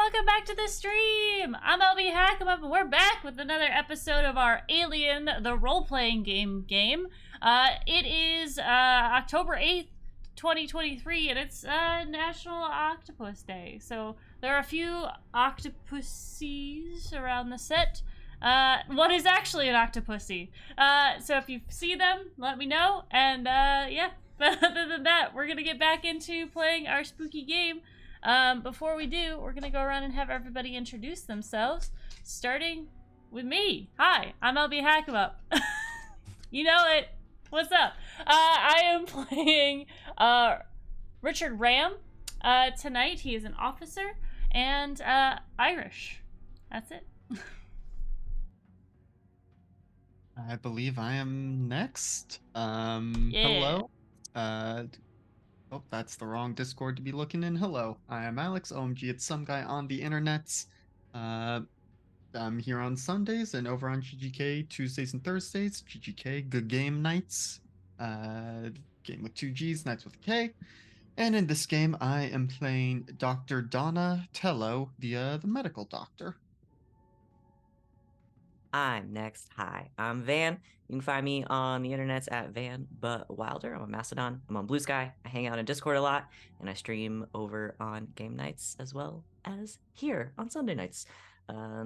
welcome back to the stream! I'm LB Hackamup, and we're back with another episode of our Alien, the role-playing game. It is October 8th, 2023, and it's National Octopus Day. So there are a few octopuses around the set. What is actually an octopusy? So if you see them, let me know, and yeah. But other than that, we're gonna get back into playing our spooky game. Before we do, we're gonna go around and have everybody introduce themselves, starting with me. Hi, I'm LB Hackamup. You know it. What's up? I am playing Richard Ram. Tonight he is an officer and Irish. That's it. I believe I am next. Yeah. Hello. Oh, that's the wrong Discord to be looking in. Hello, I am Alex. OMG, it's some guy on the internets. I'm here on Sundays and over on GGK Tuesdays and Thursdays. GGK, good game nights. Game with 2 G's, nights with a K. And in this game, I am playing Dr. Donna Tello, the medical doctor. I'm next. Hi, I'm Van. You can find me on the internets at Van But Wilder. I'm on Mastodon. I'm on Blue Sky. I hang out in Discord a lot, and I stream over on game nights as well as here on Sunday nights.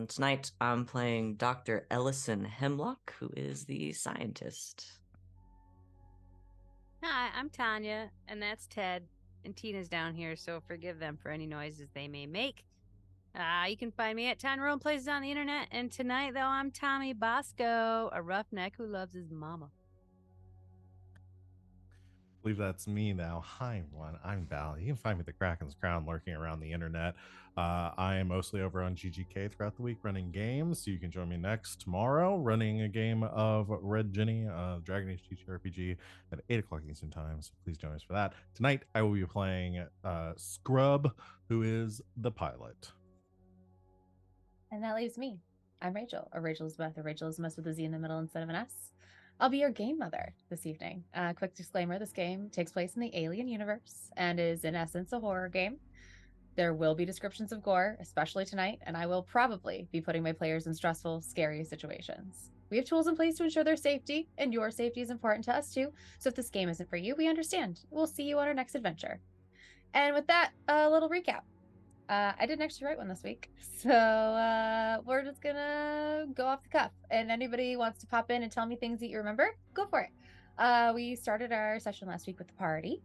Tonight I'm playing Dr. Ellison Hemlock, who is the scientist. Hi, I'm Tanya, and that's Ted. And Tina's down here, so forgive them for any noises they may make. You can find me at Town Room Places on the internet. And tonight, though, I'm Tommy Bosco, a roughneck who loves his mama. I believe that's me now. Hi, everyone. I'm Val. You can find me at TheKrakensCrown lurking around the internet. I am mostly over on GGK throughout the week running games. So you can join me next tomorrow running a game of Red Jenny, Dragon Age TTRPG at 8 o'clock Eastern Time. So please join us for that. Tonight, I will be playing Scrub, who is the pilot. And that leaves me. I'm Rachel, or Rachel Elizabeth, or Rachel Elizabeth with a Z in the middle instead of an S. I'll be your game mother this evening. Quick disclaimer, this game takes place in the Alien universe and is in essence a horror game. There will be descriptions of gore, especially tonight, and I will probably be putting my players in stressful, scary situations. We have tools in place to ensure their safety, and your safety is important to us too, so if this game isn't for you, we understand. We'll see you on our next adventure. And with that, a little recap. I didn't actually write one this week, so we're just gonna go off the cuff. And anybody wants to pop in and tell me things that you remember, go for it. We started our session last week with the party,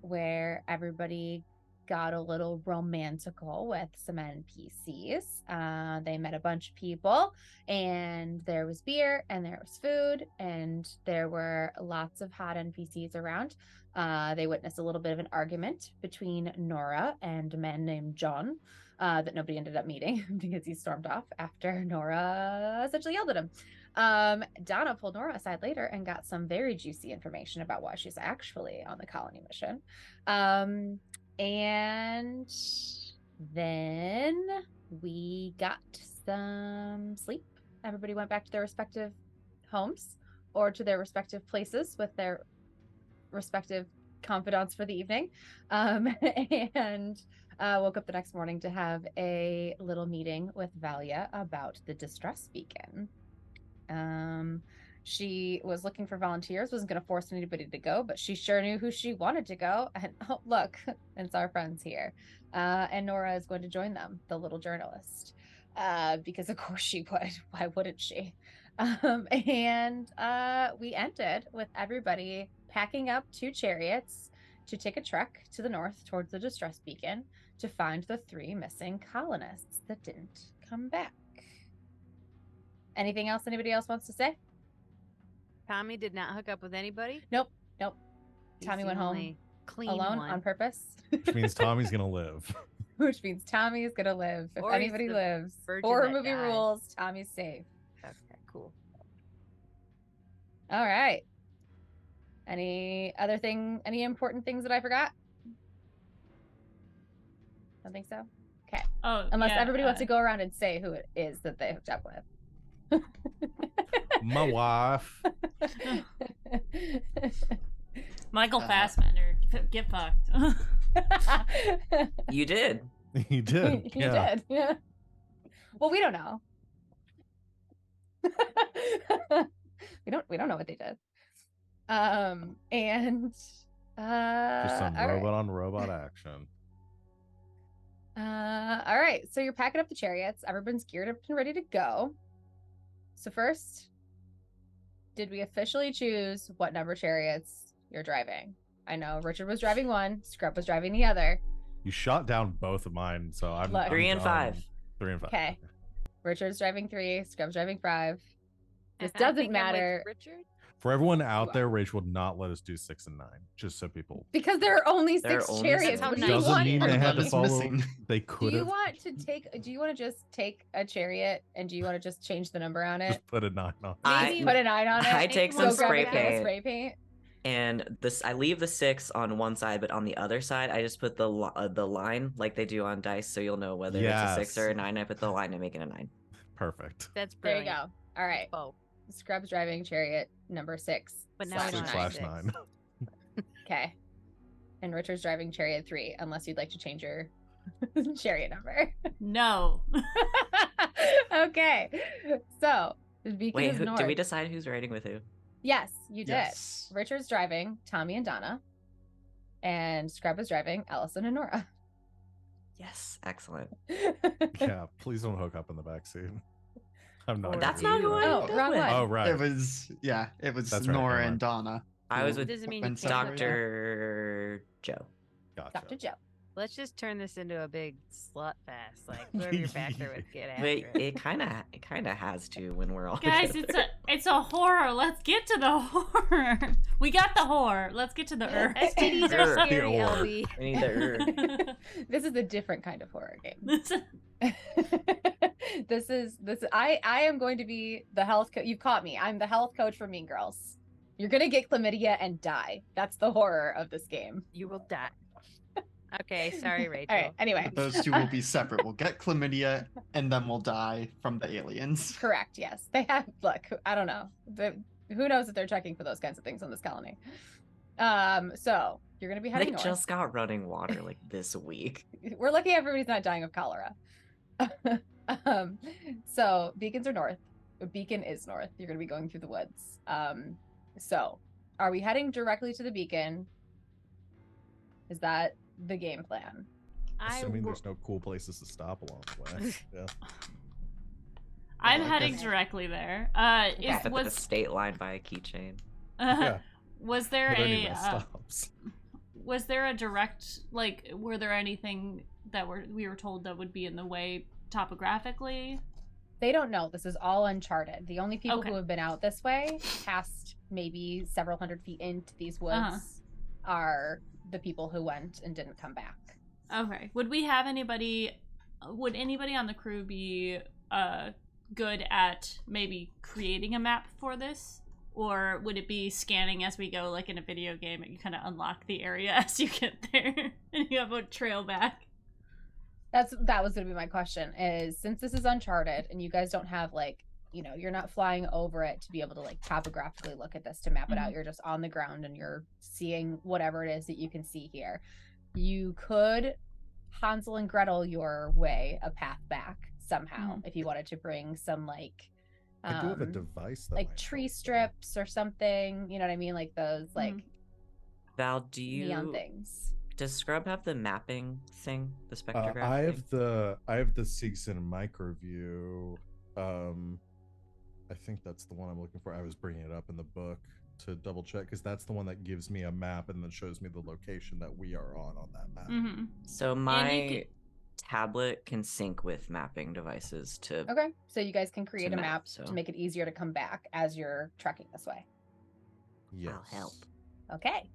where everybody got a little romantical with some NPCs. They met a bunch of people, and there was beer, and there was food, and there were lots of hot NPCs around. They witnessed a little bit of an argument between Nora and a man named John that nobody ended up meeting because he stormed off after Nora essentially yelled at him. Donna pulled Nora aside later and got some very juicy information about why she's actually on the colony mission. And then we got some sleep. Everybody went back to their respective homes or to their respective places with their respective confidants for the evening, and woke up the next morning to have a little meeting with Valia about the distress beacon. She was looking for volunteers, wasn't going to force anybody to go, but she sure knew who she wanted to go. And oh, look, it's our friends here. And Nora is going to join them, the little journalist, because of course she would. Why wouldn't she? And we ended with everybody packing up 2 chariots to take a trek to the north towards the distress beacon to find the 3 missing colonists that didn't come back. Anything else anybody else wants to say? Tommy did not hook up with anybody? Nope. He's Tommy the went only home clean alone one. on purpose. Which means Tommy's gonna live. Which means Tommy's gonna live. If Or he's anybody the lives. virgin Horror that movie dies. rules, Tommy's safe. Okay, cool. All right. Any important things that I forgot? Don't think so? Okay. Oh, Unless yeah, everybody wants to go around and say who it is that they hooked up with. My wife. Michael Fassbender, get fucked. You did. He did. He yeah. did. Yeah. Well, we don't know. we don't know what they did. And Just some all right. robot on robot action. All right. So you're packing up the chariots. Everyone's geared up and ready to go. So first, did we officially choose what number chariots you're driving? I know Richard was driving one, Scrub was driving the other. You shot down both of mine, so I'm Look. 3 and done. 5. 3 and 5. Okay. Richard's driving 3, Scrub's driving 5. This I doesn't think I'm with matter Richard. For everyone out there, Rachel would not let us do 6 and 9, just so people. because there are only There are 6 only chariots. six. What do That's you how Doesn't want mean from they had me? to follow. Missing. They Do could you have want to take? Do you want to just take a chariot and do you want to just change the number on it? just put a 9 on. Maybe Put a 9 on it. I take Go some grab spray a can of paint. spray paint. And this, I leave the 6 on one side, but on the other side, I just put the line like they do on dice, so you'll know whether it's a 6 or a Yes. 9. I put the line and make it a 9. Perfect. That's There you brilliant. go. All right. Oh, Scrub's driving chariot number 6. but now we don't have 6/9. Okay. And Richard's driving chariot 3, unless you'd like to change your chariot number. No. Okay. So the beacon Wait, is did we north. decide who's riding with who? Yes, you did. Yes. Richard's driving Tommy and Donna, and Scrub is driving Allison and Nora. Yes, excellent. Yeah, please don't hook up in the backseat. I'm not. Or That's gonna not do who that. I Oh, ended up wrong with. one. Oh right. It was That's right, Nora never and Donna. I was with Doesn't mean been you can't separated. Dr. Joe. Gotcha. Dr. Joe. let's just turn this into a big slut fest. Like whoever you're back there with, get after Wait, it. it kind of has to when we're all Guys, together. it's a horror. Let's get to the horror. We got the horror. Let's get to the earth. STDs Sure. are scary, Or- LB. We need the This is a different kind of horror game. I am going to be the health coach. You've caught me. I'm the health coach for Mean Girls. You're gonna get chlamydia and die. That's the horror of this game. You will die. Okay, sorry, Rachel. All right. Anyway, But those two will be separate. We'll get chlamydia and then we'll die from the aliens. correct. Yes, they have. Look, I don't know. Who knows if they're checking for those kinds of things on this colony? So you're gonna be They heading north. just got running water like this week. We're lucky everybody's not dying of cholera. So beacons are north. A beacon is north. You're going to be going through the woods. So are we heading directly to the beacon? Is that the game plan? Assuming there's no cool places to stop along the way. Yeah. I'm like heading this. directly there. At the Was state line by a keychain. Yeah. was there But a anyway, stops. was there a direct, like, were there anything that we were told that would be in the way topographically? They don't know. This is all uncharted. The only people Okay. who have been out this way, past maybe several hundred feet into these woods, Uh-huh. are the people who went and didn't come back. Okay. Would anybody on the crew be good at maybe creating a map for this? Or would it be scanning as we go, like in a video game, and you kind of unlock the area as you get there and you have a trail back? That was going to be my question, is since this is uncharted and you guys don't have, like, you know, you're not flying over it to be able to, like, topographically look at this to map it out. You're just on the ground and you're seeing whatever it is that you can see here. You could Hansel and Gretel your way a path back somehow if you wanted to bring some, like, I do have a device that like might tree help, though. strips or something. You know what I mean? Like those, like, Val, do neon you things. does Scrub have the mapping thing, the spectrograph? I thing? have the Seegson microview. I think that's the one I'm looking for. I was bringing it up in the book to double check because that's the one that gives me a map and then shows me the location that we are on that map. Mm-hmm. So my tablet can sync with mapping devices to. Okay, so you guys can create a map, map so- to make it easier to come back as you're trekking this way. Yes. I'll help. Okay.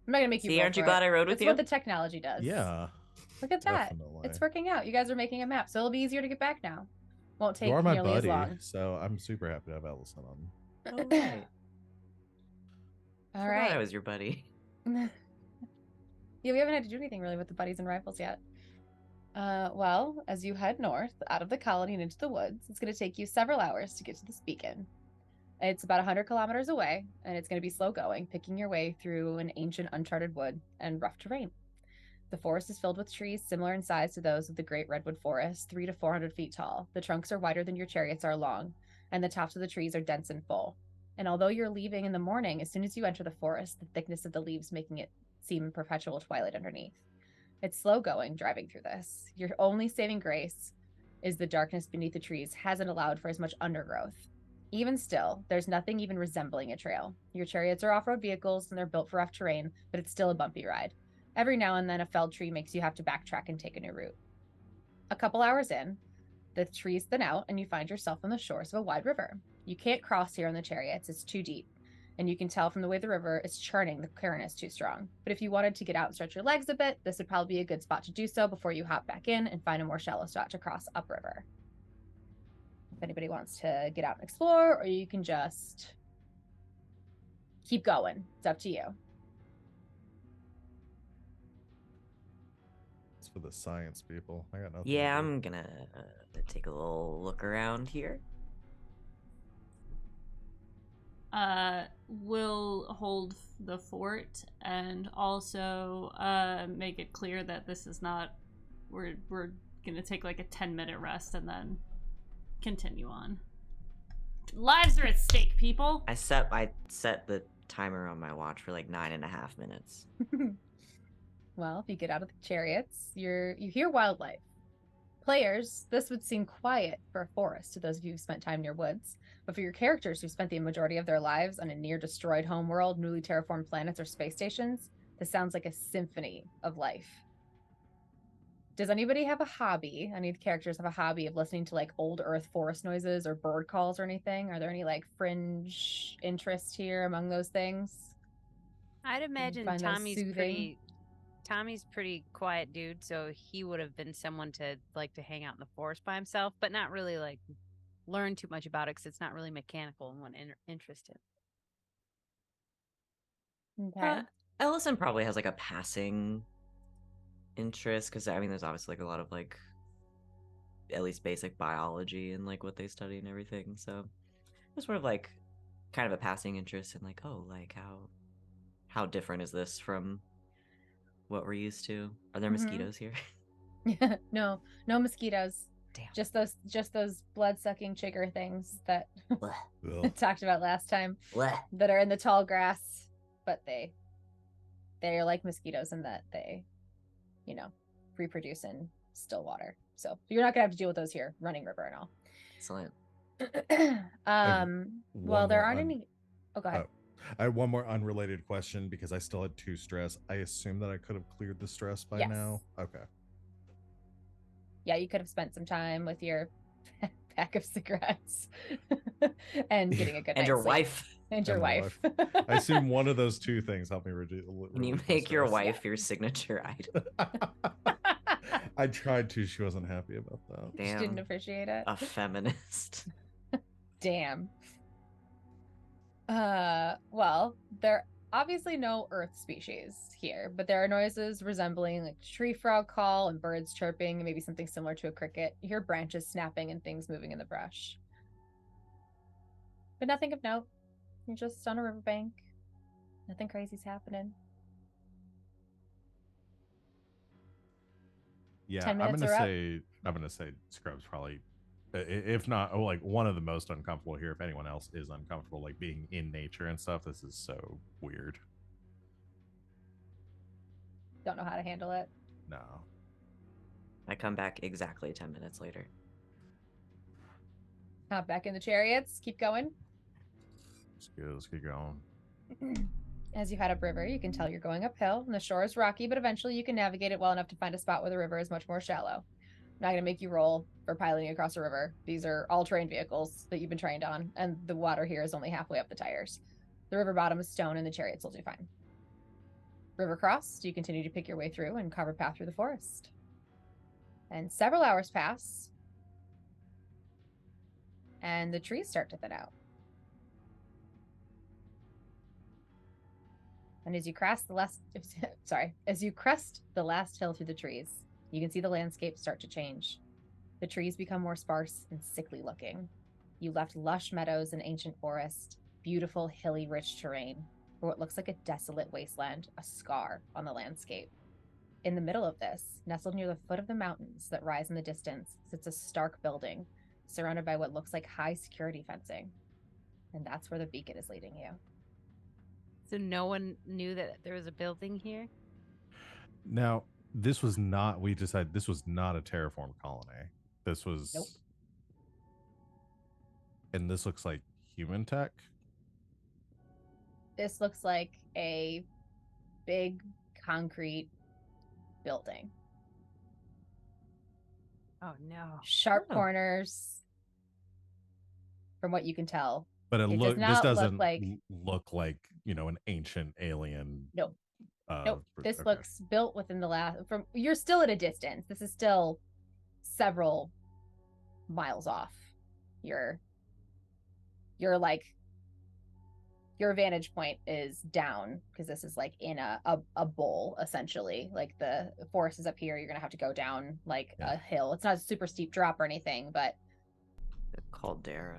I'm not gonna make you. See, roll aren't you for glad it. I rode with It's you? what the technology does. Yeah. Look at that. Definitely. It's working out. You guys are making a map, so it'll be easier to get back now. Won't take You are my nearly buddy, as long. so I'm super happy to have Allison on. Oh, right. All Forgot right. I was your buddy. Yeah, we haven't had to do anything really with the buddies and rifles yet. Well, as you head north out of the colony and into the woods, it's going to take you several hours to get to this beacon. It's about 100 kilometers away, and it's going to be slow going, picking your way through an ancient uncharted wood and rough terrain. The forest is filled with trees similar in size to those of the Great Redwood Forest, 300 to 400 feet tall. The trunks are wider than your chariots are long, and the tops of the trees are dense and full. And although you're leaving in the morning, as soon as you enter the forest, the thickness of the leaves making it seem perpetual twilight underneath. It's slow going driving through this. Your only saving grace is the darkness beneath the trees hasn't allowed for as much undergrowth. Even still, there's nothing even resembling a trail. Your chariots are off-road vehicles and they're built for rough terrain, but it's still a bumpy ride. Every now and then a felled tree makes you have to backtrack and take a new route. A couple hours in, the trees thin out and you find yourself on the shores of a wide river. You can't cross here on the chariots, it's too deep. And you can tell from the way the river is churning, the current is too strong. But if you wanted to get out and stretch your legs a bit, this would probably be a good spot to do so before you hop back in and find a more shallow spot to cross upriver. If anybody wants to get out and explore, or you can just keep going. It's up to you. It's for the science people. I got nothing. Yeah, to do. I'm gonna take a little look around here. Will hold the fort and also make it clear that this is not. We're gonna take like a 10-minute rest and then continue on. Lives are at stake, people. I set the timer on my watch for like 9.5 minutes. Well, if you get out of the chariots, you hear wildlife. Players, this would seem quiet for a forest to those of you who've spent time near woods. But for your characters who spent the majority of their lives on a near-destroyed homeworld, newly terraformed planets, or space stations, this sounds like a symphony of life. Does anybody have a hobby? Any of the characters have a hobby of listening to like old Earth forest noises or bird calls or anything? Are there any like fringe interest here among those things? I'd imagine find those soothing? Tommy's pretty quiet dude, so he would have been someone to like to hang out in the forest by himself, but not really like learn too much about it because it's not really mechanical and what interested. Okay. Ellison probably has like a passing interest because I mean, there's obviously like a lot of like at least basic biology and like what they study and everything. So it's sort of like kind of a passing interest in like, oh, like how different is this from what we're used to? Are there mosquitoes here? No mosquitoes. Damn. Just those blood-sucking chigger things that Blech. I talked about last time Blech. that are in the tall grass, but they're like mosquitoes in that they, reproduce in still water. So you're not gonna have to deal with those here, running river and all. Excellent. Well, there aren't any. Oh, go ahead. I have one more unrelated question because I still had 2 stress. I assume that I could have cleared the stress by Yes. now. Okay. Yeah, you could have spent some time with your pack of cigarettes and getting a good And night's your sleep. wife. And your And my wife. I assume one of those 2 things helped me reduce. Can you make your wife your signature item? I tried to. She wasn't happy about that. She Damn. didn't appreciate it. A feminist. Damn. Well, there are obviously no earth species here, but there are noises resembling like tree frog call and birds chirping, and maybe something similar to a cricket. You hear branches snapping and things moving in the brush. But nothing of note. You're just on a riverbank. Nothing crazy's happening. Yeah, 10 I'm minutes gonna are up. say Scrub's probably, if not like one of the most uncomfortable here. If anyone else is uncomfortable, like being in nature and stuff, this is so weird. Don't know how to handle it. No. I come back exactly 10 minutes later. Hop back in the chariots. Keep going. Let's get going. As you head upriver, you can tell you're going uphill, and the shore is rocky, but eventually you can navigate it well enough to find a spot where the river is much more shallow. I'm not going to make you roll for piloting across a river. These are all terrain vehicles that you've been trained on, and the water here is only halfway up the tires. The river bottom is stone, and the chariots will do fine. River crossed, you continue to pick your way through and carve a path through the forest. And several hours pass, and the trees start to thin out. And as you crest the last hill through the trees, you can see the landscape start to change. The trees become more sparse and sickly looking. You left lush meadows and ancient forest, beautiful hilly rich terrain, for what looks like a desolate wasteland, a scar on the landscape. In the middle of this, nestled near the foot of the mountains that rise in the distance, sits a stark building surrounded by what looks like high security fencing. And that's where the beacon is leading you. So no one knew that there was a building here? Now, this was not, we decided this was not a terraformed colony. This was. Nope. And this looks like human tech. This looks like a big concrete building. Oh no. Sharp Oh. corners, from what you can tell. But It does this not look doesn't like- look like, you know, an ancient alien. Nope. Nope. This okay. looks built within the last. From you're still at a distance. This is still several miles off. You're like, your vantage point is down because this is like in a bowl essentially. Like the forest is up here. You're gonna have to go down like a hill. It's not a super steep drop or anything, but The caldera.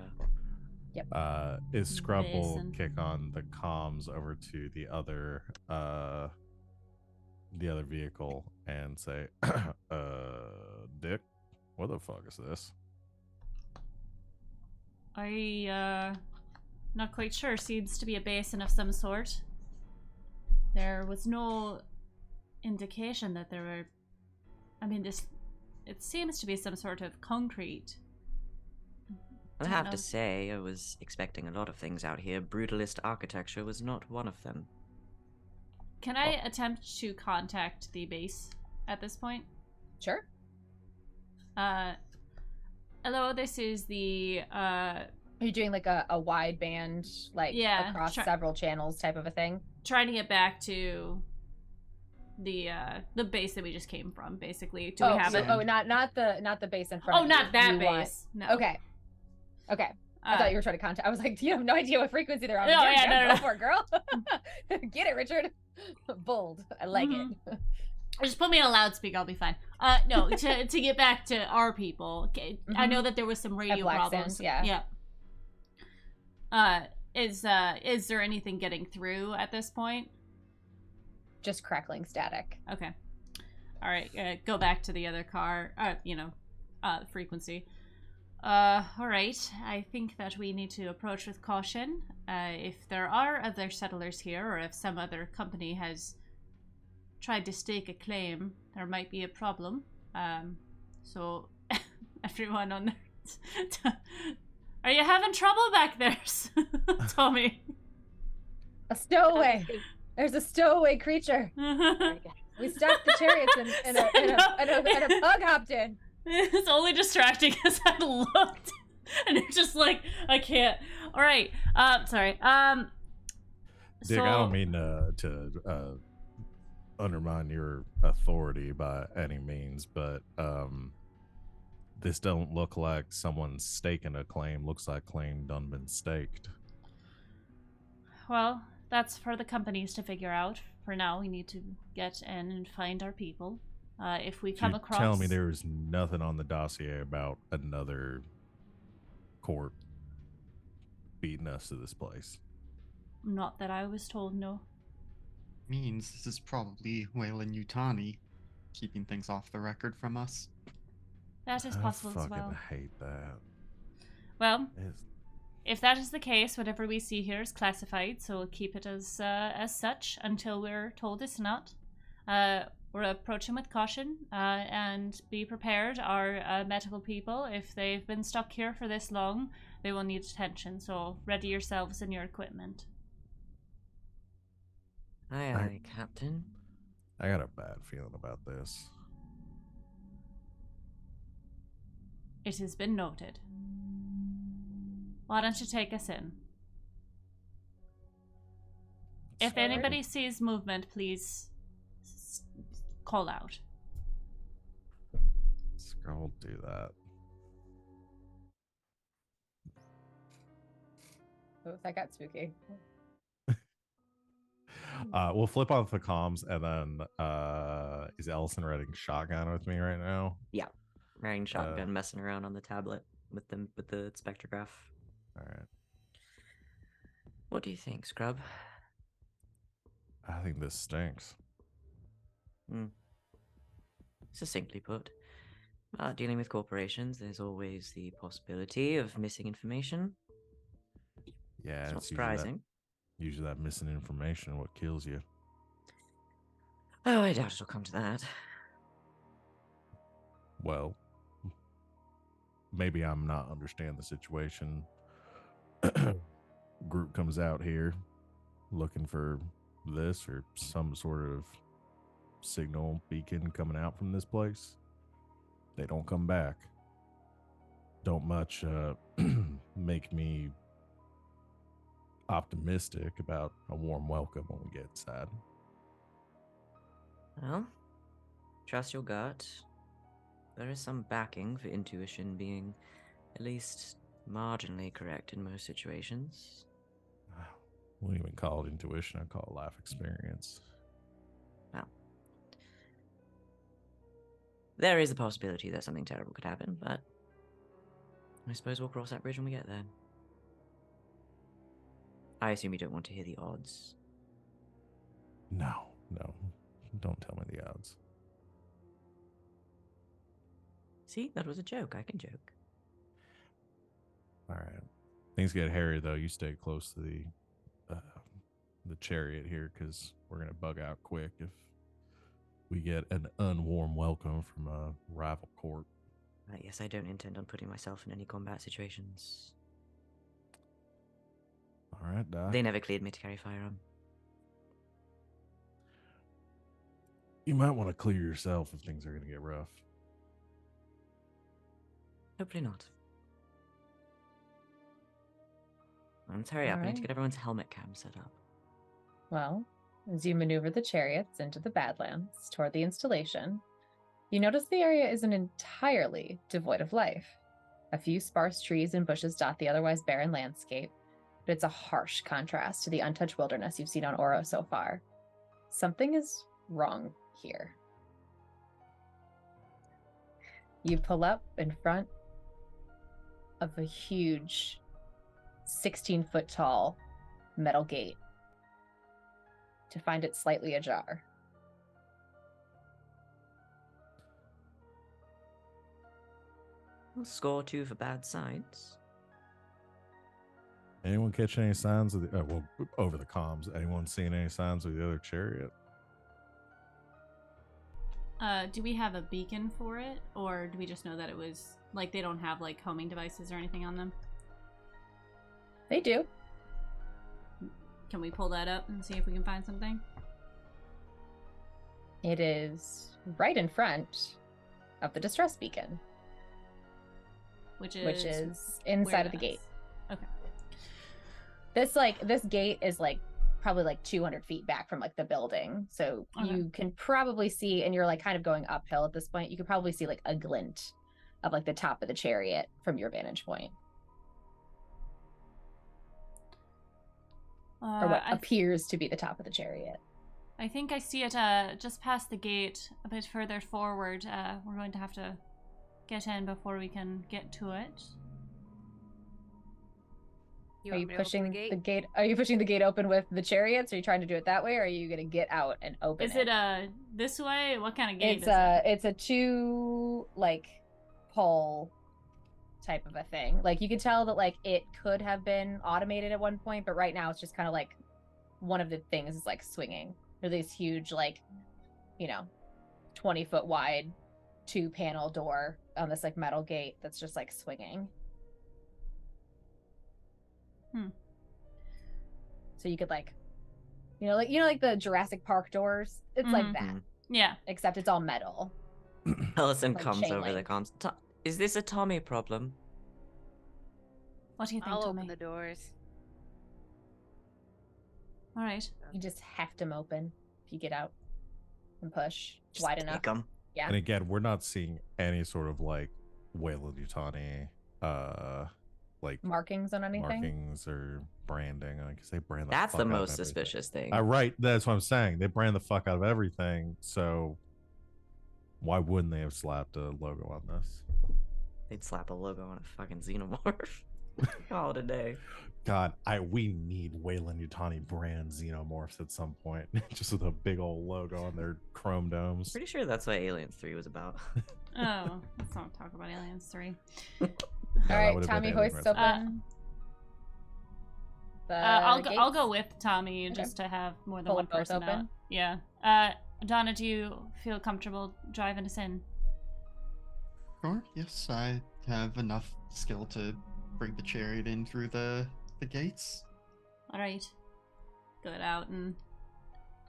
Is Scrub will Basin. kick on the comms over to the other vehicle and say, Dick, what the fuck is this? Not quite sure. Seems to be a basin of some sort. There was no indication that there were. I mean, it seems to be some sort of concrete. I Don't have know. to say, I was expecting a lot of things out here. Brutalist architecture was not one of them. Can I attempt to contact the base at this point? sure. Hello, this is the Are you doing like a wideband, like Yeah, across try- several channels type of a thing? trying to get back to the base that we just came from, basically. Do we have so, it? not the base in front Oh, of not you. that You want- base. No. Okay. I thought you were trying to contact. I was like, do you have no idea what frequency they're on? No, yeah, no. Go for it, girl. Get it, Richard. Bold. I like it. Just put me on a loudspeaker, I'll be fine. No, to get back to our people. Okay, I know that there was some radio Black problems. Sands, yeah. Is there anything getting through at this point? Just crackling static. Okay. All right. Go back to the other car. Frequency. All right. I think that we need to approach with caution. If there are other settlers here, or if some other company has tried to stake a claim, there might be a problem. So everyone on there. Are you having trouble back there, Tommy? A stowaway. There's a stowaway creature. We stopped the chariots and a pug hopped in. It's only distracting because I looked and you're just like, I can't. All right. Sorry. Dick, I don't mean to undermine your authority by any means, but this don't look like someone's staking a claim. Looks like claim done been staked. Well, that's for the companies to figure out. For now, we need to get in and find our people. If we come You across, tell me there was nothing on the dossier about another court beating us to this place. Not that I was told. No. Means this is probably Wayland Yutani keeping things off the record from us. That is I possible as fucking well. hate that. Well, It's- if that is the case, whatever we see here is classified, so we'll keep it as such until we're told it's not. We're approaching with caution and be prepared. Our medical people, if they've been stuck here for this long, they will need attention. So ready yourselves and your equipment. Aye, aye, Captain. I got a bad feeling about this. It has been noted. Why don't you take us in? If Sure. anybody sees movement, please call out. I'll do that. Oh, that got spooky. We'll flip off the comms, and then is Ellison riding shotgun with me right now? Riding shotgun, messing around on the tablet with the spectrograph. All right. What do you think, Scrub? I think this stinks. succinctly put. Dealing with corporations, there's always the possibility of missing information. Yeah, It's not it's usually surprising. that missing information what kills you. Oh, I doubt it'll come to that. Well, maybe I'm not understanding the situation. Group comes out here looking for this or some sort of signal beacon coming out from this place. They don't come back. Don't much make me optimistic about a warm welcome when we get inside. Well, trust your gut. There is some backing for intuition being at least marginally correct in most situations. I wouldn't even call it intuition. I call it life experience. Well, there is a possibility that something terrible could happen, but I suppose we'll cross that bridge when we get there. I assume you don't want to hear the odds. No. Don't tell me the odds. See, that was a joke. I can joke. All right. Things get hairy though. You stay close to the chariot here because we're gonna bug out quick if we get an unwarm welcome from a rival corp. Yes, I don't intend on putting myself in any combat situations. All right, Doc. They never cleared me to carry firearm. You might want to clear yourself if things are gonna get rough. Hopefully not. Let's hurry up. I need to Alright. get everyone's helmet cam set up. Well, as you maneuver the chariots into the Badlands toward the installation, you notice the area isn't entirely devoid of life. A few sparse trees and bushes dot the otherwise barren landscape, but it's a harsh contrast to the untouched wilderness you've seen on Oro so far. Something is wrong here. You pull up in front of a huge 16-foot tall metal gate to find it slightly ajar. Score 2 for bad signs. Anyone catch any signs of the over the comms? Anyone seeing any signs of the other chariot? Do we have a beacon for it, or do we just know that it was like they don't have like homing devices or anything on them? They do. Can we pull that up and see if we can find something? It is right in front of the distress beacon, Which which is is inside of the whereabouts? gate. Okay. This gate is like probably like 200 feet back from like the building, so Okay. you can probably see, and you're like kind of going uphill at this point, you could probably see like a glint of like the top of the chariot from your vantage point, or what appears to be the top of the chariot. I think I see it just past the gate, a bit further forward. We're going to have to get in before we can get to it. Are you want me to open pushing the the gate? gate? Are you pushing the gate open with the chariots? Are you trying to do it that way, or are you going to get out and open Is it this way? What kind of gate It's is it? it's a two like pole type of a thing. Like you could tell that like it could have been automated at one point, but right now it's just kind of like one of the things is like swinging. There's these huge like, 20-foot wide 2-panel door on this like metal gate that's just like swinging. So you could like like the Jurassic Park doors. It's like that, Yeah. except it's all metal. Allison Like comes chain over the link. comms. Is this a Tommy problem? What do you think, I'll Tommy? open the doors. All right. You just heft them open if you get out and push Just wide take enough. 'em. Yeah. And again, we're not seeing any sort of like Weyland-Yutani like Markings on anything. markings or branding. Like they brand the That's fuck the out of most everything. suspicious thing. Right, that's what I'm saying. They brand the fuck out of everything. So why wouldn't they have slapped a logo on this? They'd slap a logo on a fucking xenomorph. Call it a day. God, we need Wayland Yutani brand xenomorphs at some point, just with a big old logo on their chrome domes. Pretty sure that's what Aliens 3 was about. Oh, let's not talk about Aliens 3. No, All that right, would've been Tommy Alien hoists Resurrection. open. The I'll gates. go with Tommy Okay. just to have more than Pull one them both person out. open? Yeah. Donna, do you feel comfortable driving us in? Sure, yes, I have enough skill to bring the chariot in through the gates. All right. Go it out and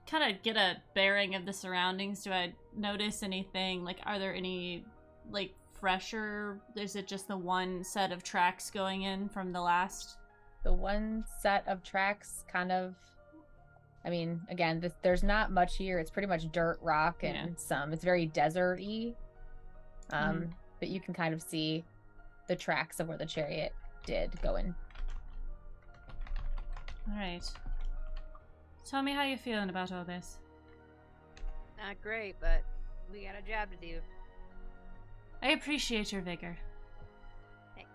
kind of get a bearing of the surroundings. Do I notice anything? Like, are there any, like, fresher? Is it just the one set of tracks going in from the last? The one set of tracks kind of, I mean, again, there's not much here. It's pretty much dirt, rock, and it's very desert-y. But you can kind of see the tracks of where the chariot did go in. All right. Tell me how you feeling about all this. Not great, but we got a job to do. I appreciate your vigor. Thanks.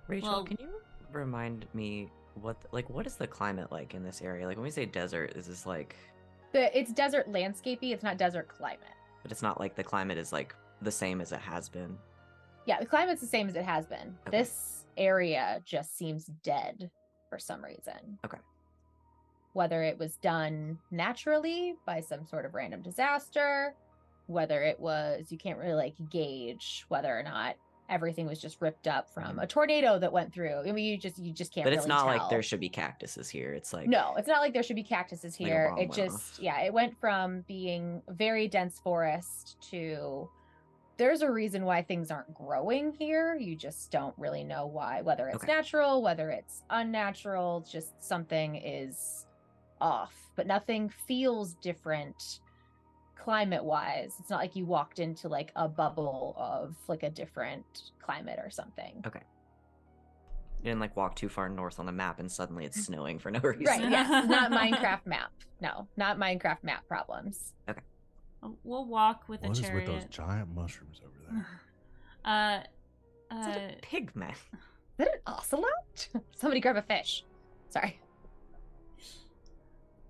Rachel, Well- can you remind me what is the climate like in this area? Like when we say desert, is this like, It's desert landscapey. It's not desert climate. but it's not like the climate is like the same as it has been. Yeah, the climate's the same as it has been. Okay. This area just seems dead for some reason. Okay. Whether it was done naturally by some sort of random disaster, whether it was, you can't really like gauge whether or not everything was just ripped up from a tornado that went through. I mean, you just can't. But it's really not tell. like there should be cactuses here. It's like No, it's not like there should be cactuses Like a here. bomb It went just, off. yeah, it went from being very dense forest to there's a reason why things aren't growing here. You just don't really know why, whether it's Okay. natural, whether it's unnatural, just something is off. But nothing feels different climate wise. It's not like you walked into like a bubble of like a different climate or something. You didn't like walk too far north on the map and suddenly it's snowing for no reason. Right, yes. Not Minecraft map. No, not Minecraft map problems. We'll walk with What a is chariot. with those giant mushrooms over there? Is it a pig, man? Is that an ocelot? Somebody grab a fish. Sorry.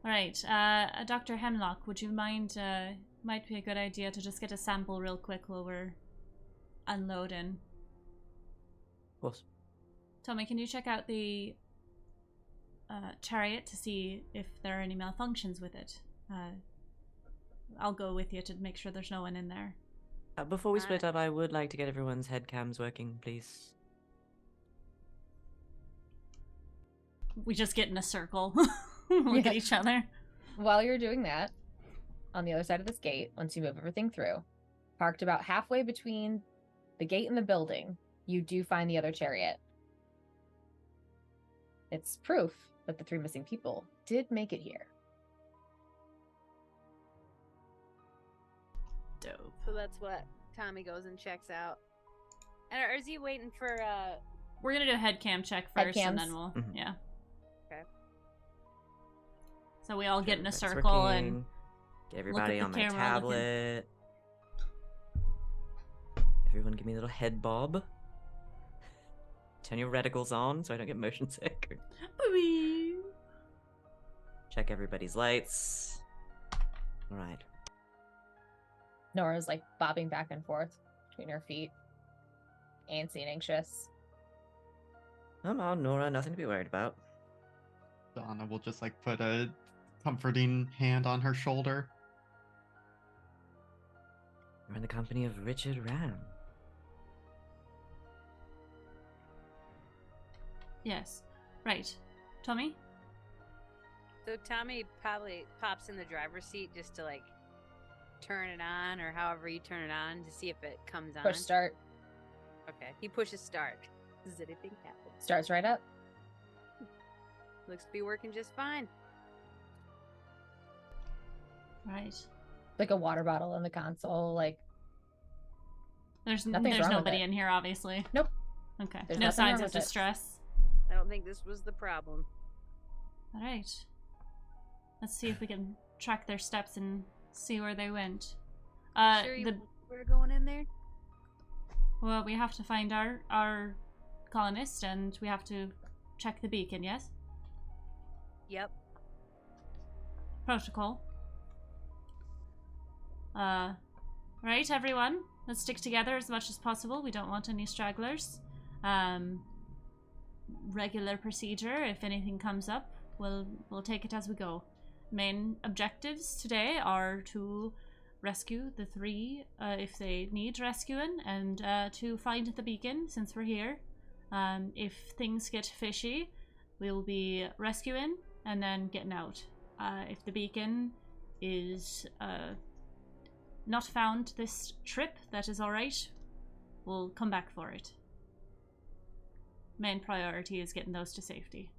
All right, Dr. Hemlock, would you mind? Might be a good idea to just get a sample real quick while we're unloading. Of course. Tommy, can you check out the chariot to see if there are any malfunctions with it? I'll go with you to make sure there's no one in there. Before we split up, I would like to get everyone's head cams working, please. We just get in a circle, look at each other. While you're doing that, on the other side of this gate, once you move everything through, parked about halfway between the gate and the building, you do find the other chariot. It's proof that the 3 missing people did make it here. Dope. So that's what Tommy goes and checks out. And or is he waiting for We're gonna do a head cam check Head first, and cams? then we'll Mhm. yeah. Okay. So we all get in a Everybody's circle and working. Get everybody the on my camera tablet. Everyone give me a little head bob. Turn your reticles on so I don't get motion sick. Boo-wee. Check everybody's lights. Alright. Nora's like bobbing back and forth between her feet. Antsy and anxious. Come on, Nora, nothing to be worried about. Donna will just like put a comforting hand on her shoulder. We're in the company of Richard Ram. Yes. Right. Tommy? So Tommy probably pops in the driver's seat just to like turn it on or however you turn it on to see if it comes on. Push start. Okay. He pushes start. Does anything happen? Starts right up. Looks to be working just fine. Right. Like a water bottle in the console. Like, There's Nothing's wrong with nobody it. in here, obviously. Nope. Okay. There's No nothing signs wrong of with it. distress. I don't think this was the problem. All right. Let's see if we can track their steps and see where they went. Sure we're going in there? Well, we have to find our colonist, and we have to check the beacon, yes? Yep. Protocol. Right, everyone? Let's stick together as much as possible. We don't want any stragglers. Regular procedure. If anything comes up, we'll take it as we go. Main objectives today are to rescue the 3 if they need rescuing, and to find the beacon since we're here. If things get fishy, we'll be rescuing and then getting out. If the beacon is not found this trip, that is alright. We'll come back for it. Main priority is getting those to safety.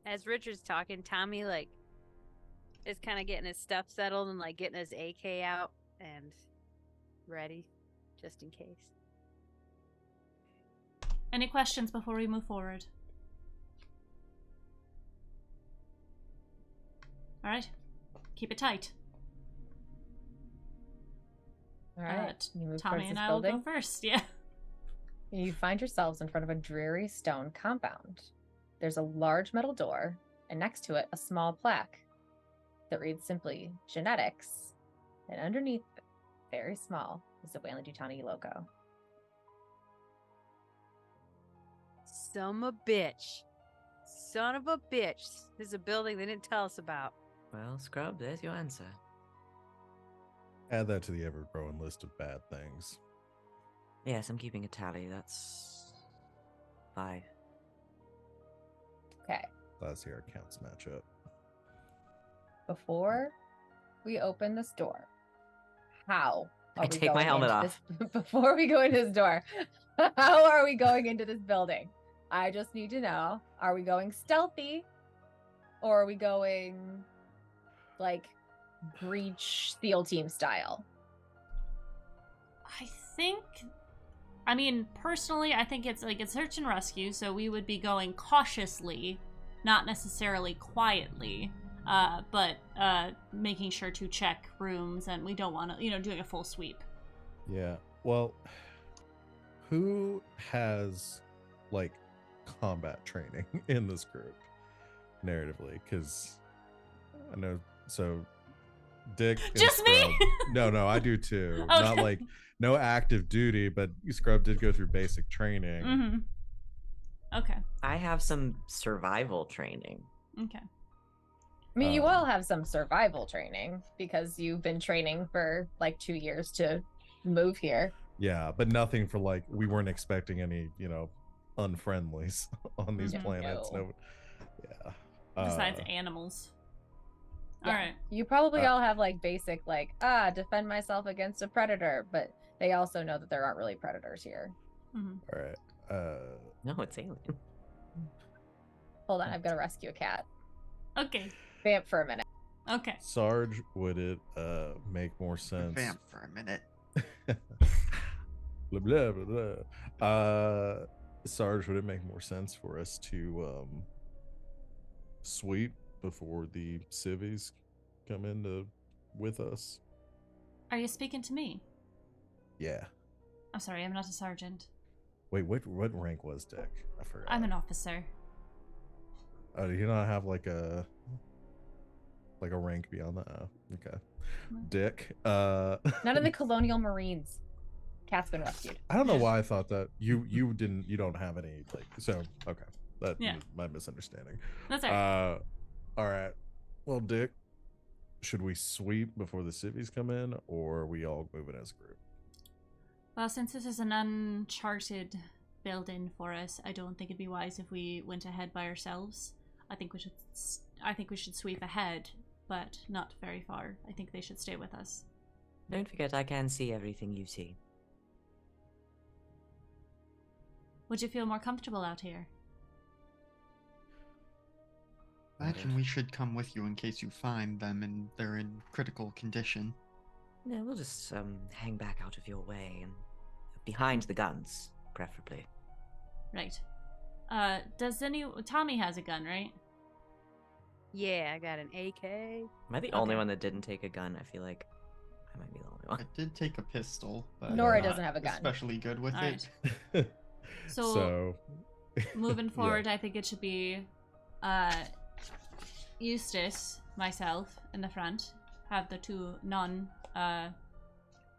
As Richard's talking, Tommy like is kind of getting his stuff settled and like getting his AK out and ready, just in case. Any questions before we move forward? Alright. Keep it tight. All right. You move Tommy towards and this I will building. go first, yeah. You find yourselves in front of a dreary stone compound. There's a large metal door, and next to it, a small plaque that reads simply genetics. And underneath, very small, is the Wayland-Yutani logo. Son of a bitch. Son of a bitch. This is a building they didn't tell us about. Well, Scrub, there's your answer. Add that to the ever-growing list of bad things. Yes, I'm keeping a tally. That's 5. Okay. Let's see our counts match up. Before we open this door, how are I we take my going helmet into this- before we go into this door, how are we going into this building? I just need to know, are we going stealthy? Or are we going, like, breach SEAL team style? I think... I mean, personally, I think it's like a search and rescue, so we would be going cautiously, not necessarily quietly, but making sure to check rooms, and we don't want to, doing a full sweep. Yeah. Well, who has like combat training in this group narratively? Because I know, so Dick and Just me? Scrub- no, I do too. Okay. Not like no active duty, but Scrub did go through basic training. Mm-hmm. Okay. I have some survival training. Okay. I mean, you all have some survival training because you've been training for like 2 years to move here. Yeah, but nothing for like, we weren't expecting any, unfriendlies on these Mhm. planets. No. No. Yeah. Besides animals. Yeah. All right. You probably all have like basic, like, defend myself against a predator, but they also know that there aren't really predators here. Mm-hmm. All right. No, it's alien. Hold on, I've got to rescue a cat. Okay. Vamp for a minute. Okay. Sarge, would it make more sense? Vamp for a minute. blah, blah, blah, blah. Sarge, would it make more sense for us to sweep before the civvies come in with us? Are you speaking to me? Yeah. I'm sorry, I'm not a sergeant. Wait, what rank was Dick? I forgot. I'm an officer. Oh, did he not have like a rank beyond that? Oh, okay. Dick. Not in the Colonial Marines. Cat's been rescued. I don't know why I thought that you don't have any like, so okay. That Yeah. was my misunderstanding. That's all right. All right. Well, Dick, should we sweep before the civvies come in, or are we all moving as a group? Well, since this is an uncharted building for us, I don't think it'd be wise if we went ahead by ourselves. I think we should sweep ahead, but not very far. I think they should stay with us. Don't forget, I can see everything you see. Would you feel more comfortable out here? Imagine we should come with you in case you find them and they're in critical condition. Yeah, we'll just hang back out of your way and behind the guns, preferably. Right. Tommy has a gun, right? Yeah, I got an AK. Am I the only one that didn't take a gun? I feel like I might be the only one. I did take a pistol, but Nora I'm not doesn't have a gun. especially good with All it. right. So, moving yeah. forward, I think it should be Eustace, myself in the front, have the two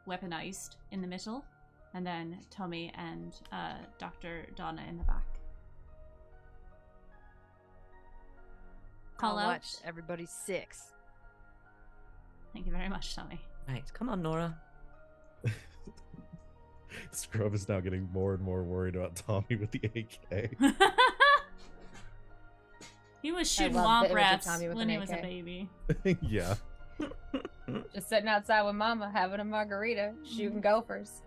weaponized in the middle, and then Tommy and Dr. Donna in the back. Call I'll out. watch everybody 6. Thank you very much, Tommy. Right, come on, Nora. Scrub is now getting more and more worried about Tommy with the AK. He was I shooting love the womp image of rats Tommy with when an he was a AK. baby. Yeah. Just sitting outside with Mama, having a margarita, shooting gophers.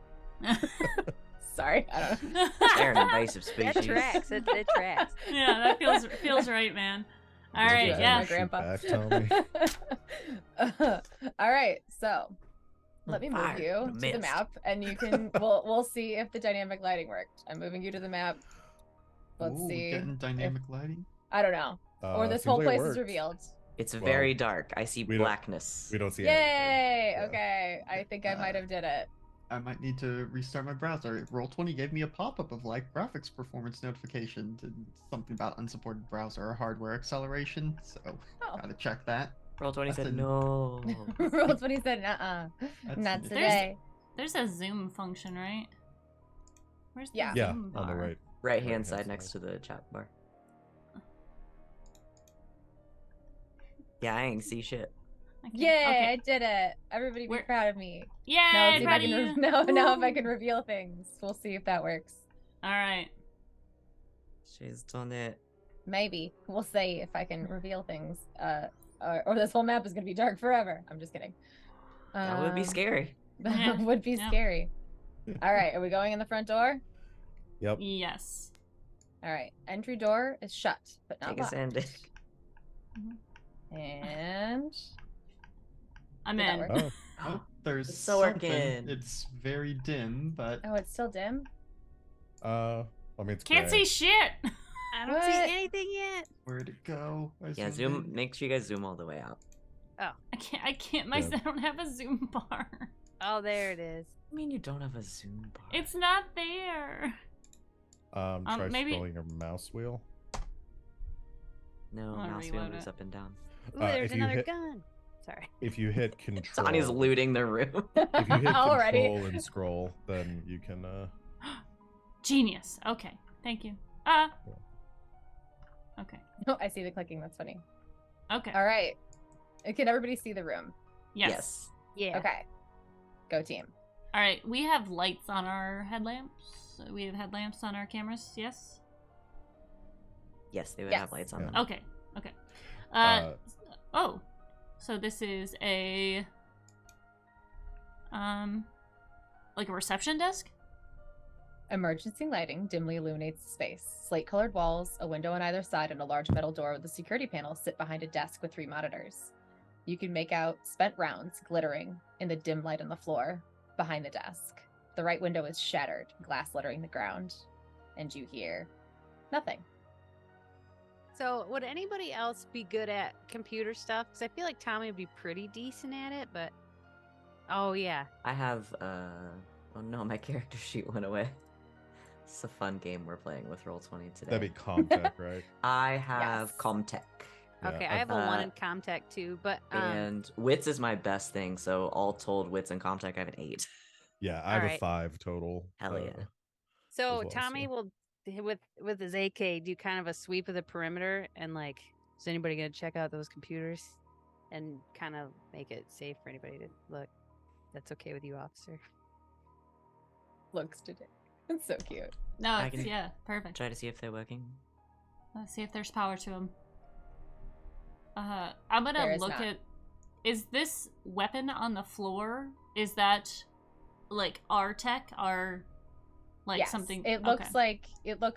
Sorry, I don't know. They're an invasive species. That tracks. It tracks. Yeah, that feels right, man. All Yeah, right, yeah, yeah. My Shoot grandpa. back, Tommy. All right, so let me move Fire. you to the Missed. map, and you can. we'll see if the dynamic lighting worked. I'm moving you to the map. Let's Ooh, see. getting dynamic lighting. I don't know. Or this Seems whole like it place is worked. revealed. It's Well, very dark. I see we don't- blackness. We don't see Yay! anything. Yeah. Okay, I think I might have did it. I might need to restart my browser. Roll20 gave me a pop-up of like graphics performance notification to something about unsupported browser or hardware acceleration. So Oh. gotta check that. Roll20 That's said an- no. Roll 20 said, That's not an- today. There's a zoom function, right? Where's the Yeah. Yeah, zoom on the bar? right. Right hand Right-hand side side. next to the chat bar. Yeah, I ain't see shit. I can't- Yay! okay. I did it. Everybody be We're- proud of me. Yay! Now let's see if I proud of can you. now if I Woo. can reveal things. We'll see if that works. All right. She's done it. Maybe we'll see if I can reveal things. Or this whole map is gonna be dark forever. I'm just kidding. That would be scary. That Yeah, would be yeah. scary. All right, are we going in the front door? Yep. Yes. All right, entry door is shut but not Take a locked. sand dick. And I'm Did that in. work? Oh, Oh, there's It's still something. working. It's very dim, but oh, it's still dim. I mean, it's Can't gray. see shit. I don't What? see anything yet. where'd it go? I Yeah, zoomed zoom. in. Make sure you guys zoom all the way out. I can't. I don't have a zoom bar. Oh, there it is. I mean, you don't have a zoom bar. It's not there. Try maybe- scrolling your mouse wheel. No, I'll mouse wheel reload moves it. up and down. Ooh, Uh, there's if you another hit- gun. Sorry. If you hit control, Sonny's looting the room. if you hit Already. control and scroll, then you can. Genius. Okay. Thank you. Okay. Oh, I see the clicking. That's funny. Okay. All right. Can everybody see the room? Yes. Yeah. Okay. Go team. All right. We have lights on our headlamps. We have headlamps on our cameras. Yes. Yes, they would Yes. have lights on Yeah. them. Okay. Okay. Uh, Oh. So this is a like a reception desk? Emergency lighting dimly illuminates the space. Slate-colored walls, a window on either side, and a large metal door with a security panel sit behind a desk with 3 monitors. You can make out spent rounds glittering in the dim light on the floor behind the desk. The right window is shattered, glass littering the ground, and you hear nothing. So, would anybody else be good at computer stuff? Because I feel like Tommy would be pretty decent at it, but. Oh, yeah. I have. Oh no, my character sheet went away. It's a fun game we're playing with Roll20 today. that'd be Comtech, right? I have Yes. Comtech. Yeah, Okay, I I've- have a 1 Uh, in Comtech too, but. And Wits is my best thing, so all told, Wits and Comtech, I have an 8. Yeah, I have Alright. a 5 total. Hell yeah. So as well, Tommy so. will, with his AK, do kind of a sweep of the perimeter and like, is anybody gonna check out those computers, and kind of make it safe for anybody to look. That's okay with you, officer? Looks today. It's so cute. No, I it's, can- yeah, perfect. Try to see if they're working. Let's see if there's power to them. I'm There gonna is look not. at. Is this weapon on the floor? Is that like our tech? Our like Yes, something? It looks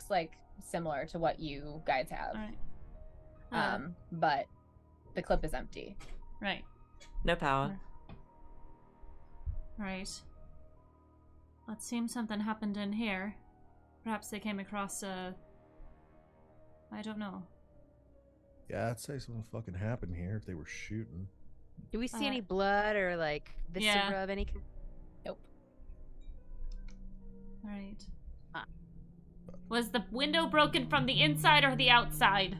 like similar to what you guys have. All right. But the clip is empty. Right. No power. Right. Well, it seems something happened in here. Perhaps they came across a. I don't know. Yeah, I'd say something fucking happened here if they were shooting. Do we see Uh, any blood or like viscera yeah. of any kind? Nope. All right. Huh. Was the window broken from the inside or the outside?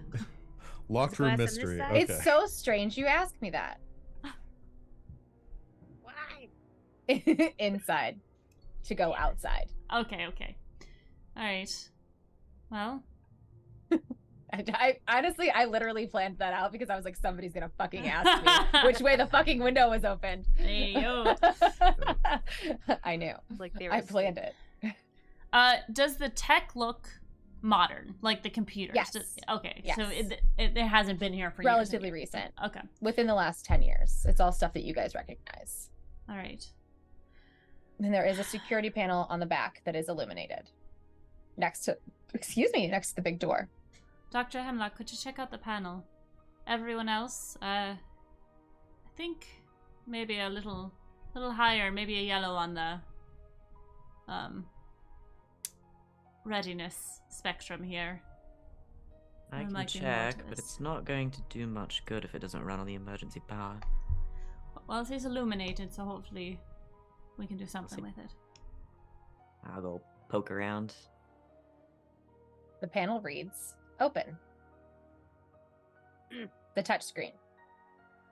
Locked glass room on this mystery. side? Okay. It's so strange you ask me that. Why? Inside to go outside. Okay. All right. Well, I honestly, I literally planned that out because I was like, somebody's gonna fucking ask me which way the fucking window was opened. hey yo. I knew. Like they were I planned it. Does the tech look modern, like the computers? Yes. Okay. Yes. So it hasn't been here for years. Relatively recent. Okay. Within the last 10 years. It's all stuff that you guys recognize. All right. And there is a security panel on the back that is illuminated. Next to the big door. Dr. Hemlock, could you check out the panel? Everyone else, I think maybe a little higher, maybe a yellow on the readiness spectrum here. I Or can might be more to check, but this. it's not going to do much good if it doesn't run on the emergency power. Well, it is illuminated, so hopefully we can do something with it. I'll go poke around. The panel reads, open. The touch screen.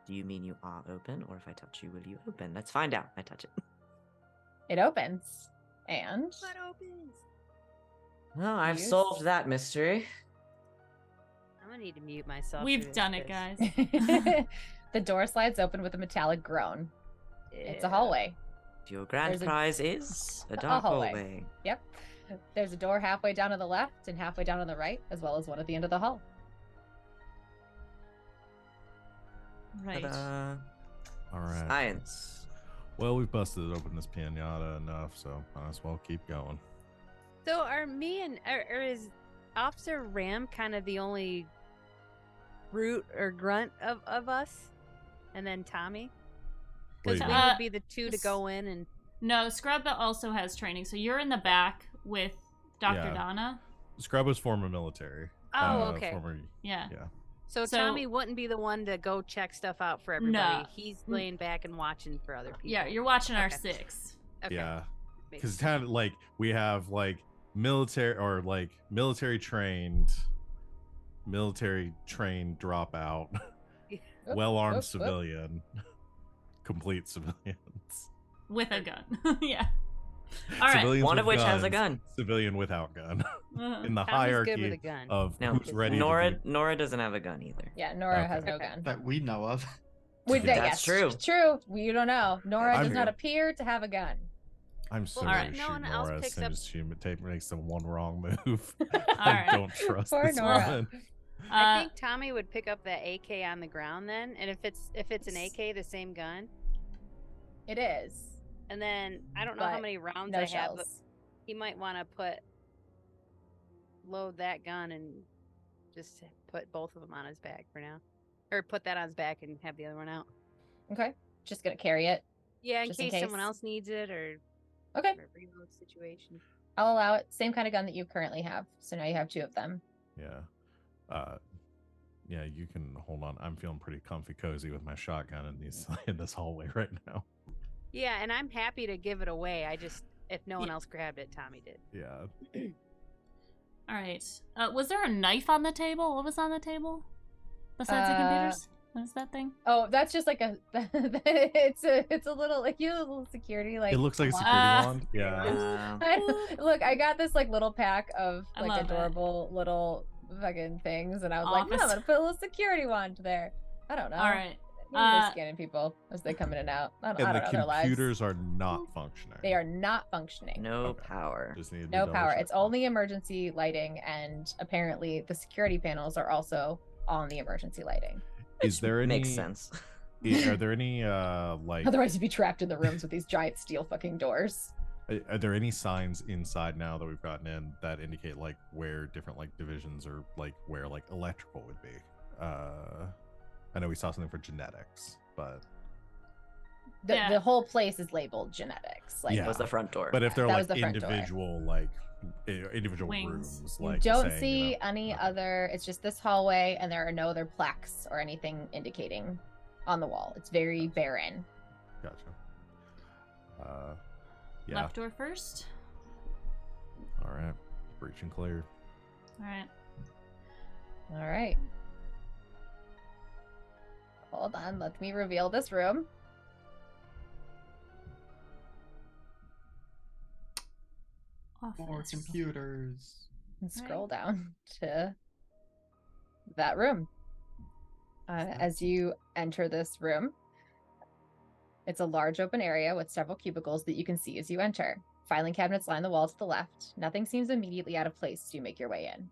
Do you mean you are open, or if I touch you, will you open? Let's find out. I touch it. It opens. And What opens? Well, I've Yes. solved that mystery. I'm gonna need to mute myself. We've through done it, this. guys. the door slides open with a metallic groan. It's a hallway. Your grand There's a- prize is a a dark hallway. hallway. Yep. There's a door halfway down to the left and halfway down on the right, as well as one at the end of the hall. Right. Ta-da. All right. Science. Well, we've busted open this pinata enough, so might as well keep going. So are me and or is Officer Ram kind of the only brute or grunt of us, and then Tommy? Because Wait, we what? would be the two to go in and. No, Scrubba also has training, so you're in the back with Dr. Yeah. Donna. Scrub was former military. Oh, okay. Former, Yeah. yeah. So Tommy wouldn't be the one to go check stuff out for everybody. No. He's laying back and watching for other people. Yeah, you're watching our Okay. 6. Okay. Yeah. Makes Because sense. kind of like we have like military trained dropout, well armed whoop, whoop. civilian, complete civilians. With a gun. Yeah. All right. Civilians One of with which has a guns, gun. Civilian without gun. Uh-huh. In the Tommy's good with a hierarchy gun. of No, who's ready Nora. to be. Nora doesn't have a gun either. Yeah, Nora Okay. has no Okay. gun. That we know of. That's true. True. You don't know. Nora I'm does not true. appear to have a gun. I'm so Well, ready alright. to no shoot one else Nora as picks soon up- as she makes the one wrong move. Alright. I don't trust Poor this Nora. woman. I think Tommy would pick up that AK on the ground then, and if it's an AK, the same gun, It is. and then I don't know how But many rounds No I have, but shells. he might want to load that gun and just put both of them on his back for now, or put that on his back and have the other one out. Okay. Just gonna carry it. Yeah, in Just in case someone case. else needs it or Okay. a reload situation. I'll allow it. Same kind of gun that you currently have. So now you have 2 of them. Yeah. Yeah, you can hold on. I'm feeling pretty comfy cozy with my shotgun in this hallway right now. Yeah, and I'm happy to give it away. I just if no one else grabbed it, Tommy did. Yeah. All right. Was there a knife on the table? What was on the table? Besides the computers? What is that thing? Oh, that's just like a it's a little like you have a little security like It looks like a security Ah. wand. Yeah. Look, I got this like little pack of I like love it. adorable little fucking things, and I was like, no, I'm Office- gonna put a little security wand there. I don't know. All right. Maybe they're scanning people as they come in and out. I don't And know the their lives. computers are not functioning. They are not functioning. No Okay. power. Just needed to No double power. check It's that. only emergency lighting, and apparently the security panels are also on the emergency lighting. Is there any? Makes sense. Are there any like? Otherwise, you'd be trapped in the rooms with these giant steel fucking doors. Are there any signs inside now that we've gotten in that indicate like where different like divisions or like where like electrical would be? I know we saw something for genetics, but Yeah. The whole place is labeled genetics. Like Yeah. That was the front door. but if they're That like was the front door. individual like individual Wings. rooms, you like don't saying, see you know, any okay. other. It's just this hallway, and there are no other plaques or anything indicating on the wall. It's very barren. Gotcha. Yeah. Left door first. All right. Breach and clear. All right. All right. Hold on, let me reveal this room. More Office. computers. And scroll down to that room. As you enter this room, it's a large open area with several cubicles that you can see as you enter. Filing cabinets line the wall to the left. Nothing seems immediately out of place as you make your way in.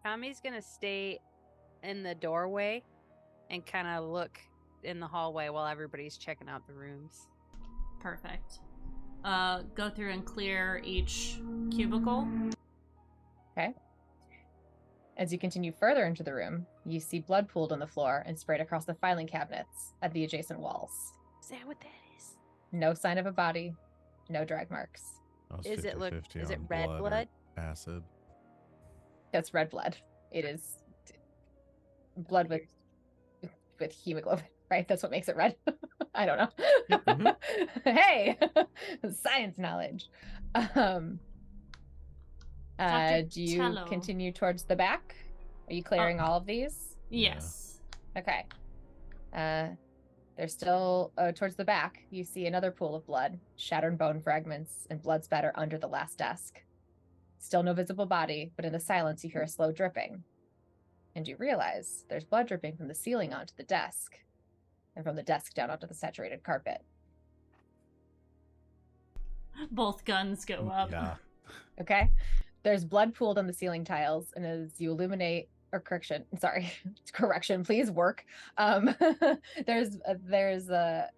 Tommy's gonna stay in the doorway and kind of look in the hallway while everybody's checking out the rooms. Perfect. Go through and clear each cubicle. Okay. As you continue further into the room, you see blood pooled on the floor and sprayed across the filing cabinets at the adjacent walls. Is that what that is? No sign of a body, no drag marks. I was Is it look? 50-50 Is it on red or blood? acid. That's red blood. It is blood with hemoglobin, right? That's what makes it red. I don't know. Mhm. Hey, science knowledge. Dr. Do you Tello. continue towards the back? Are you clearing all of these? Yes. Okay. There's still towards the back. You see another pool of blood, shattered bone fragments, and blood spatter under the last desk. Still no visible body, but in the silence you hear a slow dripping. And you realize there's blood dripping from the ceiling onto the desk, and from the desk down onto the saturated carpet. Both guns go up. Yeah. Okay? There's blood pooled on the ceiling tiles, and as you illuminate, or correction, please work. There's a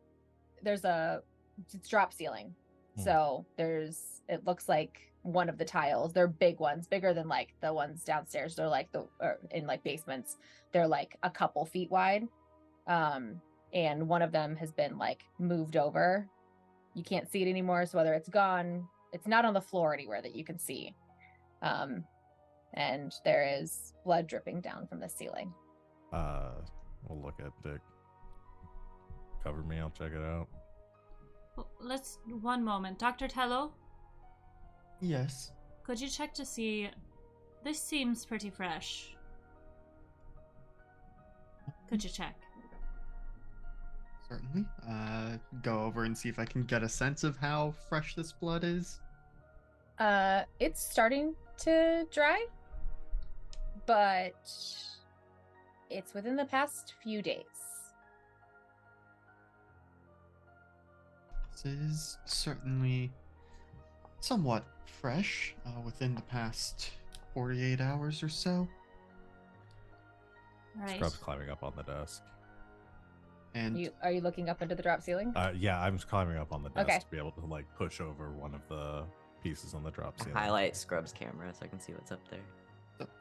it's drop ceiling. So it looks like one of the tiles, they're big ones, bigger than like the ones downstairs. They're like in like basements, they're like a couple feet wide. And one of them has been like moved over. You can't see it anymore. So whether it's gone, it's not on the floor anywhere that you can see. And there is blood dripping down from the ceiling. We'll look at Dick. Cover me, I'll check it out. Let's one moment. Dr. Tello, Yes. could you check to see? This seems pretty fresh. Could you check? Certainly. Go over and see if I can get a sense of how fresh this blood is. It's starting to dry, but it's within the past few days. This is certainly somewhat fresh, within the past 48 hours or so. Right. Scrub's climbing up on the desk. And Are you looking up into the drop ceiling? Yeah, I'm just climbing up on the desk Okay. to be able to like push over one of the pieces on the drop ceiling. Highlight Scrub's camera so I can see what's up there.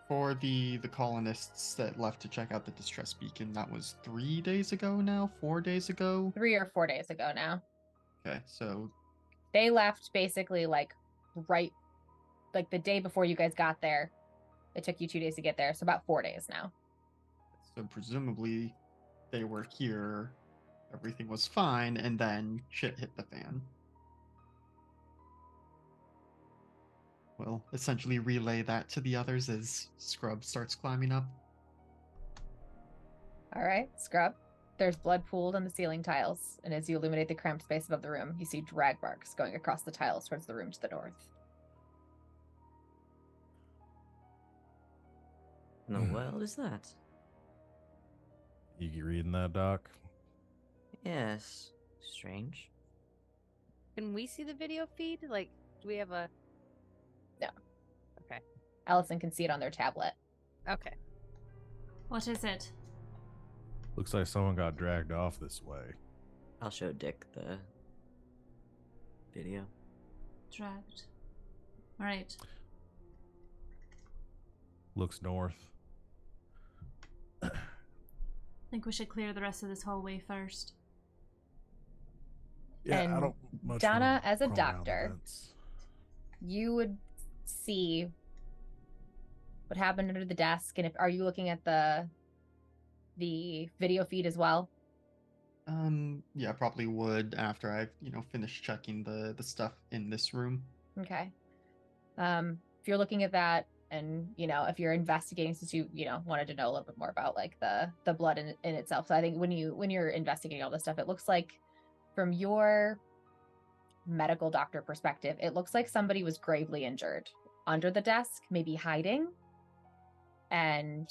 for the colonists that left to check out the distress beacon, that was 3 days ago now? 4 days ago? 3 or 4 days ago now. Okay, so They left basically like the day before you guys got there. It took you 2 days to get there, so about 4 days now. presumably they were here, everything was fine, and then shit hit the fan. We'll essentially relay that to the others as Scrub starts climbing up. All right, Scrub. There's blood pooled on the ceiling tiles, and as you illuminate the cramped space above the room, you see drag marks going across the tiles towards the room to the north. In the world is that? You reading that, Doc? Yes. Strange. Can we see the video feed? Like, do we have a? No. Okay. Allison can see it on their tablet. Okay. What is it? Looks like someone got dragged off this way. I'll show Dick the video. Dragged. All right. Looks north. I think we should clear the rest of this hallway first. Yeah, And I don't much Donna, wanna as a crawl around the doctor, vents. You would see what happened under the desk, and are you looking at the the video feed as well? Yeah, probably would after I've, finished checking the stuff in this room. Okay. If you're looking at that and, if you're investigating, since you, wanted to know a little bit more about like the blood in itself. So I think when you're investigating all this stuff, it looks like from your medical doctor perspective, it looks like somebody was gravely injured under the desk, maybe hiding, and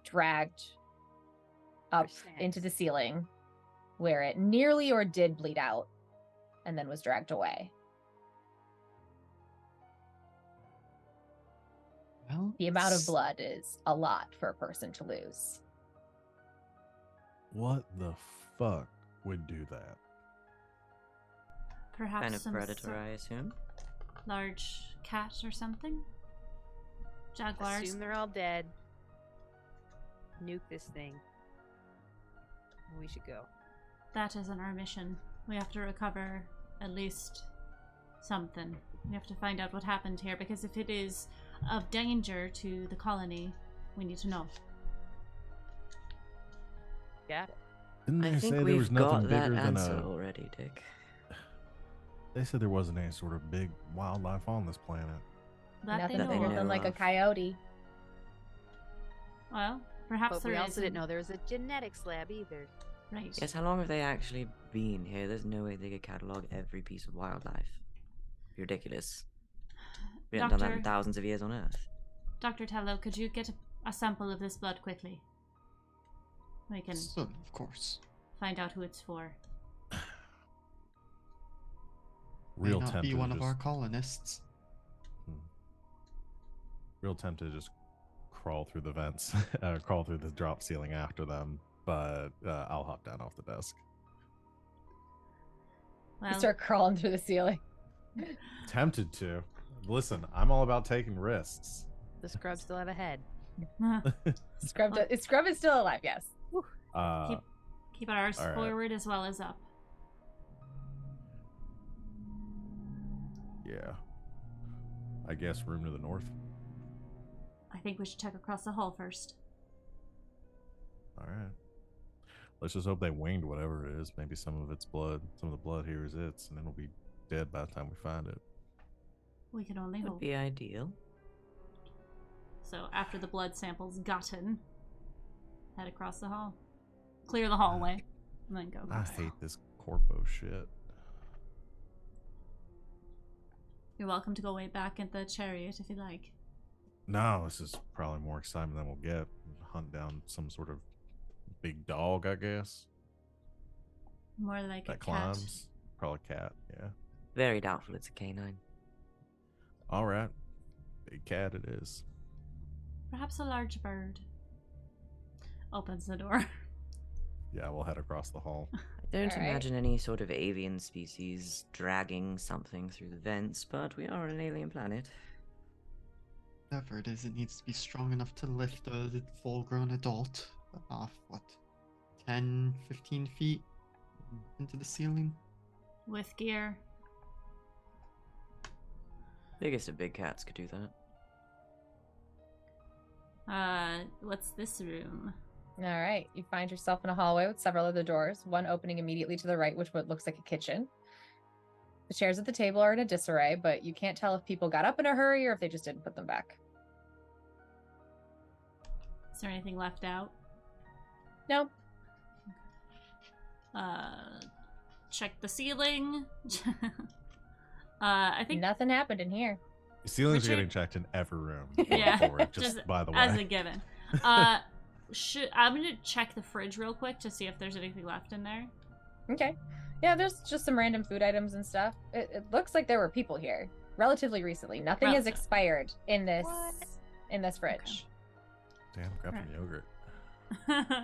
dragged up into the ceiling where it nearly or did bleed out and then was dragged away. Well, The amount of blood is a lot for a person to lose. What the fuck would do that? Perhaps Kind of some predator, sort I assume. large cat or something? Jaguars? Assume they're all dead. Nuke this thing. We should go. That isn't our mission. We have to recover at least something. We have to find out what happened here, because if it is of danger to the colony, we need to know. Got it. Didn't I they think say there was we've got nothing that bigger than answer a? already, Dick. They said there wasn't any sort of big wildlife on this planet. That Nothing they that they know bigger of. than know like a of. coyote. Well, perhaps But there we is. also didn't know there was a genetics lab either. Right. Yes, how long have they actually been here? There's no way they could catalog every piece of wildlife. Ridiculous. We haven't done that in Doctor- thousands of years on Earth. Dr. Tello, could you get a sample of this blood quickly? We can So, of course. find out who it's for. Real May not tempted be to one of just- our colonists. Real tempted to just crawl through the vents, crawl through the drop ceiling after them, but I'll hop down off the desk. You Well, start crawling through the ceiling. Tempted to. Listen, I'm all about taking risks. The scrubs still have a head. Scrub is still alive, yes. keep ours All right. forward as well as up. Yeah. I guess room to the north. I think we should check across the hall first. All right. Let's just hope they winged whatever it is. Maybe some of its blood, some of the blood here is its, and it'll be dead by the time we find it. We can only Would hope. be ideal. So after the blood sample's gotten, head across the hall. Clear the hallway. And then go. I across the hate hall. this corpo shit. You're welcome to go way back at the chariot if you like. No, this is probably more excitement than we'll get. Hunt down some sort of big dog, I guess. More like a That cat. climbs. Probably cat, yeah. Very doubtful it's a canine. All right. Big cat it is. Perhaps a large bird. Opens the door. Yeah, we'll head across the hall. I don't Alright. imagine any sort of avian species dragging something through the vents, but we are on an alien planet. Whatever it is, it needs to be strong enough to lift a full-grown adult off, 10, 15 feet into the ceiling? With gear. Biggest of big cats could do that. What's this room? All right. You find yourself in a hallway with several other doors, one opening immediately to the right, which looks like a kitchen. The chairs at the table are in a disarray, but you can't tell if people got up in a hurry or if they just didn't put them back. Is there anything left out? No. Check the ceiling. I think Nothing happened in here. Ceilings Richard- are getting checked in every room. going Yeah, forward, just just by the as a way. given. I'm gonna check the fridge real quick to see if there's anything left in there. Okay. Yeah, there's just some random food items and stuff. It looks like there were people here relatively recently. Nothing has Relative. expired in this What? fridge. Damn, grab some Right. yogurt.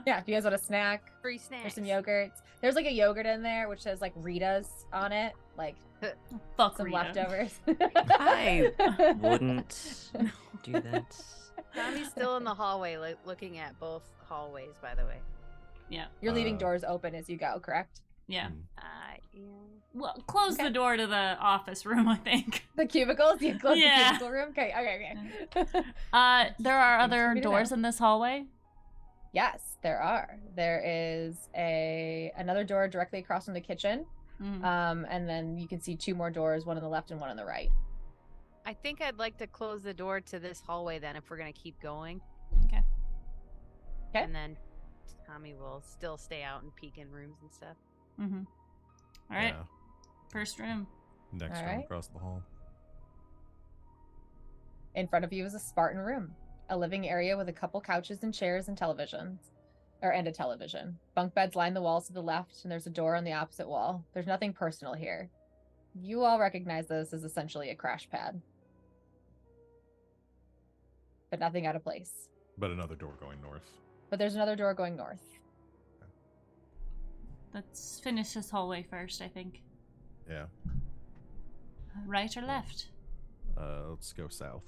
Yeah, if you guys want a snack, Free snacks. there's some yogurts. There's like a yogurt in there which says like Rita's on it, like Fuck some Rita. leftovers. I wouldn't do that. Tommy's still in the hallway, looking at both hallways, by the way. Yeah, You're leaving Uh, doors open as you go, correct? yeah. Mm. Yeah. Well, close Okay. the door to the office room, I think. The cubicles? You close Yeah. the cubicle room? Okay. There are Seems other for me to doors know. in this hallway. Yes, there are. There is another door directly across from the kitchen. Mhm. And then you can see 2 more doors, one on the left and one on the right. I think I'd like to close the door to this hallway then if we're going to keep going. Okay. Okay. And then Tommy will still stay out and peek in rooms and stuff. Mm-hmm. All right. Yeah. First room. Next All room right. across the hall. In front of you is a Spartan room, a living area with a couple couches and chairs and televisions, and a television. Bunk beds line the walls to the left, and there's a door on the opposite wall. There's nothing personal here. You all recognize this as essentially a crash pad, but nothing out of place. But another door going north. But there's another door going north. Let's finish this hallway first, I think. Yeah. Right or left? Let's go south.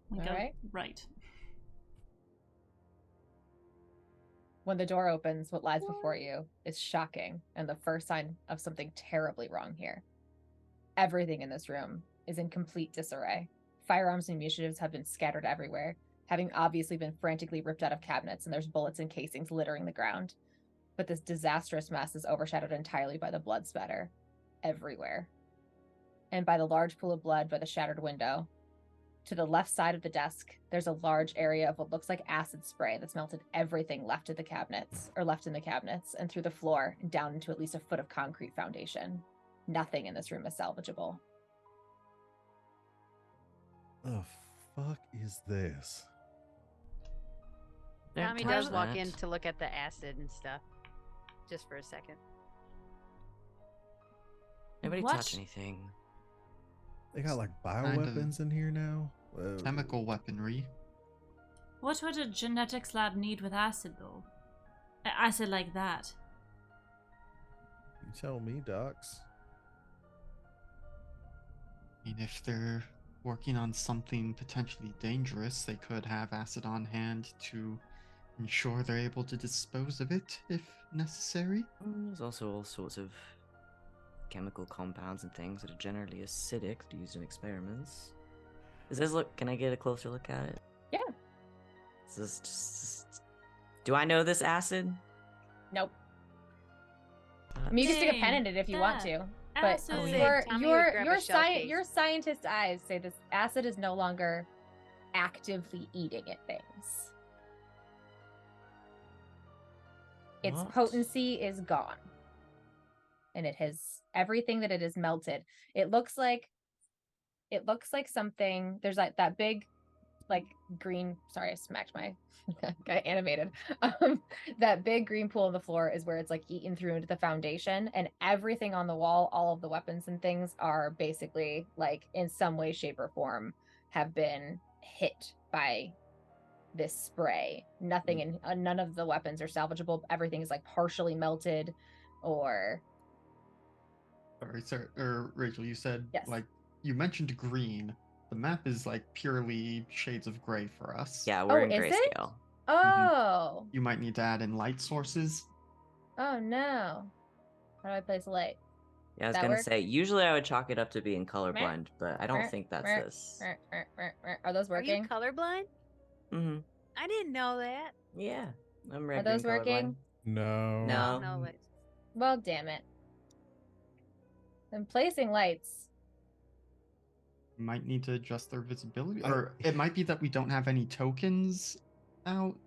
We All go right. right. When the door opens, what lies before you is shocking and the first sign of something terribly wrong here. Everything in this room is in complete disarray. Firearms and munitions have been scattered everywhere, having obviously been frantically ripped out of cabinets, and there's bullets and casings littering the ground. But this disastrous mess is overshadowed entirely by the blood spatter everywhere. And by the large pool of blood by the shattered window. To the left side of the desk, there's a large area of what looks like acid spray that's melted everything left in the cabinets, and through the floor and down into at least a foot of concrete foundation. Nothing in this room is salvageable. The fuck is this? Don't Tommy touch does walk that. in to look at the acid and stuff. Just for a second. Nobody What? touch anything. They got like Kind of bioweapons in here now? Chemical weaponry. What would a genetics lab need with acid, though? Acid like that? You tell me, Docs. I mean, if they're working on something potentially dangerous, they could have acid on hand to ensure they're able to dispose of it if necessary. There's also all sorts of chemical compounds and things that are generally acidic used in experiments. Does this look? Can I get a closer look at it? Yeah. Is this just? Do I know this acid? Nope. I mean, you can stick a pen Dang, in it if you want that to. But acid. Oh, yeah. Tommy would grab a shell case. your scientist eyes say this acid is no longer actively eating at things. Its What? potency is gone. And it has everything that it has melted. It looks like something. There's like that big like green, sorry, I smacked my got animated. That big green pool on the floor is where it's like eaten through into the foundation, and everything on the wall, all of the weapons and things are basically like in some way, shape, or form have been hit by this spray. Nothing in none of the weapons are salvageable. Everything is like partially melted or Sorry, sir, or Rachel, you said Yes. like you mentioned green. The map is like purely shades of gray for us. Yeah, we're in is it? grayscale. Oh. You might need to add in light sources. Oh no. How do I place a light? Yeah, I was That gonna work? say usually I would chalk it up to being colorblind, but I don't think that's this. Are those Are you working? colorblind? Mm-hmm. I didn't know that. Yeah, I'm Are red. those green, working? colorblind. No. No. No lights. Well, damn it. I'm placing lights. You might need to adjust their visibility, I- or it might be that we don't have any tokens out.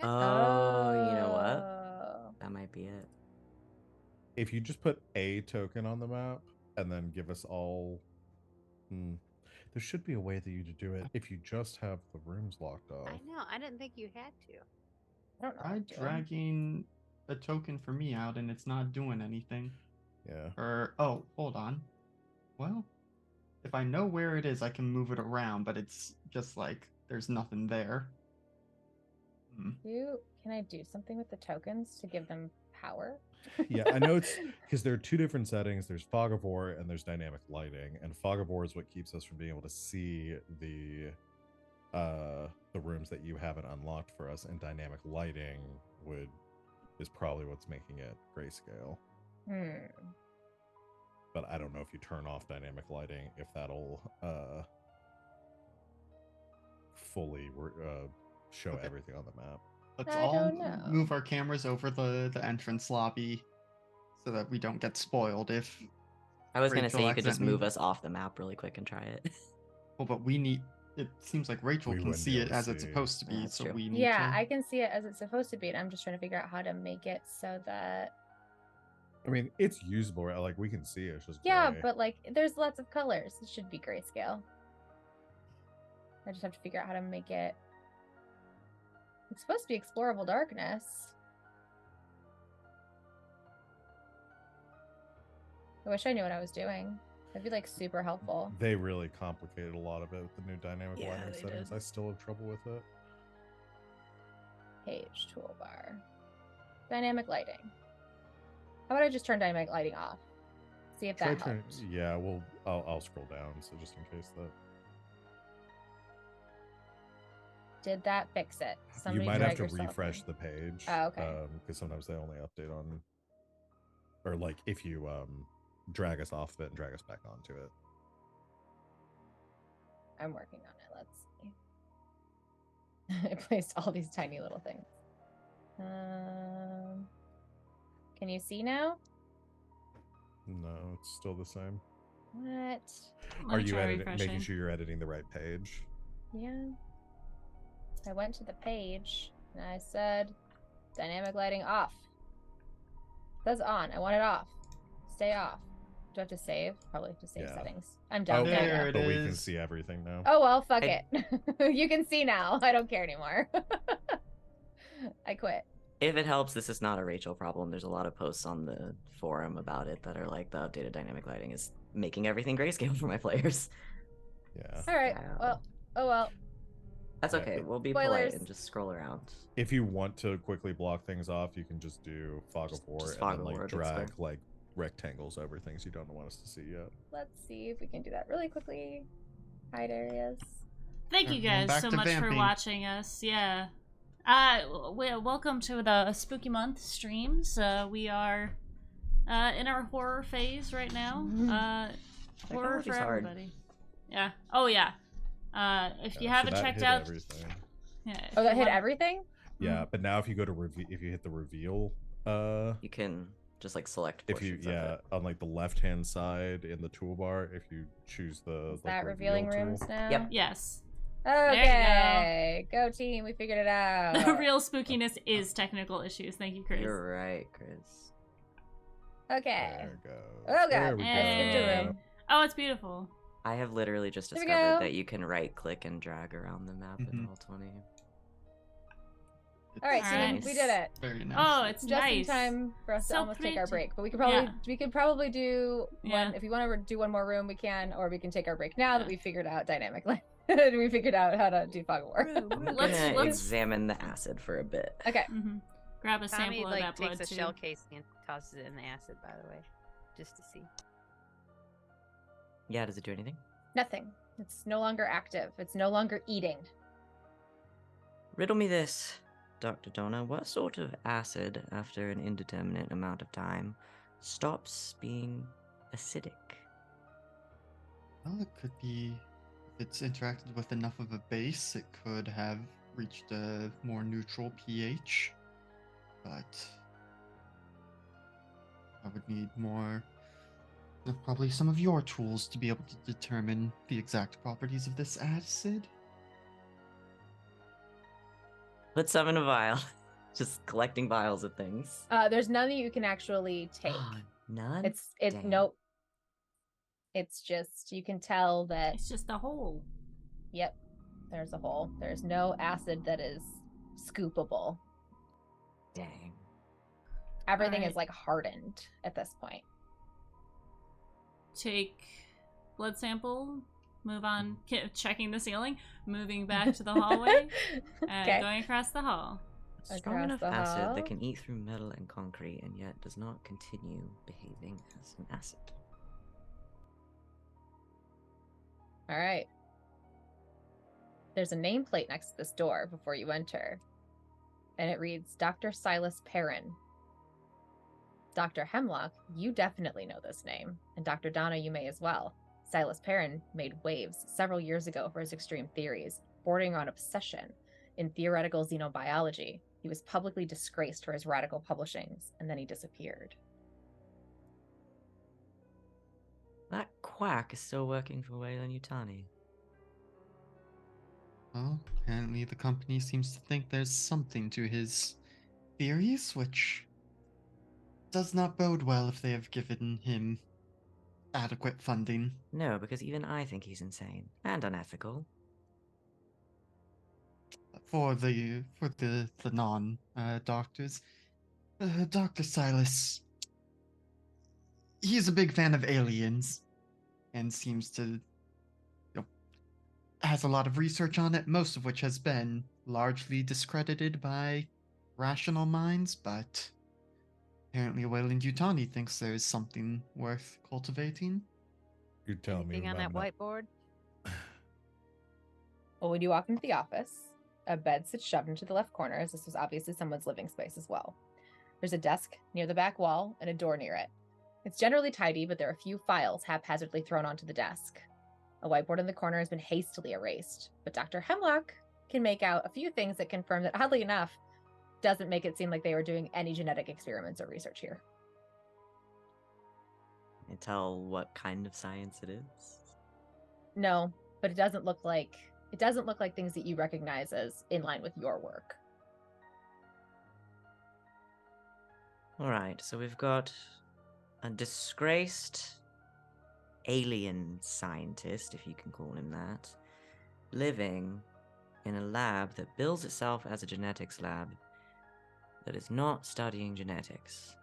Oh, you know what? Oh. That might be it. If you just put a token on the map and then give us all. There should be a way that you to do it if you just have the rooms locked off. I know. I didn't think you had to. I don't know. what Try I'm doing. dragging a token for me out, and it's not doing anything. Yeah. Or oh, hold on. Well, if I know where it is, I can move it around, but it's just like there's nothing there. Can I do something with the tokens to give them power? Yeah, I know it's because there are two different settings. There's fog of war and there's dynamic lighting, and fog of war is what keeps us from being able to see the rooms that you haven't unlocked for us, and dynamic lighting is probably what's making it grayscale. But I don't know if you turn off dynamic lighting if that'll fully show Okay. everything on the map. Let's I all don't know. move our cameras over the entrance lobby so that we don't get spoiled if I was gonna Rachel say you could just move accidentally- us off the map really quick and try it. Well, but we need. It seems like Rachel We can wouldn't be see able it to as it's see. supposed to be, That's so true. we need Yeah, to. I can see it as it's supposed to be, and I'm just trying to figure out how to make it so that. I mean, it's usable, right? Like we can see it. It's just Yeah, gray. but like, there's lots of colors. It should be grayscale. I just have to figure out how to make it. It's supposed to be explorable darkness. I wish I knew what I was doing. That'd be like super helpful. They really complicated a lot of it with the new dynamic Yeah, lighting they settings. did. I still have trouble with it. Page toolbar. Dynamic lighting. How about I just turn dynamic lighting off? See if that Try helps. yeah, well, I'll scroll down so just in case that Did that fix it? you might have drag to yourself refresh in. the page. Oh, okay. Because sometimes they only update on, or like if you drag us off of it and drag us back onto it. I'm working on it. Let's see. I placed all these tiny little things. Can you see now? No, it's still the same. What? Let Are me you try making refreshing. sure you're editing the right page? Yeah. I went to the page and I said dynamic lighting off. It says on. I want it off. Stay off. Do I have to save? Probably have to save Yeah. settings. I'm done. There There we it go. But we can is. see everything now. Oh well, fuck I- it. You can see now. I don't care anymore. I quit. If it helps, this is not a Rachel problem. There's a lot of posts on the forum about it that are like the updated dynamic lighting is making everything grayscale for my players. Yeah. All right. Yeah. Well. Oh well. That's Yeah, okay. it- We'll be Spoilers. polite and just scroll around. If you want to quickly block things off, you can just do fog of war just and fog then of like war, big drag square. like rectangles over things you don't want us to see yet. Let's see if we can do that really quickly. Hide areas. Thank you Everyone guys back so to much for vamping. watching us. Yeah. Welcome to the Spooky Month streams. We are in our horror phase right now. Horror for Technology's hard. everybody. Yeah. Oh yeah. If you Yeah, so haven't that checked hit out, everything. yeah, if Oh, that you hit wanna- everything? Yeah, but now if you go to if you hit the reveal, You can just like select if you portions of it. on like the left hand side in the toolbar, if you choose the Is like that reveal revealing tool. rooms now? Yep. Yes. Okay. Go team. We figured it out. The real spookiness is technical issues. Thank you, Chris. You're right, Chris. Okay. There we go. Oh, God. There we I skipped a Hey. room. Oh, it's beautiful. I have literally just There we discovered go. that you can right click and drag around the map in Mhm. Roll20. All right, Alright. team. We did it. Very nice. Oh, it's Just nice. in time for us to So almost take our pretty. break. But we could probably do Yeah. one if you want to do one more room, we can, or we can take our break now that Yeah. we figured out dynamically. we figured out how to do fog of war. I'm Let's- gonna let's- examine the acid for a bit. Okay. Mm-hmm. Grab a Tommy sample of like that blood takes a too. shell casing and tosses it in the acid, by the way, just to see. Yeah, does it do anything? Nothing. It's no longer active. It's no longer eating. Riddle me this, Dr. Donna. What sort of acid, after an indeterminate amount of time, stops being acidic? Well, it could be. If it's interacted with enough of a base, it could have reached a more neutral pH. But I would need more. Probably some of your tools to be able to determine the exact properties of this acid. Put some in a vial. Just collecting vials of things. There's none that you can actually take. None? It's Dang. nope. It's just you can tell that. It's just a hole. Yep. There's a hole. There's no acid that is scoopable. Dang. Everything Alright. is like hardened at this point. Take blood sample. Move on. Checking the ceiling. Moving back to the hallway. And Okay. going across the hall. Strong Across enough the acid hall. that can eat through metal and concrete and yet does not continue behaving as an acid. All right. There's a nameplate next to this door before you enter, and it reads Dr. Silas Perrin. Dr. Hemlock, you definitely know this name, and Dr. Donna, you may as well. Silas Perrin made waves several years ago for his extreme theories, bordering on obsession. in theoretical xenobiology. He was publicly disgraced for his radical publishings, and then he disappeared. That quack is still working for Wayland Yutani. Well, apparently the company seems to think there's something to his theories, which does not bode well if they have given him adequate funding. No, because even I think he's insane and unethical. For the non doctors, Dr. Silas, he's a big fan of aliens, and seems to, has a lot of research on it, most of which has been largely discredited by rational minds, but apparently Wayland Yutani thinks there's something worth cultivating. You're telling me Anything on that whiteboard? Well, when you walk into the office, a bed sits shoved into the left corner, as this was obviously someone's living space as well. There's a desk near the back wall and a door near it. It's generally tidy, but there are a few files haphazardly thrown onto the desk. A whiteboard in the corner has been hastily erased, but Dr. Hemlock can make out a few things that confirm that, oddly enough, doesn't make it seem like they were doing any genetic experiments or research here. Can you tell what kind of science it is? No, but it doesn't look like things that you recognize as in line with your work. Alright, so we've got a disgraced alien scientist, if you can call him that, living in a lab that bills itself as a genetics lab that is not studying genetics.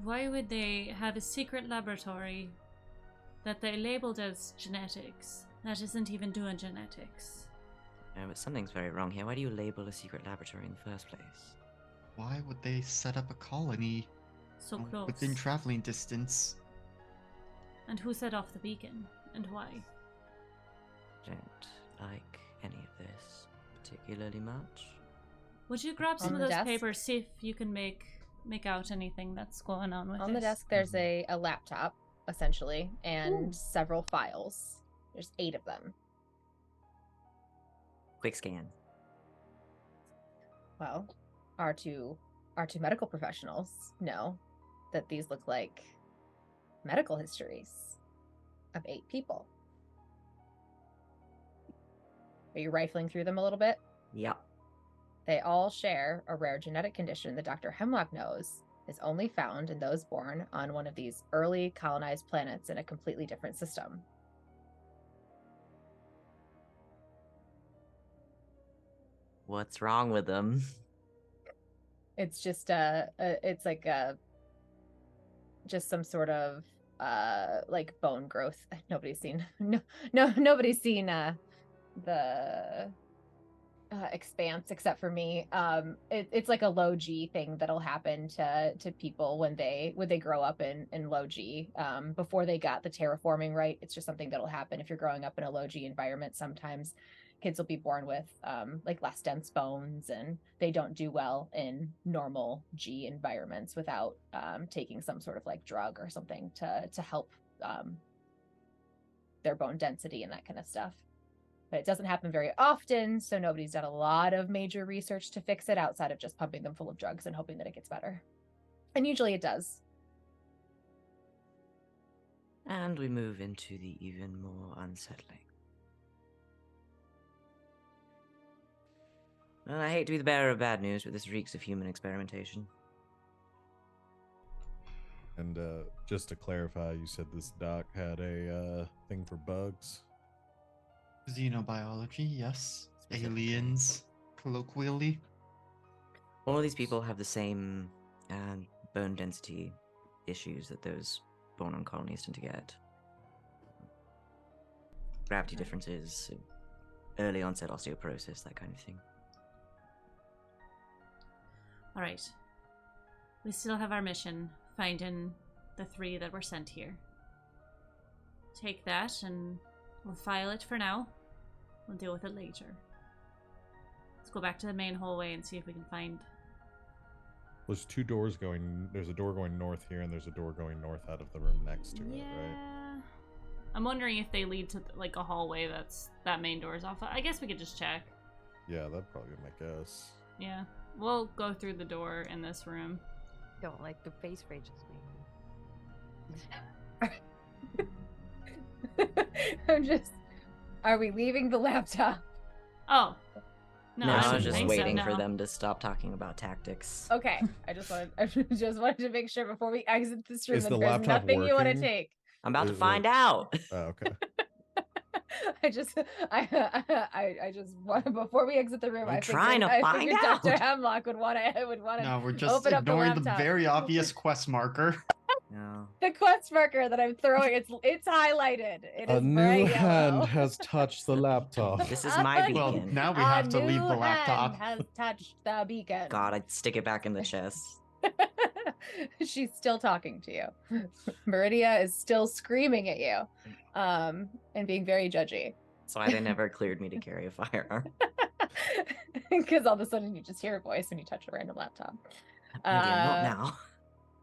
Why would they have a secret laboratory that they labeled as genetics that isn't even doing genetics? No, but something's very wrong here. Why do you label a secret laboratory in the first place? Why would they set up a colony So close. within traveling distance? And who set off the beacon? And why? Don't like any of this particularly much. Would you grab some On of the those desk? papers, see if you can make out anything that's going on with On the this? desk, there's a laptop, essentially, and Ooh. several files. There's 8 of them. Quick scan. Well, our two medical professionals know that these look like medical histories of 8 people. Are you rifling through them a little bit? Yep. They all share a rare genetic condition that Dr. Hemlock knows is only found in those born on one of these early colonized planets in a completely different system. What's wrong with them? It's just it's like just some sort of like bone growth. Nobody's seen nobody's seen the Expanse except for me. It's like a low G thing that'll happen to people when they grow up in low G. Before they got the terraforming right, it's just something that'll happen if you're growing up in a low G environment. Sometimes kids will be born with like less dense bones, and they don't do well in normal G environments without taking some sort of like drug or something to help their bone density and that kind of stuff. But it doesn't happen very often, so nobody's done a lot of major research to fix it outside of just pumping them full of drugs and hoping that it gets better. And usually it does. And we move into the even more unsettling. Well, I hate to be the bearer of bad news, but this reeks of human experimentation. And just to clarify, you said this doc had a thing for bugs. Xenobiology, yes. Specifically. Aliens, colloquially. All of these people have the same bone density issues that those born on colonies tend to get. Gravity differences, early onset osteoporosis, that kind of thing. Alright. We still have our mission, finding the 3 that were sent here. Take that and we'll file it for now. We'll deal with it later. Let's go back to the main hallway and see if we can find... There's 2 doors going. There's a door going north here, and there's a door going north out of the room next to it, right? I'm wondering if they lead to like a hallway that main door's off. I guess we could just check. Yeah, that'd probably be my guess. Yeah, we'll go through the door in this room. Don't like the face Rachel's making. Are we leaving the laptop? Oh. No, I I was just think waiting so, for no. them to stop talking about tactics. Okay, I just wanted to make sure before we exit this room Is that the there's laptop nothing you want to working? take. I'm about to Is find it- out. Oh, okay. I just want before we exit the room. I'm I trying figured, to I find figured Dr. out. Hemlock would want to. No, we're just open up the ignoring the laptop. very obvious quest marker. No. The quest marker that I'm throwing. It's highlighted. It is A new bright hand yellow. has touched the laptop. This is my Well, beacon. Well, now we A have to leave new the laptop. hand has touched the beacon. God, I'd stick it back in the chest. She's still talking to you. Meridia is still screaming at you, and being very judgy. That's why they never cleared me to carry a firearm. Because all of a sudden you just hear a voice when you touch a random laptop. Maybe I don't now.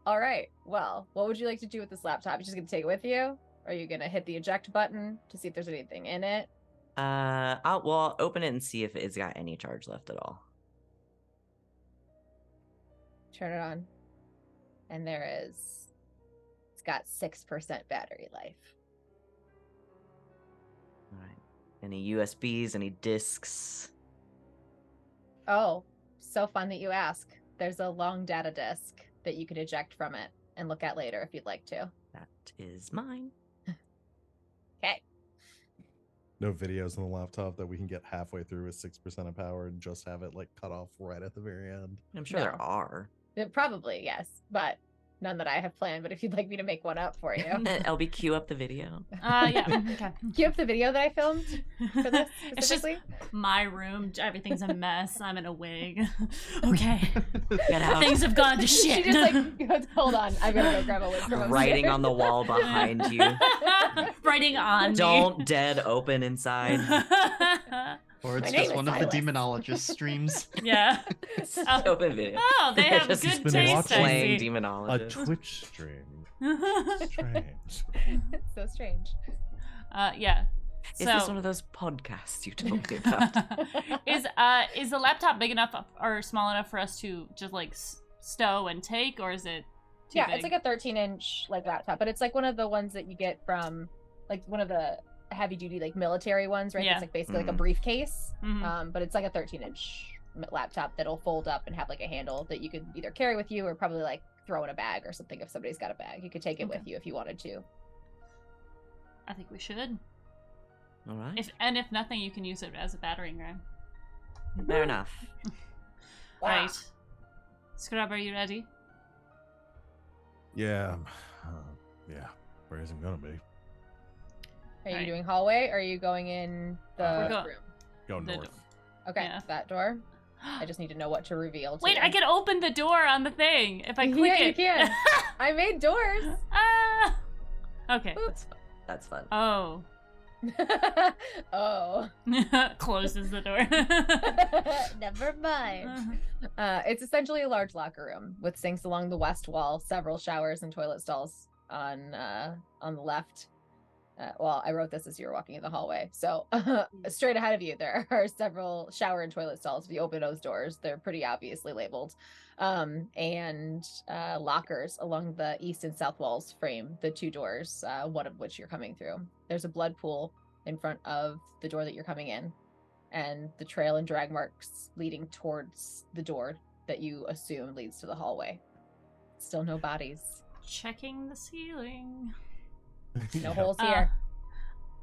All right. Well, what would you like to do with this laptop? You just gonna take it with you? Are you gonna hit the eject button to see if there's anything in it? I'll open it and see if it's got any charge left at all. Turn it on. And it's got 6% battery life. All right. Any USBs? Any discs? Oh, so fun that you ask. There's a long data disk that you could eject from it and look at later if you'd like to. That is mine. Okay. No videos on the laptop that we can get halfway through with 6% of power and just have it like cut off right at the very end. I'm sure No. there are. Probably, yes, but none that I have planned. But if you'd like me to make one up for you, LB, queue up the video. Yeah. Okay. do you have the video that I filmed for this It's just specifically? my room. Everything's a mess. I'm in a wig. Okay. Get out. Things have gone to shit. She just like goes, hold on, I gotta go grab a wig from Writing upstairs." on the wall behind you. Writing on Don't dead open inside. me. Or it's My name just is one of the Silas. demonologist streams. Yeah. Oh. Open video. Oh, they have Just good been taste. watching. I Playing see. A demonologist. Twitch stream. Strange. It's so strange. Yeah. Is So, this one of those podcasts you told me about? is the laptop big enough or small enough for us to just like stow and take, or is it too Yeah, big? it's like a 13-inch like laptop, but it's like one of the ones that you get from like one of the heavy duty like military ones, right? Yeah. It's like basically like a Mhm. briefcase. Mhm. But it's like a 13-inch laptop that'll fold up and have like a handle that you could either carry with you or probably like throw in a bag or something if somebody's got a bag. You could take it Okay. with you if you wanted to. I think we should. All right. If nothing, you can use it as a battering ram. Fair enough. All right. Scrub, are you ready? Yeah. Yeah. Where is it gonna be? Are you Alright. doing hallway or are you going in the We're go- room? Go The north. Okay, Yeah. that door. I just need to know what to reveal to Wait, you. I can open the door on the thing if I click Yeah, it. you can. I made doors. Ah! Okay. That's fun. That's fun. Oh. Oh. Closes the door. Never mind. It's essentially a large locker room with sinks along the west wall, several showers and toilet stalls on the left. Well, I wrote this as you were walking in the hallway. So straight ahead of you, there are several shower and toilet stalls. If you open those doors, they're pretty obviously labeled. And lockers along the east and south walls frame the two doors, one of which you're coming through. There's a blood pool in front of the door that you're coming in, and the trail and drag marks leading towards the door that you assume leads to the hallway. Still no bodies. Checking the ceiling. No Yeah. holes here.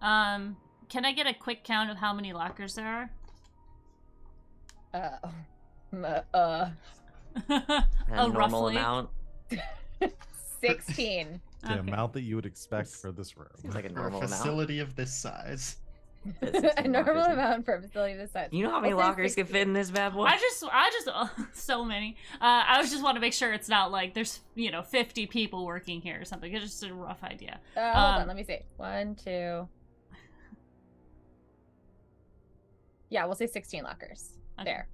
Can I get a quick count of how many lockers there are? A Oh, normal roughly. amount. 16. The Okay. amount that you would expect for this room. Seems like a For a normal amount. facility of this size. Fit A 16 normal lockers in. amount for a facility this size. You know how many We'll say lockers can 16. fit in this bad boy? I just so many. I just want to make sure it's not like there's 50 people working here or something. It's just a rough idea. Hold Um, on, let me see. 1, 2. Yeah, we'll say 16 lockers. Okay. There.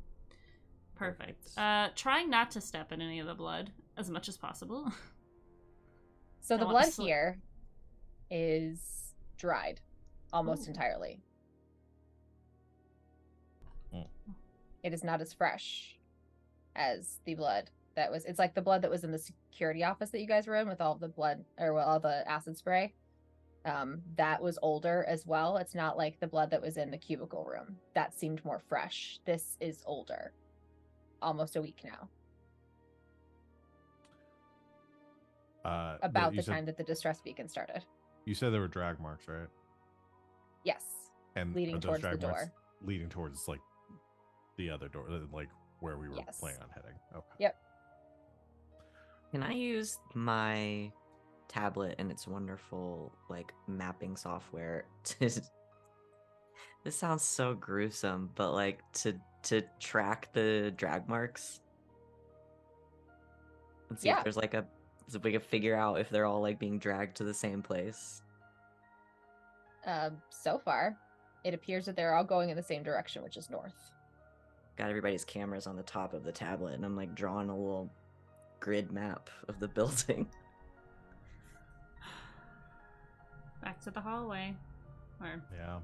Perfect. Trying not to step in any of the blood as much as possible. So I the want to blood here is dried almost Ooh. entirely. Mm. It is not as fresh as the blood that was. It's like the blood that was in the security office that you guys were in with all the blood or all the acid spray. That was older as well. It's not like the blood that was in the cubicle room. That seemed more fresh. This is older. Almost a week now. But About you the said, time that the distress beacon started. You said there were drag marks, right? Yes. And Leading are those towards the drag marks door. leading towards like the other door, like where we were Yes. planning on heading. Okay. Yep. Can I use my tablet and its wonderful like mapping software to this sounds so gruesome, but like to track the drag marks and see if Yeah. there's like a so we can figure out if they're all like being dragged to the same place. So far, it appears that they're all going in the same direction, which is north. Got everybody's cameras on the top of the tablet, and I'm like drawing a little grid map of the building. Back to the hallway. Or Yeah.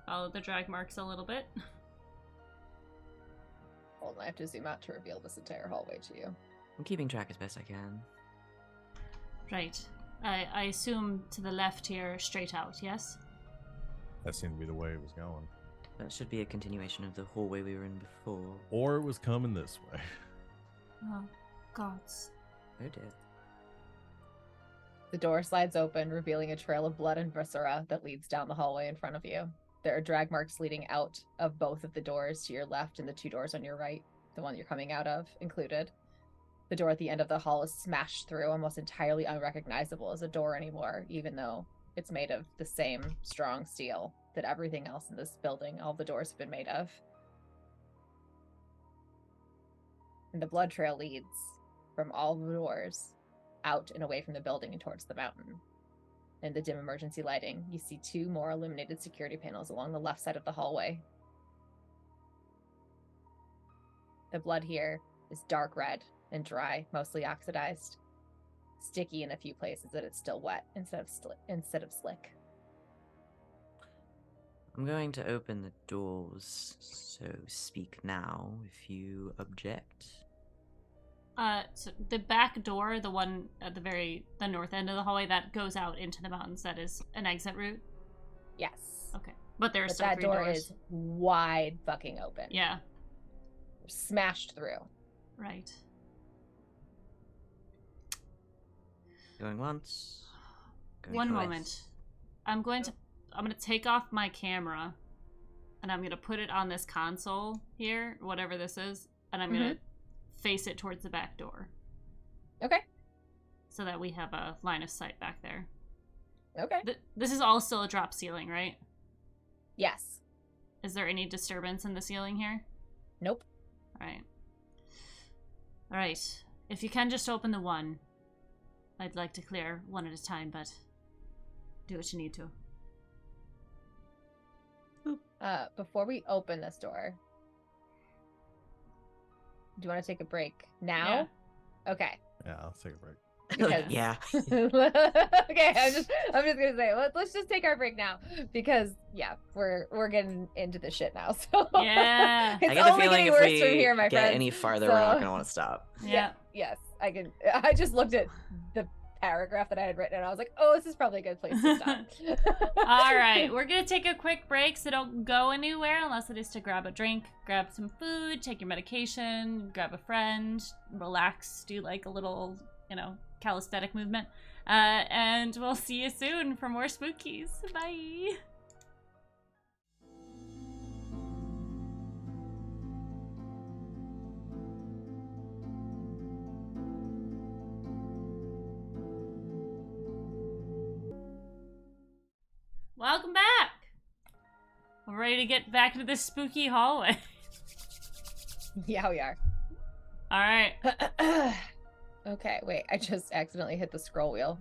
follow the drag marks a little bit. Hold on, I have to zoom out to reveal this entire hallway to you. I'm keeping track as best I can. Right. I assume to the left here, straight out, yes? That seemed to be the way it was going. That should be a continuation of the hallway we were in before. Or it was coming this way. Oh, gods. Oh dear. The door slides open, revealing a trail of blood and viscera that leads down the hallway in front of you. There are drag marks leading out of both of the doors to your left and the two doors on your right, the one you're coming out of included. The door at the end of the hall is smashed through, almost entirely unrecognizable as a door anymore, even though it's made of the same strong steel that everything else in this building, all the doors have been made of. And the blood trail leads from all the doors out and away from the building and towards the mountain. In the dim emergency lighting, you see two more illuminated security panels along the left side of the hallway. The blood here is dark red and dry, mostly oxidized. Sticky in a few places that it's still wet instead of slick. I'm going to open the doors, so speak now if you object. So the back door, the one at the north end of the hallway that goes out into the mountains, that is an exit route? Yes. Okay. But there's But still that three door doors. is wide fucking open. Yeah, Smashed through. right. Going once. Going One twice. moment. I'm going to take off my camera and I'm going to put it on this console here, whatever this is, and I'm going to face it towards the back door Okay. so that we have a line of sight back there. Okay. This is all still a drop ceiling, right? Yes. Is there any disturbance in the ceiling here? Nope. All right. All right. If you can just open the one. I'd like to clear one at a time, but do what you need to. Before we open this door, do you want to take a break now? Okay. Yeah, let's take a break. Because Yeah. okay, I'm just gonna say let's just take our break now because we're getting into the shit now. So Yeah. it's I get the only feeling getting if worse we from here, my get friends. any farther, we're not So- going to want to stop. Yeah. Yes, I can. I just looked at the paragraph that I had written and I was like, oh, this is probably a good place to stop. All right, we're gonna take a quick break, so don't go anywhere unless it is to grab a drink, grab some food, take your medication, grab a friend, relax, do like a little, calisthenic movement. And we'll see you soon for more spookies. Bye. Welcome back. We're ready to get back into this spooky hallway. Yeah, we are. All right. Okay, wait. I just accidentally hit the scroll wheel.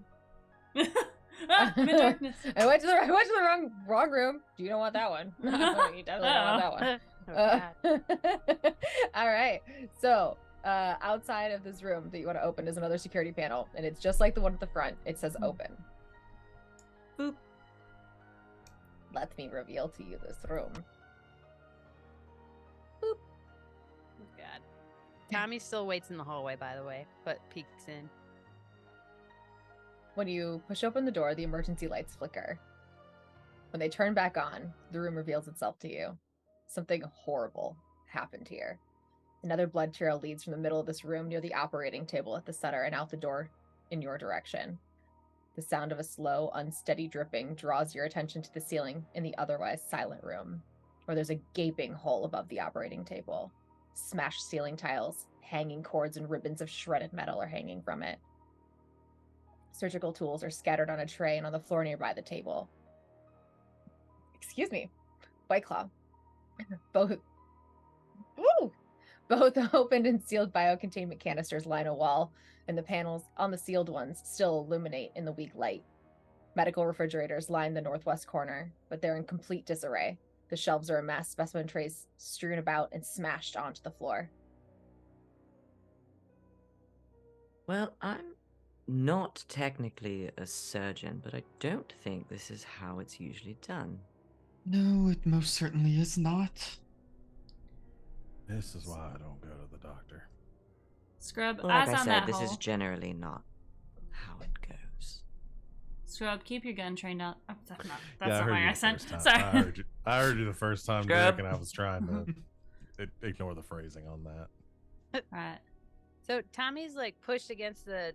Ah, I'm in darkness. I went to the wrong room. Do you don't want that one? No, you definitely don't want that one. Oh, God. All right. So, outside of this room that you want to open is another security panel, and it's just like the one at the front. It says open. Boop. Let me reveal to you this room. Oh, God. Tommy still waits in the hallway, by the way, but peeks in. When you push open the door, the emergency lights flicker. When they turn back on, the room reveals itself to you. Something horrible happened here. Another blood trail leads from the middle of this room near the operating table at the center and out the door in your direction. The sound of a slow, unsteady dripping draws your attention to the ceiling in the otherwise silent room, where there's a gaping hole above the operating table. Smashed ceiling tiles, hanging cords, and ribbons of shredded metal are hanging from it. Surgical tools are scattered on a tray and on the floor nearby the table. Excuse me. White Claw. Both opened and sealed biocontainment canisters line a wall, and the panels on the sealed ones still illuminate in the weak light. Medical refrigerators line the northwest corner, but they're in complete disarray. The shelves are a mess, specimen trays strewn about and smashed onto the floor. Well, I'm not technically a surgeon, but I don't think this is how it's usually done. No, it most certainly is not. This is why I don't go to the doctor. Scrub, Well, like eyes I on said, that this hole. is generally not how it goes. Scrub, keep your gun trained out. Oh, that's not I heard my you the accent. first time. Sorry. I heard you the first time, Scrub. Dick, and I was trying to ignore the phrasing on that. Alright. So Tommy's like pushed against the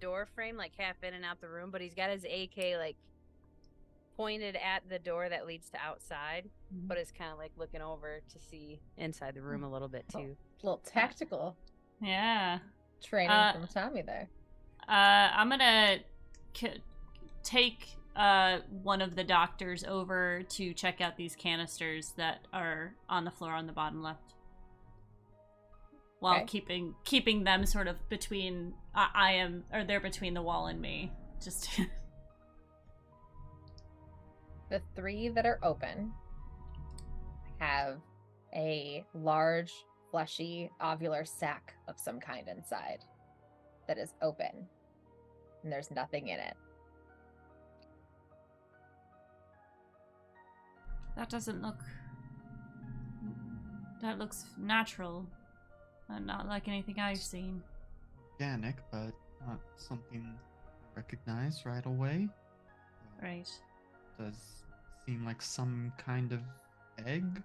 door frame, like half in and out the room, but he's got his AK like pointed at the door that leads to outside, but is kind of like looking over to see inside the room a little bit too. A little tactical Yeah. training from Tommy there. I'm gonna take one of the doctors over to check out these canisters that are on the floor on the bottom left, while Okay. keeping them sort of between they're between the wall and me. Just The three that are open have a large, fleshy, ovular sac of some kind inside that is open, and there's nothing in it. that doesn't look. That looks natural, and not like anything I've seen. Organic, but not something I recognize right away. Right. Does seem like some kind of egg.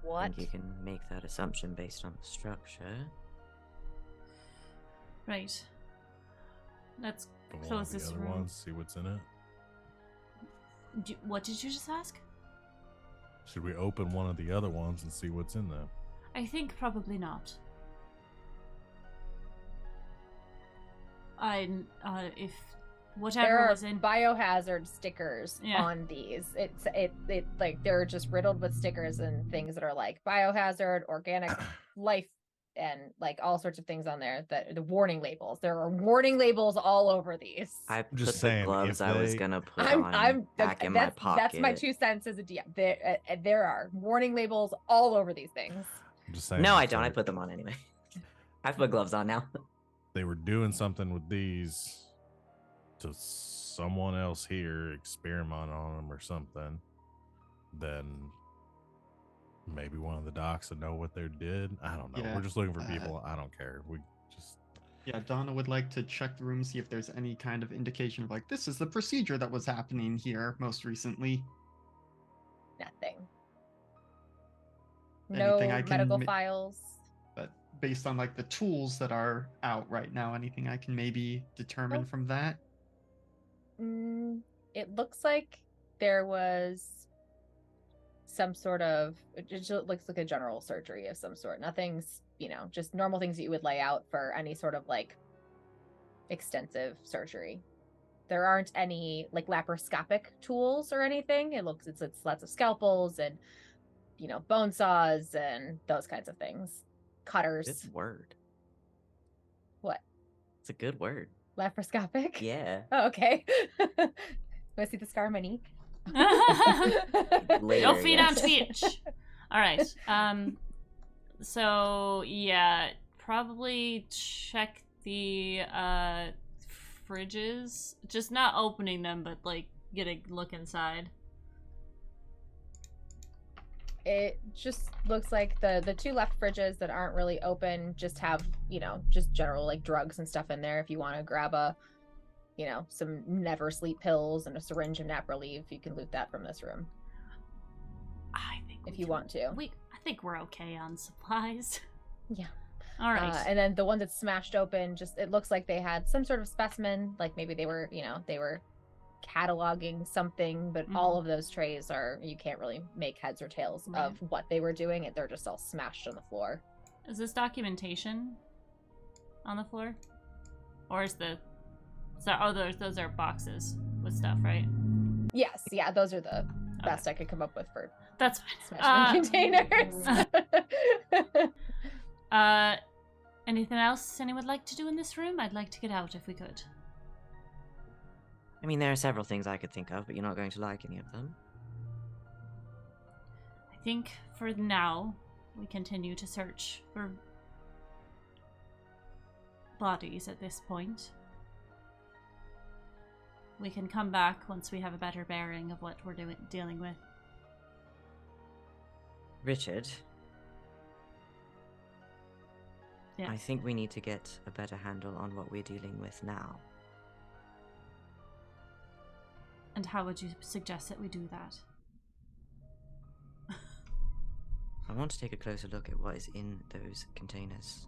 I What? think you can make that assumption based on the structure. Right. Let's Go on close the this other room. ones, see what's in it. What did you just ask? Should we open one of the other ones and see what's in them? I think probably not. If whatever There are was in. biohazard stickers Yeah. on these. It like they're just riddled with stickers and things that are like biohazard, organic, life, and like all sorts of things on there. That the warning labels. There are warning labels all over these. I I'm just put saying, the gloves if I was they- gonna put I'm on back in my pocket. That's my 2 cents as a DM. There are warning labels all over these things. I'm just saying. No, I if don't. I they- put them on anyway. I put gloves on now. They were doing something with these to someone else here, experiment on them or something. Then maybe one of the docs would know what they did. I don't know. Yeah, We're just looking for people. I don't care. We just Yeah, Donna would like to check the room, see if there's any kind of indication of like, this is the procedure that was happening here most recently. Nothing. Anything No I can medical ma- files. But based on like the tools that are out right now, anything I can maybe determine Nope. from that? It looks like there was some sort of. It just looks like a general surgery of some sort. Nothing's, just normal things that you would lay out for any sort of like extensive surgery. There aren't any like laparoscopic tools or anything. It's lots of scalpels and bone saws and those kinds of things. Cutters. Good word. What? It's a good word. Laparoscopic? Yeah. Oh, okay. Want to see the scar on my knee? Later, You'll feed on yes. Twitch. All right. So yeah, probably check the fridges. Just not opening them, but like get a look inside. It just looks like the two left fridges that aren't really open just have, just general like drugs and stuff in there. If you want to grab some never sleep pills and a syringe of nap relief, you can loot that from this room. I think if you want to. I think we're okay on supplies. Yeah. All right. And then the one that's smashed open, it looks like they had some sort of specimen, like maybe they were cataloging something, but all of those trays you can't really make heads or tails of what they were doing. They're just all smashed on the floor. Is this documentation on the floor? Or is those are boxes with stuff, right? Yes, yeah, those are the best I could come up with for that's smashing containers. Anything else anyone would like to do in this room? I'd like to get out if we could. I mean, there are several things I could think of, but you're not going to like any of them. I think for now, we continue to search for bodies at this point. We can come back once we have a better bearing of what we're dealing with. Richard. Yes. I think we need to get a better handle on what we're dealing with now. And how would you suggest that we do that? I want to take a closer look at what is in those containers.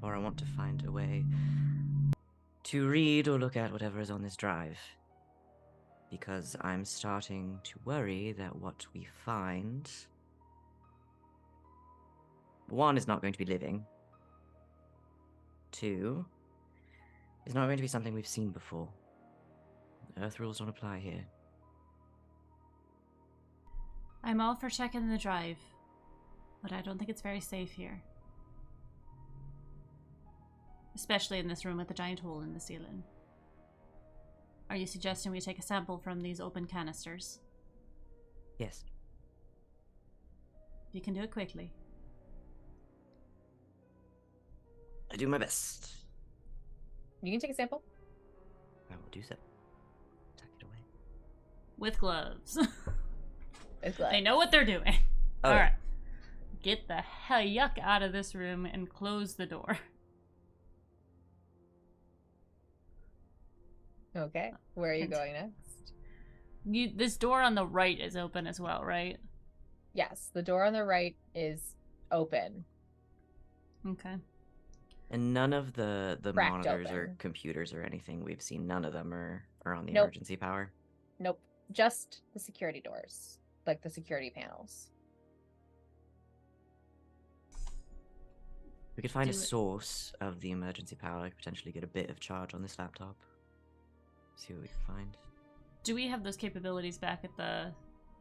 Or I want to find a way to read or look at whatever is on this drive. Because I'm starting to worry that what we find... One, is not going to be living. Two, is not going to be something we've seen before. Earth rules don't apply here. I'm all for checking the drive, but I don't think it's very safe here. Especially in this room with the giant hole in the ceiling. Are you suggesting we take a sample from these open canisters? Yes. You can do it quickly. I do my best. You can take a sample. I will do so. Tuck it away. With gloves. With gloves. They know what they're doing. Oh, Alright. Get the hell yuck out of this room and close the door. Okay. Where are you going next? This door on the right is open as well, right? Yes, the door on the right is open. Okay. And none of the Cracked monitors or open. computers or anything we've seen, none of them are on the Nope. emergency power. Nope. Just the security doors. Like the security panels. We could find a Do it. source of the emergency power. I could potentially get a bit of charge on this laptop. See what we can find. Do we have those capabilities back at the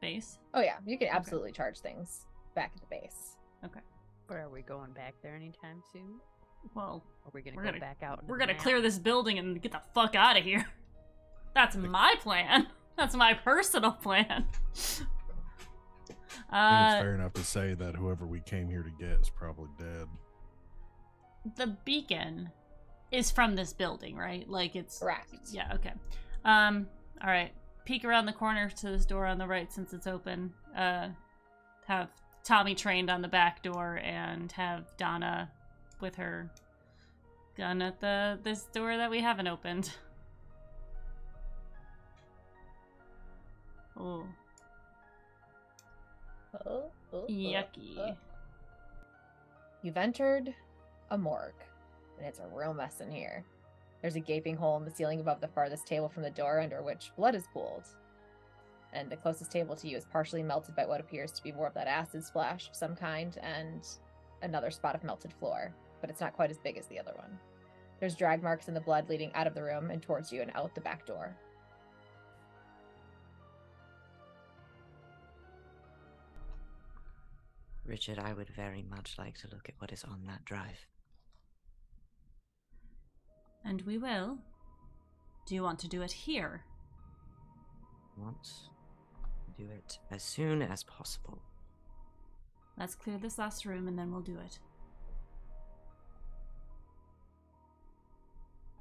base? Oh yeah, you can absolutely charge things back at the base. Okay. But are we going back there anytime soon? Well, Or are we We're go gonna- back out? into we're the gonna map? clear this building and get the fuck out of here. That's my plan. That's my personal plan. I think it's fair enough to say that whoever we came here to get is probably dead. The beacon is from this building, right? Like it's Correct. Yeah, okay. All right. Peek around the corner to this door on the right since it's open. Have Tommy trained on the back door and have Donna with her gun at this door that we haven't opened. Oh, yucky. You've entered a morgue, and it's a real mess in here. There's a gaping hole in the ceiling above the farthest table from the door under which blood is pooled. And the closest table to you is partially melted by what appears to be more of that acid splash of some kind and another spot of melted floor, but it's not quite as big as the other one. There's drag marks in the blood leading out of the room and towards you and out the back door. Richard, I would very much like to look at what is on that drive. And we will. Do you want to do it here? Want to do it as soon as possible. Let's clear this last room and then we'll do it.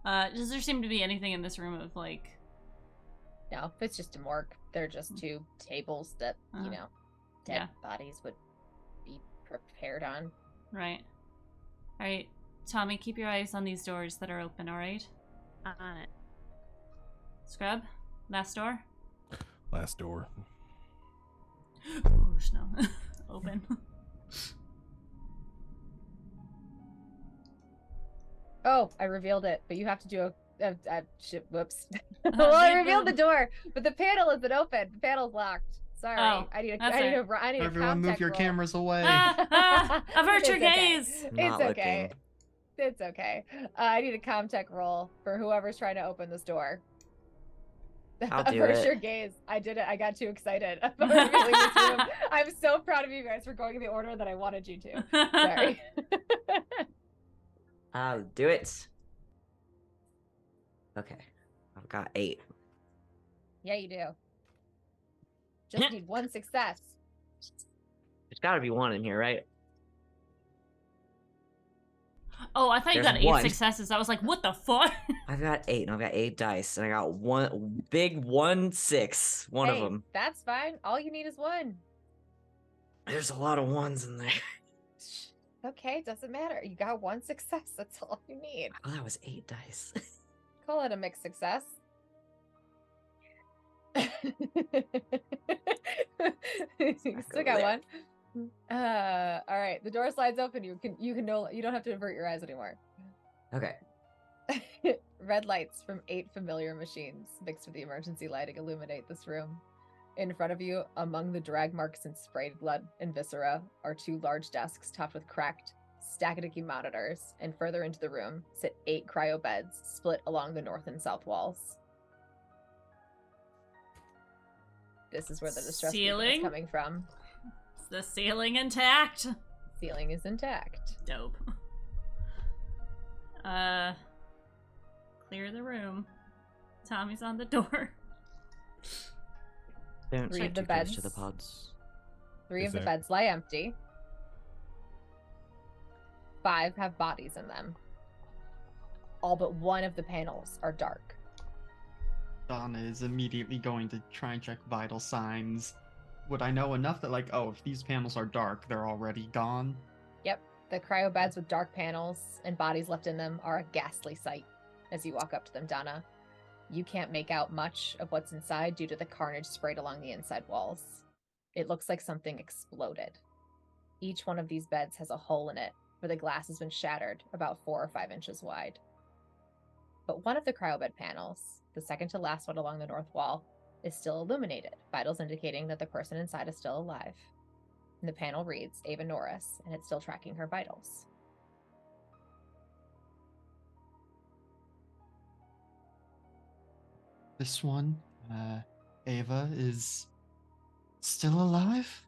Does there seem to be anything in this room of, like, No, if it's just a morgue, they're just two tables that, Uh, dead yeah. bodies would be prepared on. Right. All right, Tommy, keep your eyes on these doors that are open. All right. On it. Scrub, last door. Last door. Oh no. Open. Oh, I revealed it, but you have to do whoops. Well, I revealed the door, but the panel isn't open. The panel's locked. Sorry. Oh, I need a that's I need all a I need a Everyone, move contact your roll. cameras away. Avert It's your okay. gaze. I'm It's not okay. looking. It's okay. I need a comtech roll for whoever's trying to open this door. I'll do Avert it. your gaze. I did it. I got too excited about revealing this room. I'm so proud of you guys for going in the order that I wanted you to. Sorry. I'll do it. Okay. I've got 8. Yeah, you do. Just need one success. There's got to be one in here, right? Oh, I thought you There's got 8 one. successes. I was like, what the fuck? I've got 8, and I've got 8 dice, and I got one big 1 6. One of Hey, them. that's fine. All you need is one. There's a lot of ones in there. Okay, doesn't matter. You got one success. That's all you need. Oh, that was 8 dice. Call it a mixed success. Still got one. All right. The door slides open. You don't have to avert your eyes anymore. Okay. Red lights from 8 familiar machines mixed with the emergency lighting illuminate this room. In front of you, among the drag marks and sprayed blood and viscera, are 2 large desks topped with cracked, staccadicky monitors, and further into the room sit 8 cryo beds split along the north and south walls. This is where the distress is Ceiling? coming from. Is the ceiling intact? Ceiling is intact. Dope. Clear the room. Tommy's on the door. Don't Three sit of the too close to the beds. pods. 3 Is of the there- beds lie empty. 5 have bodies in them. All but 1 of the panels are dark. Donna is immediately going to try and check vital signs. Would I know enough that, like, oh, if these panels are dark, they're already gone? Yep, the cryo beds with dark panels and bodies left in them are a ghastly sight as you walk up to them, Donna. You can't make out much of what's inside due to the carnage sprayed along the inside walls. It looks like something exploded. Each one of these beds has a hole in it where the glass has been shattered about 4 or 5 inches wide. But one of the cryobed panels, the second to last one along the north wall, is still illuminated, vitals indicating that the person inside is still alive. And the panel reads Ava Norris, and it's still tracking her vitals. This one, Ava, is still alive?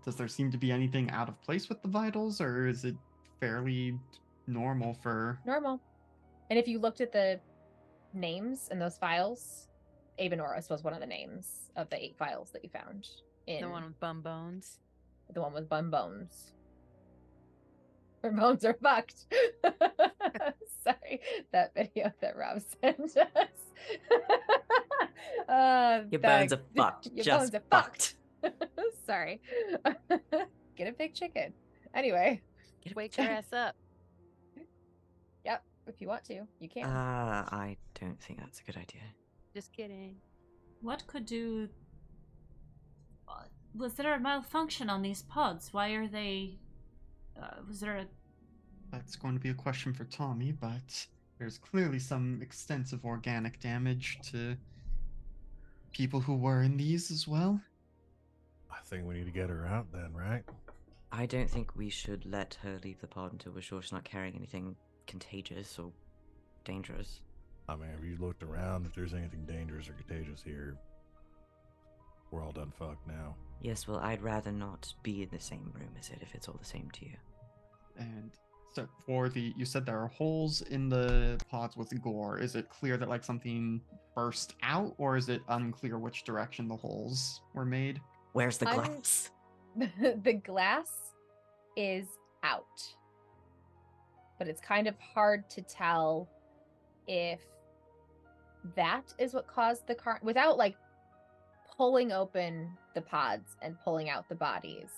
Does there seem to be anything out of place with the vitals, or is it fairly normal for... Normal. And if you looked at the names in those files, Ava Norris was one of the names of the 8 files that you found. In The one with bum bones. The one with bum bones. Her bones are fucked. Sorry, that video that Rob sent us. Your bones are fucked. Your Just bones are fucked. Sorry. Get a big chicken. Anyway, Wake her ass up. yep. If you want to, you can. I don't think that's a good idea. Just kidding. What could do... Was there a malfunction on these pods? Why are they... was there a... That's going to be a question for Tommy, but there's clearly some extensive organic damage to people who were in these as well. I think we need to get her out then, right? I don't think we should let her leave the pod until we're sure she's not carrying anything contagious or dangerous. I mean, have you looked around? If there's anything dangerous or contagious here, we're all done fucked now. Yes, well, I'd rather not be in the same room as it if it's all the same to you. And so you said there are holes in the pods with gore. Is it clear that like something burst out, or is it unclear which direction the holes were made? Where's the I'm- glass? The glass is out. But it's kind of hard to tell if that is what caused the car without like pulling open the pods and pulling out the bodies.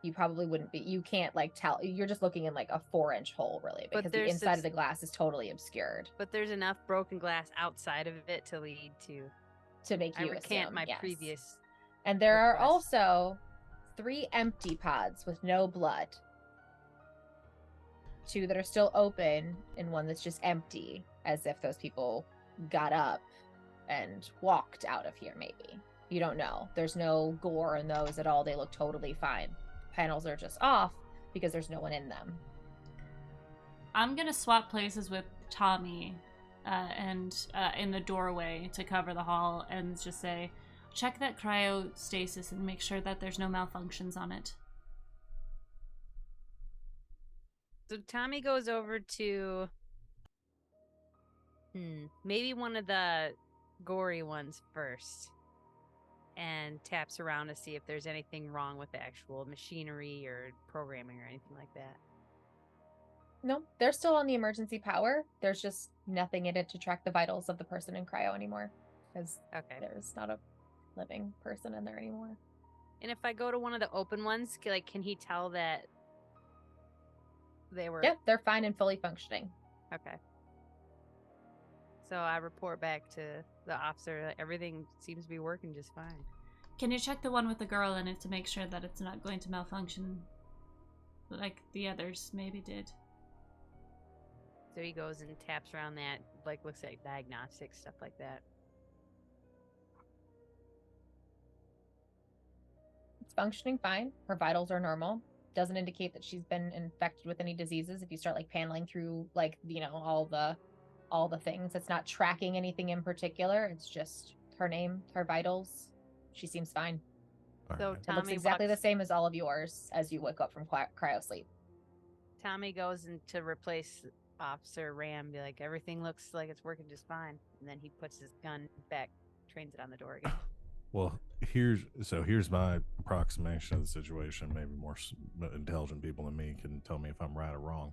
You probably wouldn't be. You can't like tell. You're just looking in like a 4-inch hole, really, But because the there's inside this- of the glass is totally obscured But there's enough broken glass outside of it to lead to. to make I you recant assume, my yes. previous. And there are request. also 3 empty pods with no blood. 2 that are still open, and 1 that's just empty, as if those people got up and walked out of here, maybe. You don't know. There's no gore in those at all. They look totally fine. Panels are just off because there's no one in them. I'm gonna swap places with Tommy and in the doorway to cover the hall and just say, check that cryostasis and make sure that there's no malfunctions on it. So Tommy goes over to maybe one of the gory ones first and taps around to see if there's anything wrong with the actual machinery or programming or anything like that. No, they're still on the emergency power. There's just nothing in it to track the vitals of the person in cryo anymore, because Okay. there's not a living person in there anymore. And if I go to one of the open ones, like, can he tell that they were? Yeah, they're fine and fully functioning. Okay. So I report back to the officer that everything seems to be working just fine. Can you check the one with the girl in it to make sure that it's not going to malfunction like the others maybe did? So he goes and taps around that, like, looks like diagnostics, stuff like that. It's functioning fine. Her vitals are normal. Doesn't indicate that she's been infected with any diseases. If you start like paneling through like, you know, all the things, it's not tracking anything in particular. It's just her name, her vitals. She seems fine. All So right. It looks Tommy exactly the walks- same as all of yours as you wake up from cryo sleep. Tommy goes in to replace Officer Ram, be like, everything looks like it's working just fine. And then he puts his gun back, trains it on the door again. Well, here's my approximation of the situation. Maybe more intelligent people than me can tell me if I'm right or wrong.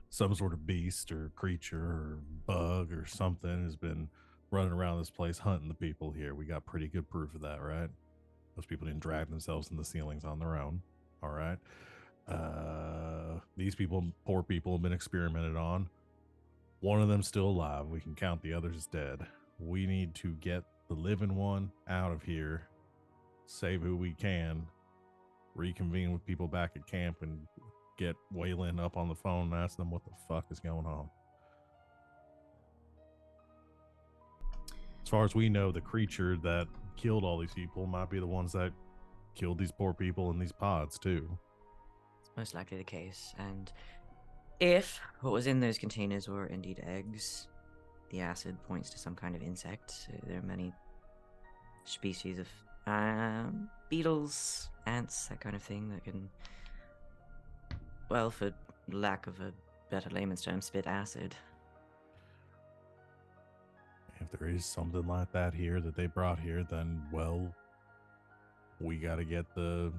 Some sort of beast or creature or bug or something has been running around this place hunting the people here. We got pretty good proof of that, right? Those people didn't drag themselves in the ceilings on their own. All right. These people, poor people, have been experimented on. One of them's still alive. We can count the others as dead. We need to get the living one out of here, save who we can, reconvene with people back at camp, and get Waylon up on the phone and ask them what the fuck is going on. As far as we know, the creature that killed all these people might be the ones that killed these poor people in these pods too. It's most likely the case. And if what was in those containers were indeed eggs, the acid points to some kind of insect. There are many species of beetles, ants, that kind of thing that can, well, for lack of a better layman's term, spit acid. If there is something like that here that they brought here, then, well, we got to get the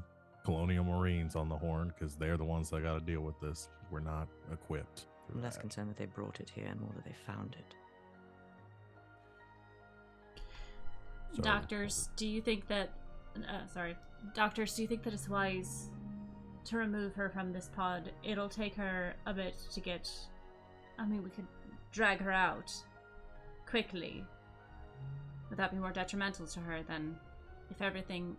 Colonial Marines on the horn, because they're the ones that got to deal with this. We're not equipped for I'm less that. concerned that they brought it here and more that they found it. So- Doctors, do you think that Doctors, do you think that it's wise to remove her from this pod? It'll take her a bit to get, I mean, we could drag her out quickly. Would that be more detrimental to her than if everything...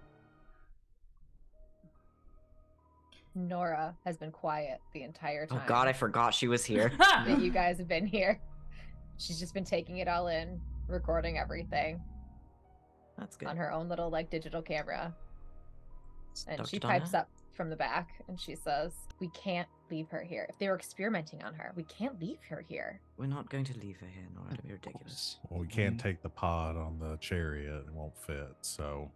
Nora has been quiet the entire time. Oh god, I forgot she was here. that you guys have been here. She's just been taking it all in, recording everything That's good. on her own little like digital camera. And Dr. she Donna? pipes up from the back and she says, "We can't leave her here. If they were experimenting on her, we can't leave her here." We're not going to leave her here, Nora. It'd be ridiculous. Well, we can't take the pod on the chariot; it won't fit. So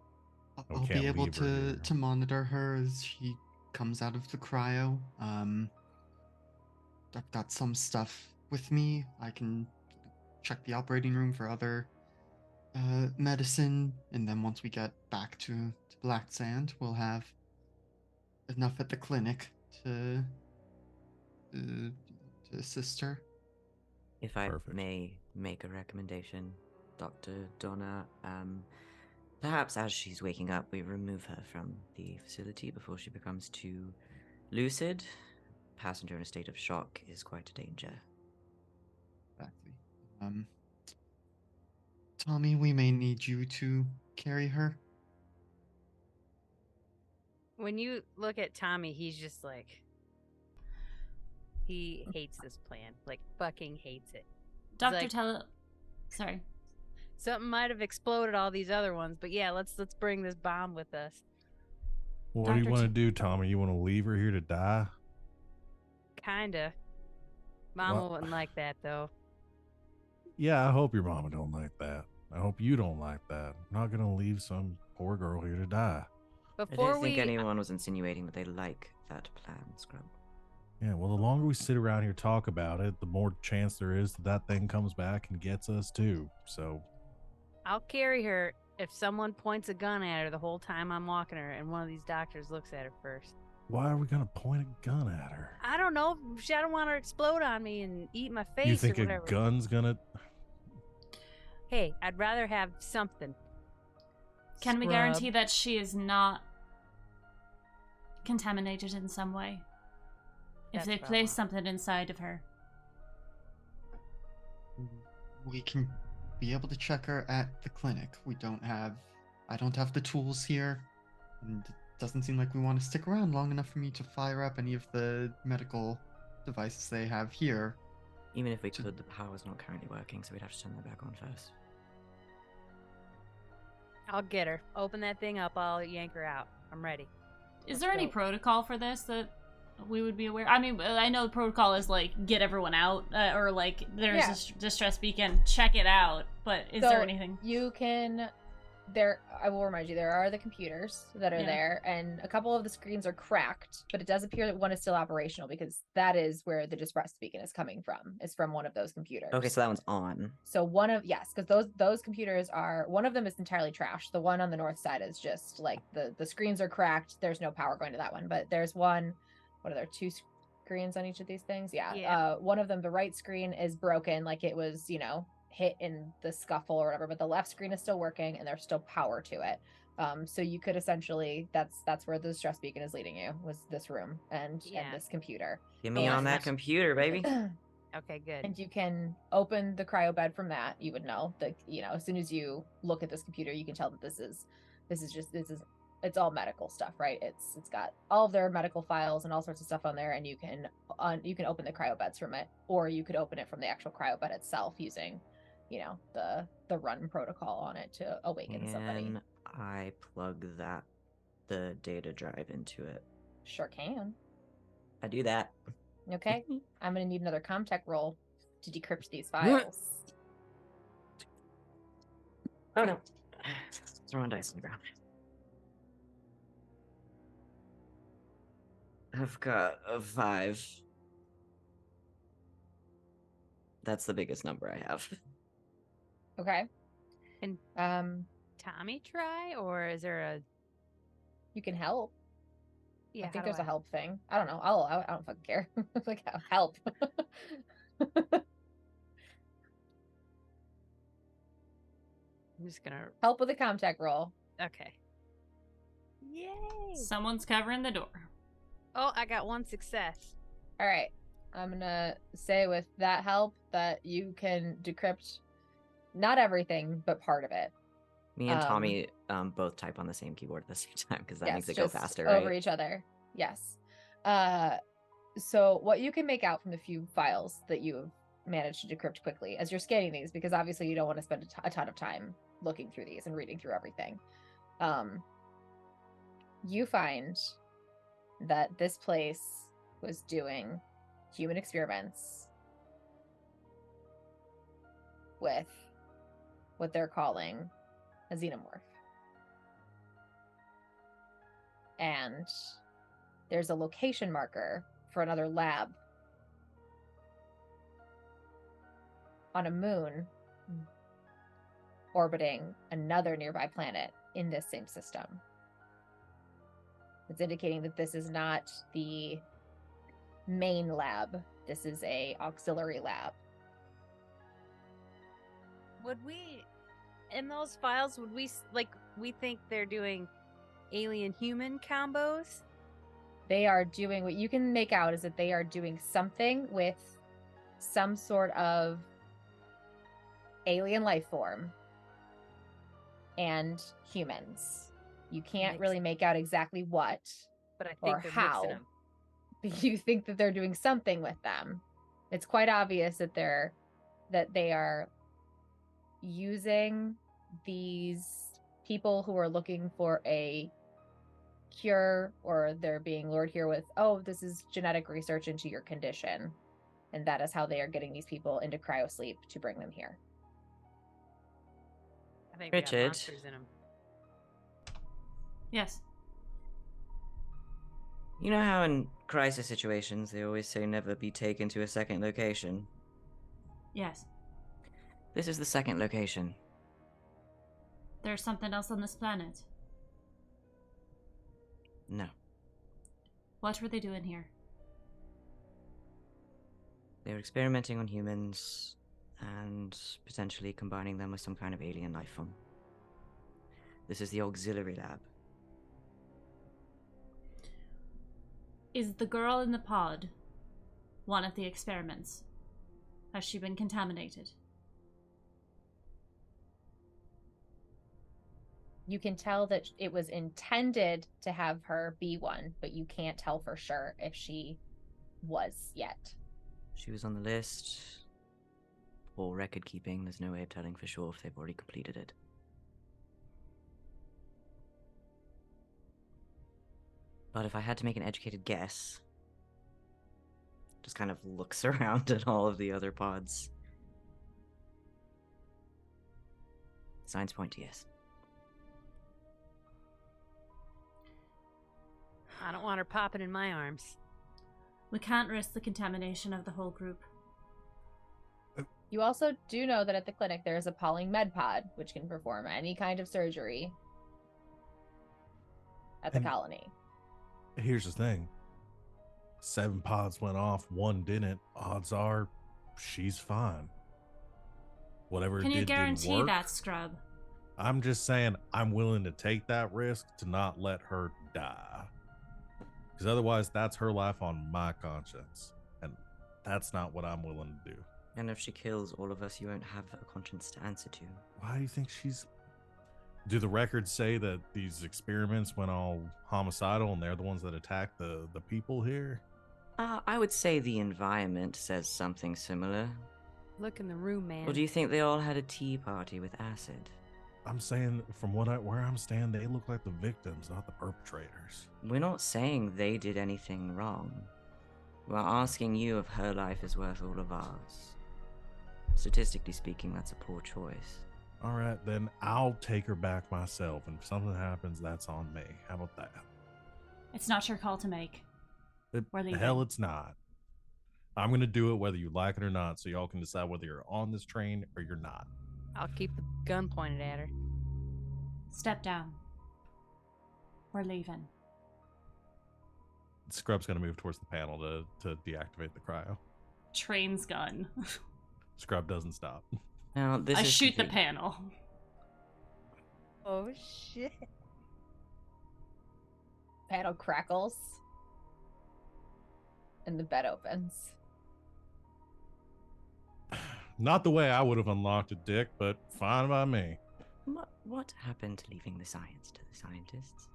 we I'll can't be able leave her here. to monitor her as she comes out of the cryo. I've got some stuff with me. I can check the operating room for other medicine, and then once we get back to Black Sand, we'll have enough at the clinic to assist her. If I Perfect. may make a recommendation, Dr. Donna. Perhaps as she's waking up, we remove her from the facility before she becomes too lucid. Passenger in a state of shock is quite a danger. Exactly. Tommy, we may need you to carry her. When you look at Tommy, he's just like, he hates this plan. Like, fucking hates it. He's Dr. like, Sorry. something might have exploded all these other ones, but yeah, let's bring this bomb with us. What do you Dr. want to T- do, Tommy? You want to leave her here to die? Kinda. Mama What? wouldn't like that though. Yeah, I hope your mama don't like that. I hope you don't like that. I'm not gonna leave some poor girl here to die. I Before don't think we anyone was insinuating that they like that plan, Scrub. Yeah, well, the longer we sit around here talk about it, the more chance there is that that thing comes back and gets us too. So, I'll carry her if someone points a gun at her the whole time I'm walking her and one of these doctors looks at her first. why are we gonna point a gun at her? I don't know. I don't want her to explode on me and eat my face You think or a whatever. gun's gonna? Hey, I'd rather have something. Can we Scrub. guarantee that she is not contaminated in some way? If That's they what I place want. something inside of her. We can be able to check her at the clinic. I don't have the tools here, and it doesn't seem like we want to stick around long enough for me to fire up any of the medical devices they have here. Even if we could, the power's not currently working, so we'd have to turn that back on first. I'll get her. Open that thing up. I'll yank her out. I'm ready. Is there any go. protocol for this that we would be aware? I mean, I know the protocol is like get everyone out, or like there's Yeah. a distress beacon, check it out. But is there anything? You can. I will remind you, there are the computers that are Yeah. there, and a couple of the screens are cracked, but it does appear that one is still operational because that is where the distress beacon is coming from. Is from one of those computers. Okay, so that one's on. So because those computers are, one of them is entirely trashed. The one on the north side is just like the screens are cracked. There's no power going to that one, but there's one. What are there? Two screens on each of these things? Yeah. Yeah. One of them, the right screen, is broken, like it was, hit in the scuffle or whatever. But the left screen is still working, and there's still power to it. So you could essentially, that's where the distress beacon is leading you, was this room and Yeah. this computer. Get me on that computer, baby. Okay, good. And you can open the cryo bed from that. You would know that, as soon as you look at this computer, you can tell that it's all medical stuff, right? It's got all of their medical files and all sorts of stuff on there, and you can open the cryo beds from it, or you could open it from the actual cryo bed itself using, the run protocol on it to awaken somebody. Can I plug the data drive into it? Sure can. I do that. Okay. I'm gonna need another Comtech roll to decrypt these files. Oh no. Throwing dice on the ground. I've got a 5. That's the biggest number I have. Okay. And- Tommy try, or is there a You can help. yeah? I think how do there's a help thing. I don't know. I don't fucking care. Like, help. I'm just gonna. Help with the Comtech roll. Okay. Yay! Someone's covering the door. Oh, I got one success. All right. I'm gonna say with that help that you can decrypt not everything, but part of it. Me and Tommy both type on the same keyboard at the same time because that makes it go just faster, over right? each other. Yes. So what you can make out from the few files that you have managed to decrypt quickly as you're scanning these, because obviously you don't want to spend a ton of time looking through these and reading through everything. You find that this place was doing human experiments with what they're calling a xenomorph. And there's a location marker for another lab on a moon orbiting another nearby planet in this same system. It's indicating that this is not the main lab. This is a auxiliary lab. Would we in those files, would we we think they're doing alien human combos? They are doing, what you can make out is that they are doing something with some sort of alien life form and humans. You can't really make out exactly what But I or think they're how. mixing them. But you think that they're doing something with them. It's quite obvious that they are using these people who are looking for a cure, or they're being lured here with, oh, this is genetic research into your condition, and that is how they are getting these people into cryosleep to bring them here. I think they got Richard. monsters in them. Yes. You know how in crisis situations they always say never be taken to a second location? Yes. This is the second location. There's something else on this planet. No. What were they doing here? They were experimenting on humans and potentially combining them with some kind of alien life form. This is the auxiliary lab. Is the girl in the pod one of the experiments? Has she been contaminated? You can tell that it was intended to have her be one, but you can't tell for sure if she was yet. She was on the list. Poor record keeping, there's no way of telling for sure if they've already completed it. But if I had to make an educated guess, just kind of looks around at all of the other pods. Signs point to yes. I don't want her popping in my arms. We can't risk the contamination of the whole group. You also do know that at the clinic there is a Pauling med pod, which can perform any kind of surgery at the And- colony. Here's the thing. 7 pods went off, 1 didn't. Odds are she's fine. Whatever Can it you did didn't guarantee work. that, Scrub? I'm just saying I'm willing to take that risk to not let her die. Because otherwise that's her life on my conscience. And that's not what I'm willing to do. And if she kills all of us, you won't have a conscience to answer to. Why do you think she's... Do the records say that these experiments went all homicidal and they're the ones that attacked the people here? I would say the environment says something similar. Look in the room, man. Or do you think they all had a tea party with acid? I'm saying from where I'm standing, they look like the victims, not the perpetrators. We're not saying they did anything wrong. We're asking you if her life is worth all of ours. Statistically speaking, that's a poor choice. All right, then I'll take her back myself, and if something happens, that's on me. How about that? It's not your call to make. We're The leaving. hell it's not. I'm going to do it whether you like it or not, so y'all can decide whether you're on this train or you're not. I'll keep the gun pointed at her. Step down. We're leaving. Scrub's going to move towards the panel to deactivate the cryo. Train's gun. Scrub doesn't stop. Now, this I is shoot the complete- panel. Oh shit. Panel crackles. And the bed opens. Not the way I would have unlocked it, Dick, but fine by me. What happened to leaving the science to the scientists?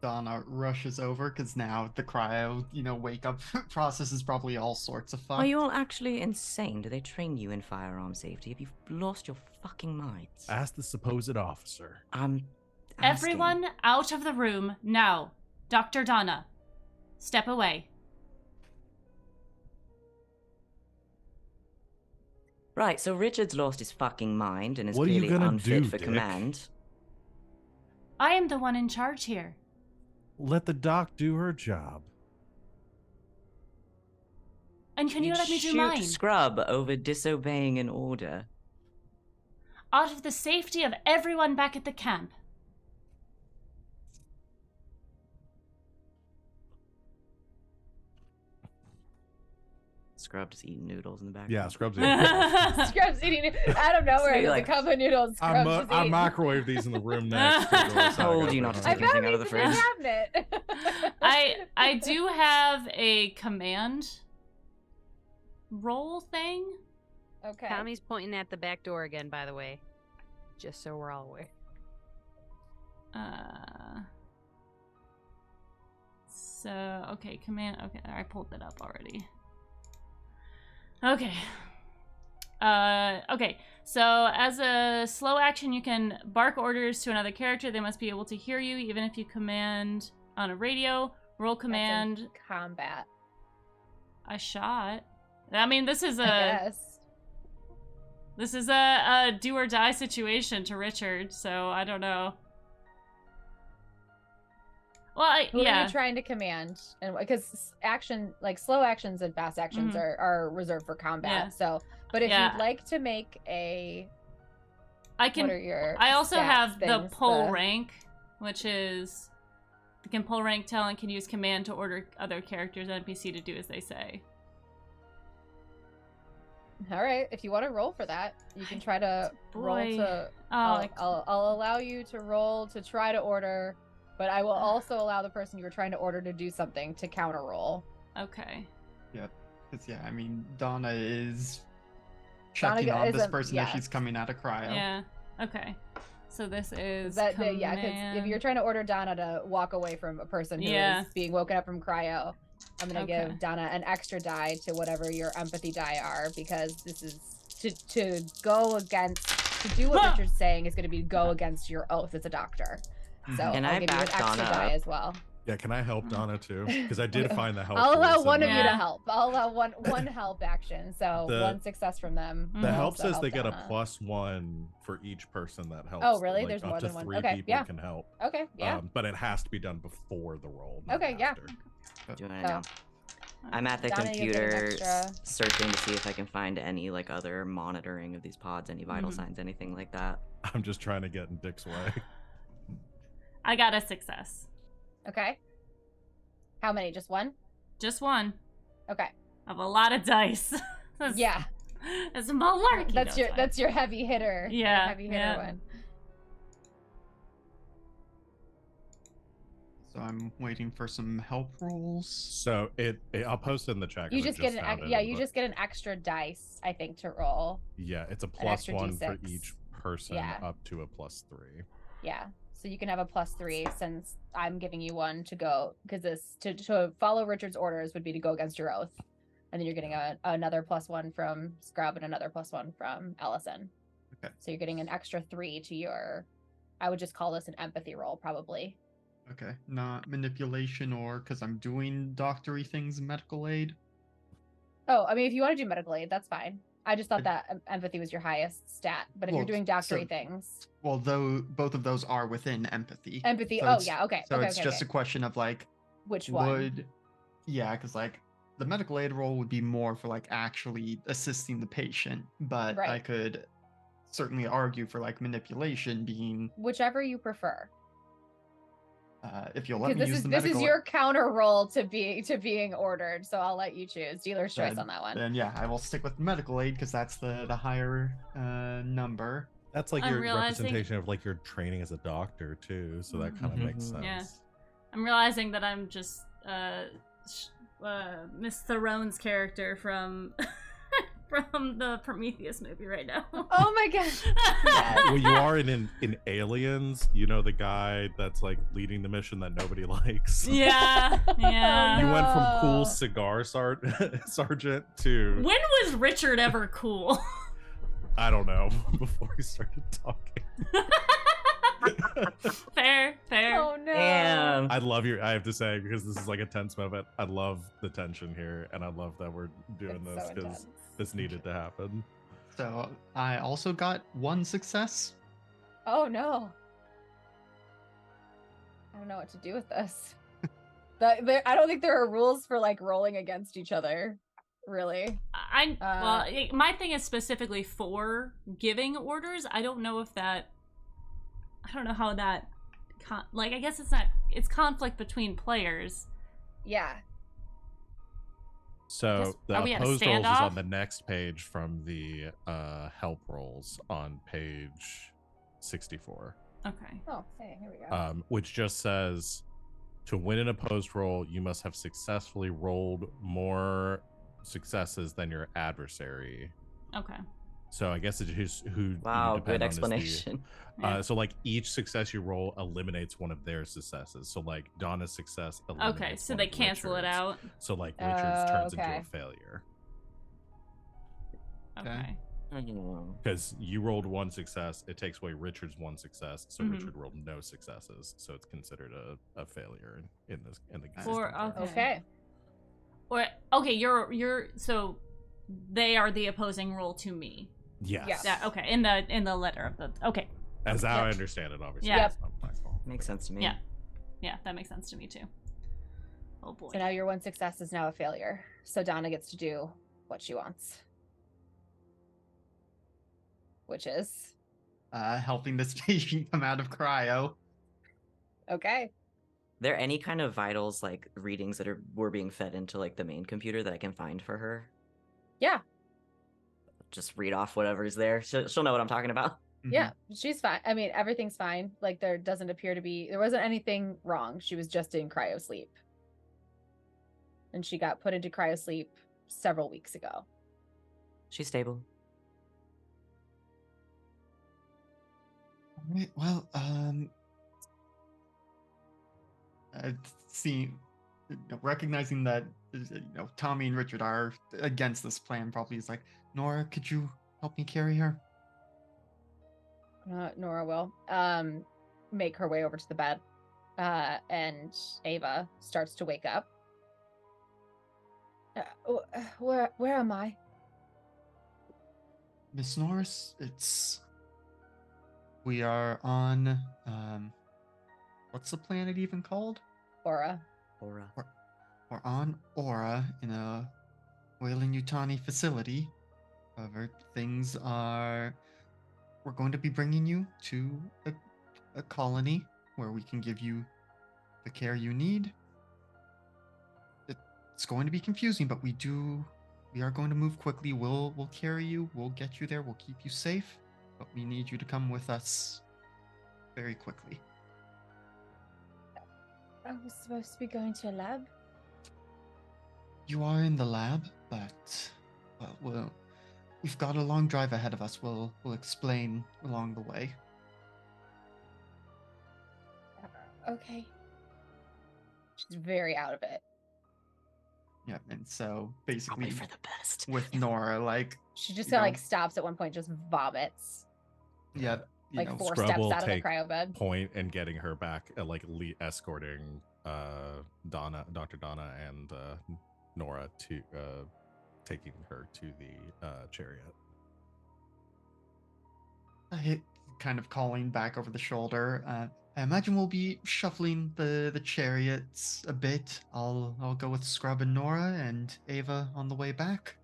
Donna rushes over because now the cryo, wake up process is probably all sorts of fun. Are you all actually insane? Do they train you in firearm safety? Have you lost your fucking minds? Ask the supposed officer. I'm asking. Everyone out of the room now. Dr. Donna, step away. Right, so Richard's lost his fucking mind and is What are you clearly gonna unfit do, for Dick? command. I am the one in charge here. Let the doc do her job. And can you You'd let me do shoot mine? Scrub over disobeying an order. Out of the safety of everyone back at the camp. Scrub's eating noodles in the back. Yeah, Scrubs. Scrubs eating out of nowhere. There's like, a cup of noodles. Scrubs is I eating. microwave these in the room next. To the I told you not to I take anything out of the found fridge. these in the cabinet. I do have a command roll thing. Okay. Tommy's pointing at the back door again, by the way. Just so we're all aware. So, okay, command. Okay, I pulled that up already. Okay. Okay. So, as a slow action, you can bark orders to another character. They must be able to hear you, even if you command on a radio. Roll command. That's in combat. A shot. I mean, this is I a guess. this is a do or die situation to Richard. So I don't know. Well, Who are yeah. you trying to command? And because action, like slow actions and fast actions, are reserved for combat. Yeah. So, but if Yeah. you'd like to make a, I can. what are your? I also stats have the things, pull rank, which is you can pull rank talent can use command to order other characters and NPC to do as they say. All right, if you want to roll for that, you can try to roll Boy. to. Oh, I'll allow you to roll to try to order, but I will also allow the person you were trying to order to do something to counter roll. okay. Because yeah, I mean, Donna is Donna checking on this isn't- person yeah. as she's coming out of cryo. Yeah. Okay. So this is Yeah, because if command. you're trying to order Donna to walk away from a person who is Yeah. being woken up from cryo, I'm gonna Okay. give Donna an extra die to whatever your empathy die are, because this is to go against, to do what Huh. Richard's saying is gonna be go against your oath as a doctor. So Can I'll I give you an back extra Donna die up? as well. Yeah, can I help Donna too? Because I did find the help. I'll allow rules one in of you there. to help. I'll allow one help action. So The- one success from them. The Mhm. will help also says they get a Donna. +1 for each person that helps. Oh, really? Like, There's up more to than one. 3 Okay, people yeah. can help. Okay, yeah. But it has to be done before the roll. not Okay, yeah. after. Doing it Oh. now. I'm at the Donna, you get an computer extra. searching to see if I can find any like other monitoring of these pods, any vital Mhm. signs, anything like that. I'm just trying to get in Dick's way. I got a success. Okay. How many? Just one? Just one Okay. of a lot of dice. That's- Yeah. It's malarkey. That's No, your it's that's your heavy hitter. your Yeah, heavy hitter yeah. one. So I'm waiting for some help rolls. So I'll post it in the chat. You 'cause I just get an found it, yeah, you but- just get an extra dice, I think, to roll. Yeah, it's a extra +1 for D6. each person Yeah. up to a +3. Yeah. So you can have a +3 since I'm giving you one to go, because this to follow Richard's orders would be to go against your oath. And then you're getting another +1 from Scrub and another +1 from Allison. Okay. So you're getting an extra 3 to your, I would just call this an empathy roll, probably. Okay, not manipulation or because I'm doing doctory things, medical aid. Oh, I mean, if you want to do medical aid, that's fine. I just thought that empathy was your highest stat. But if you're Well, doing doctory so- things, Well, though both of those are within empathy. empathy. So Oh, it's- yeah. Okay. So okay. it's okay, just okay. a question of like, Which one? would, yeah, because like the medical aid role would be more for like actually assisting the patient, but I Right. could certainly argue for like manipulation being, Whichever you prefer. if you'll let Because me this use is the this medical. is your counter roll to being ordered. So I'll let you choose. Dealer's choice Then- on that one. Then yeah, I will stick with medical aid because that's the higher number. That's like I'm your realizing- representation of like your training as a doctor too, so that kind of makes sense. Mhm. Yeah. I'm realizing that I'm just Miss Theron's character from from the Prometheus movie right now. Oh my god. Well, you are in Aliens. You know the guy that's like leading the mission that nobody likes. Yeah, yeah. You went from cool No. cigar sergeant to When was Richard ever cool? I don't know before he started talking. Fair. Oh no. Damn. I love your. I have to say because this is like a tense moment. I love the tension here, and I love that we're doing It's this so because intense. this needed to happen. So I also got one success. Oh no. I don't know what to do with this. I don't think there are rules for like rolling against each other, really. My thing is specifically for giving orders. I don't know if that. I don't know how that. I guess it's not. It's conflict between players. Yeah. So the are we at a opposed rolls is standoff? on the next page from the help rolls on page 64. Okay. Oh, hey, here we go. Which just says to win an opposed roll, you must have successfully rolled more successes than your adversary. Okay. So I guess it's just who Wow, you depend good on is the explanation. Yeah. so like each success you roll eliminates one of their successes. So like Donna's success eliminates Okay, so one they of cancel it Richard's. out. So like Richard's turns into okay. a failure. Okay. Because you rolled one success, it takes away Richard's one success, so Mhm. Richard rolled no successes, so it's considered a failure in the Or existing terms. Okay. Or okay, you're so they are the opposing role to me. Yes. Yeah. That okay, in the letter of the okay. As how I Yep. understand it, obviously. Yeah. It's not my fault. Makes sense to me. Yeah. Yeah, that makes sense to me too. Oh boy. So now your one success is now a failure. So Donna gets to do what she wants. Which is Helping this patient come out of cryo. okay. There any kind of vitals like readings that were being fed into like the main computer that I can find for her? Yeah. Just read off whatever's there. She'll know what I'm talking about. Yeah, she's fine. I mean, everything's fine. Like there doesn't appear to be there wasn't anything wrong. She was just in cryo sleep. And she got put into cryo sleep several weeks ago. She's stable. All right. Well, see, recognizing that Tommy and Richard are against this plan, probably is like, Nora, could you help me carry her? Nora will make her way over to the bed. And Ava starts to wake up. Where am I? Miss Norris, we are on, what's the planet even called? Aura. Aura. We're on Aura in a Weyland-Yutani facility. However, we're going to be bringing you to a colony where we can give you the care you need. It's going to be confusing, but we are going to move quickly. We'll carry you. We'll get you there. We'll keep you safe. But we need you to come with us very quickly. I was supposed to be going to a lab. You are in the lab, but we've got a long drive ahead of us. We'll explain along the way. Okay. She's very out of it. Yeah, and so Probably basically for the best. with Nora, like, She just You know- like stops at one point, just vomits. yeah, Like you know, 4 Scrub steps will out of the take cryo bed. point and getting her back, like escorting Dr. Donna and Nora to taking her to the chariot. kind of calling back over the shoulder. I imagine we'll be shuffling the chariots a bit. I'll go with Scrub and Nora and Ava on the way back.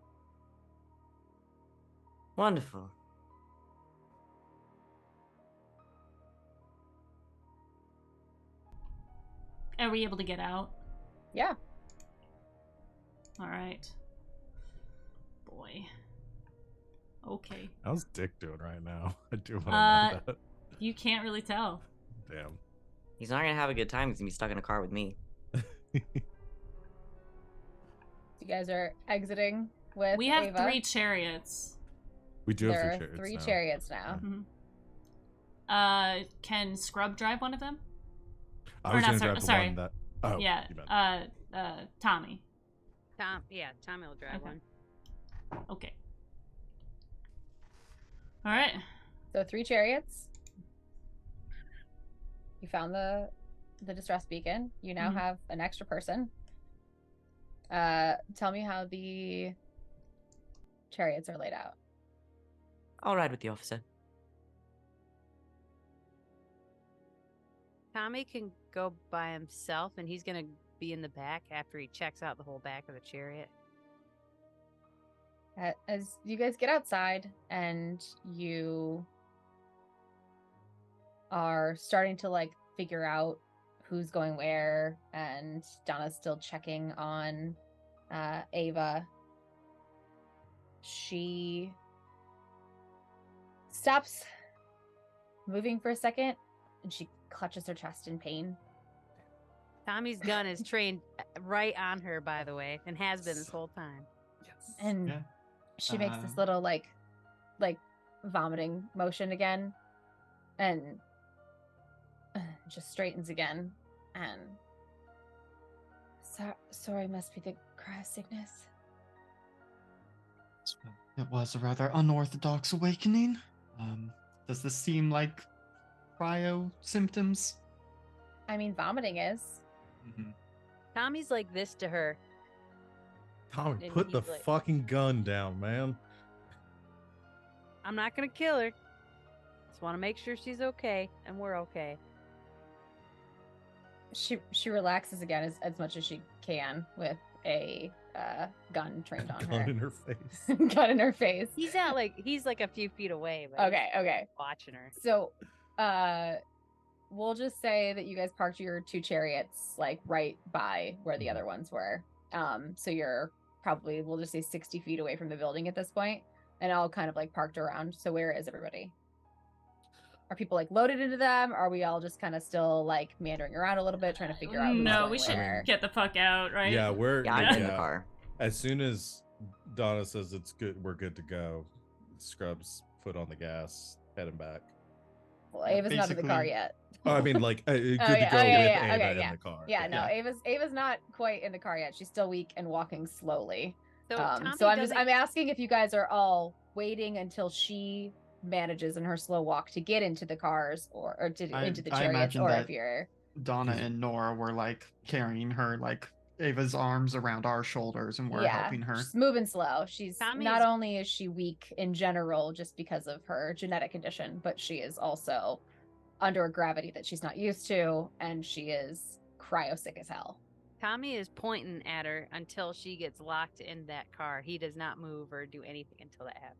Wonderful. Are we able to get out? Yeah. All right. Boy. Okay. How's Dick doing right now? I do want to Uh, know that. You can't really tell. Damn. He's not gonna have a good time. He's gonna be stuck in a car with me. You guys are exiting with We have Ava. 3 chariots. We do There have are 3 chariots. 3 now. chariots now. Can Scrub drive one of them? I Or was not, gonna sorry- grab the sorry. one that. Oh, Yeah. you meant- Tommy. Tommy will drive Okay. one. Okay. All right. So 3 chariots. You found the distress beacon. You now Mhm. have an extra person. Tell me how the chariots are laid out. I'll ride with the officer. Tommy can go by himself, and he's gonna be in the back after he checks out the whole back of the chariot. As you guys get outside and you are starting to like figure out who's going where, and Donna's still checking on Ava. She stops moving for a second, and she clutches her chest in pain. Tommy's gun is trained right on her, by the way, and has been this whole time. Yes. And Yeah. she makes this little like vomiting motion again, and just straightens again. And sorry, must be the cryo sickness. It was a rather unorthodox awakening. Does this seem like cryo symptoms? I mean, vomiting is. Mm-hmm. Tommy's like this to her. Tommy, And put the he's like- fucking gun down, man. I'm not gonna kill her. Just want to make sure she's okay and we're okay. She relaxes again as much as she can with a gun trained on Gun her. in her face. Gun in her face. He's like a few feet away. But he's Okay. watching her. So, we'll just say that you guys parked your 2 chariots like right by where the other ones were. So you're probably, we'll just say 60 feet away from the building at this point, and all kind of like parked around. So where is everybody? Are people like loaded into them? Are we all just kind of still like meandering around a little bit, trying to figure out? who's No, going we should where? get the fuck out, right? Yeah, we're Yeah, I'm in the car. As soon as Donna says it's good, we're good to go. Scrubs foot on the gas, heading back. Well, Ava's not in the car Basically- yet. Oh, I mean, like good yeah, to go oh, yeah, with yeah, Ava okay, in yeah. the car. Yeah, no, Ava's not quite in the car yet. She's still weak and walking slowly. So, So I'm asking if you guys are all waiting until she manages in her slow walk to get into the cars or into the I chariots, imagine or that- if you're Donna and Nora were like carrying her, like Ava's arms around our shoulders, and we're helping her. she's moving slow. She's Tommy's- not only is she weak in general just because of her genetic condition, but she is also under a gravity that she's not used to, and she is cryosick as hell. Tommy is pointing at her until she gets locked in that car. He does not move or do anything until that happens.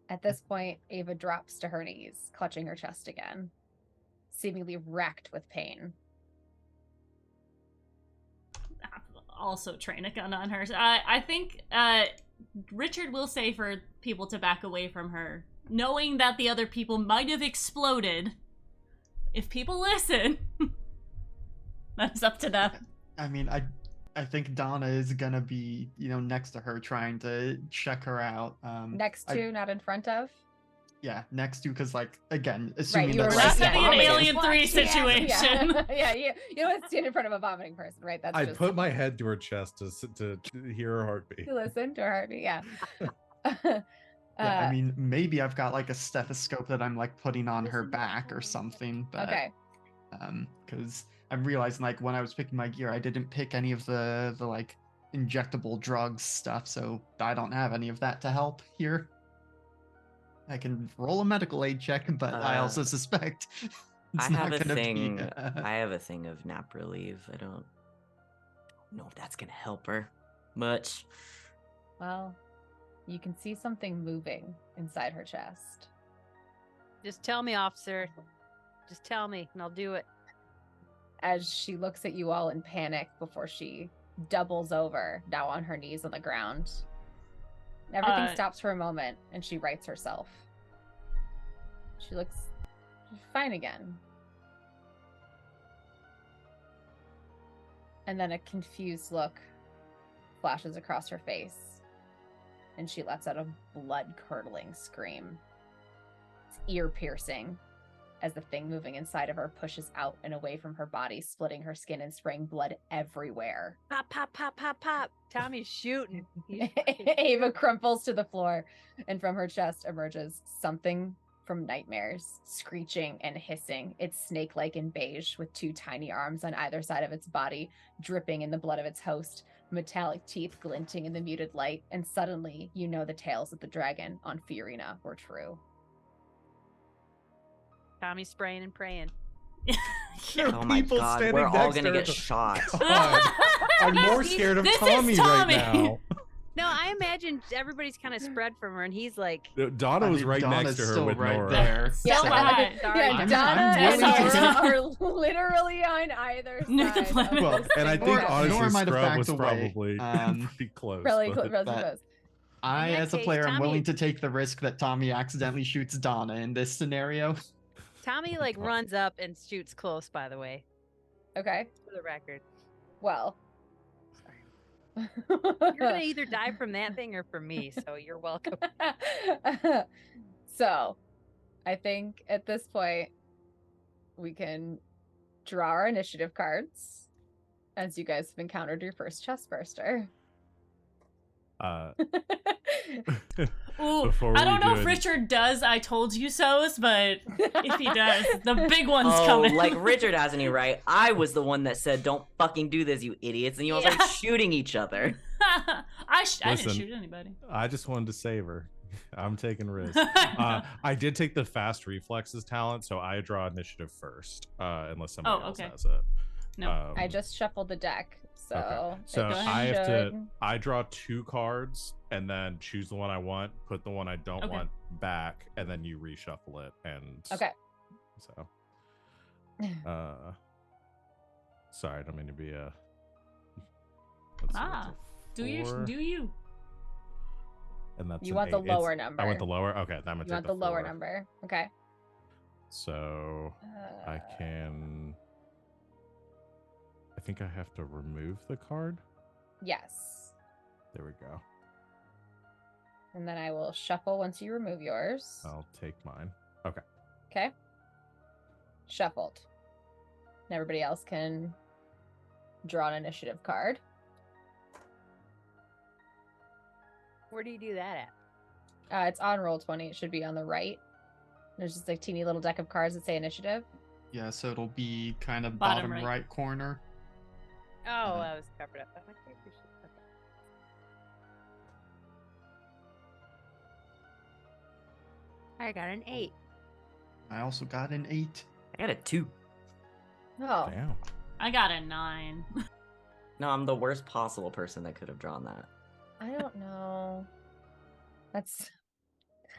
At this point, Ava drops to her knees, clutching her chest again, seemingly racked with pain. Also train a gun on her. I think Richard will say for people to back away from her, knowing that the other people might have exploded. If people listen, that's up to them. I mean, I think Donna is gonna be, next to her, trying to check her out. Next to, not in front of. Yeah, next to, because again, assuming you were that We're not right, having an vomiting. Alien 3 Yeah, situation. Yeah, you don't want to stand in front of a vomiting person, right? That's I just put my head to her chest to hear her heartbeat. to listen to her heartbeat. Yeah. Yeah, I mean, maybe I've got like a stethoscope that I'm like putting on her back or something. But, okay. Because I'm realizing like when I was picking my gear, I didn't pick any of the like injectable drugs stuff, so I don't have any of that to help here. I can roll a medical aid check, but I also suspect it's I not have a gonna thing. be. I have a thing of nap relief. I don't know if that's gonna help her much. Well, you can see something moving inside her chest. Just tell me, officer. Just tell me, and I'll do it. As she looks at you all in panic before she doubles over, now on her knees on the ground. Everything stops for a moment, and she rights herself. She looks fine again. And then a confused look flashes across her face, and she lets out a blood-curdling scream. It's ear-piercing as the thing moving inside of her pushes out and away from her body, splitting her skin and spraying blood everywhere. Pop, pop, pop, pop, pop. Tommy's shooting. He's Ava crumples to the floor, and from her chest emerges something from nightmares, screeching and hissing. It's snake-like and beige, with 2 tiny arms on either side of its body, dripping in the blood of its host, metallic teeth glinting in the muted light, and suddenly you know the tales of the dragon on Fiorina were true. Tommy's spraying and praying. There are Oh my people god, standing we're all next gonna to get her. shot. God, I'm more scared of This is Tommy right Tommy. now. No, I imagine everybody's kind of spread from her, and he's like, Donna I was mean, right Donna's next to her still with right Nora. there. Still so- behind. sorry, Yeah, I'm Donna willing and to Nora take- are literally on either Near the side. planet. of Well, this And I thing. think Nora- honestly, Nora might have Scrub was backed away. probably pretty close. Really but- close, That- close. I, that as a case, player, am Tommy- willing to take the risk that Tommy accidentally shoots Donna in this scenario. Tommy like runs up and shoots close. By the way, Okay. for the record, Well. you're gonna either die from that thing or from me, so you're welcome. So, I think at this point, we can draw our initiative cards as you guys have encountered your first chest burster. Uh, Ooh, Before I don't we know do if it- Richard does I told you so's, but if he does, the big one's Oh, coming. like Richard has any right. I was the one that said, "Don't fucking do this, you idiots," and you all Yeah. started shooting each other. I didn't Listen. shoot anybody. I just wanted to save her. I'm taking risks. I did take the fast reflexes talent, so I draw initiative first, unless somebody else okay. has it. No. I just shuffled the deck, so Okay. So it I have to. should- I draw 2 cards and then choose the one I want, put the one I don't Okay. want back, and then you reshuffle it. And Okay. So, sorry, I don't mean to be a. let's see, Ah, that's a 4, do you? And that's You an want the 8. It's- lower number. I want the lower. Okay, then I'm gonna You want take the lower 4. number. Okay. So I can. I think I have to remove the card. Yes. There we go. And then I will shuffle once you remove yours. I'll take mine. Okay. Okay. Shuffled. And everybody else can draw an initiative card. Where do you do that at? It's on Roll20. It should be on the right. There's just a teeny little deck of cards that say initiative. Yeah, so it'll be kind of Bottom bottom right. right corner. Oh, I was covered up by my character sheet. Okay. I got an 8. I also got an 8. I got a 2. Oh. Damn. I got a 9. No, I'm the worst possible person that could have drawn that. I don't know. That's.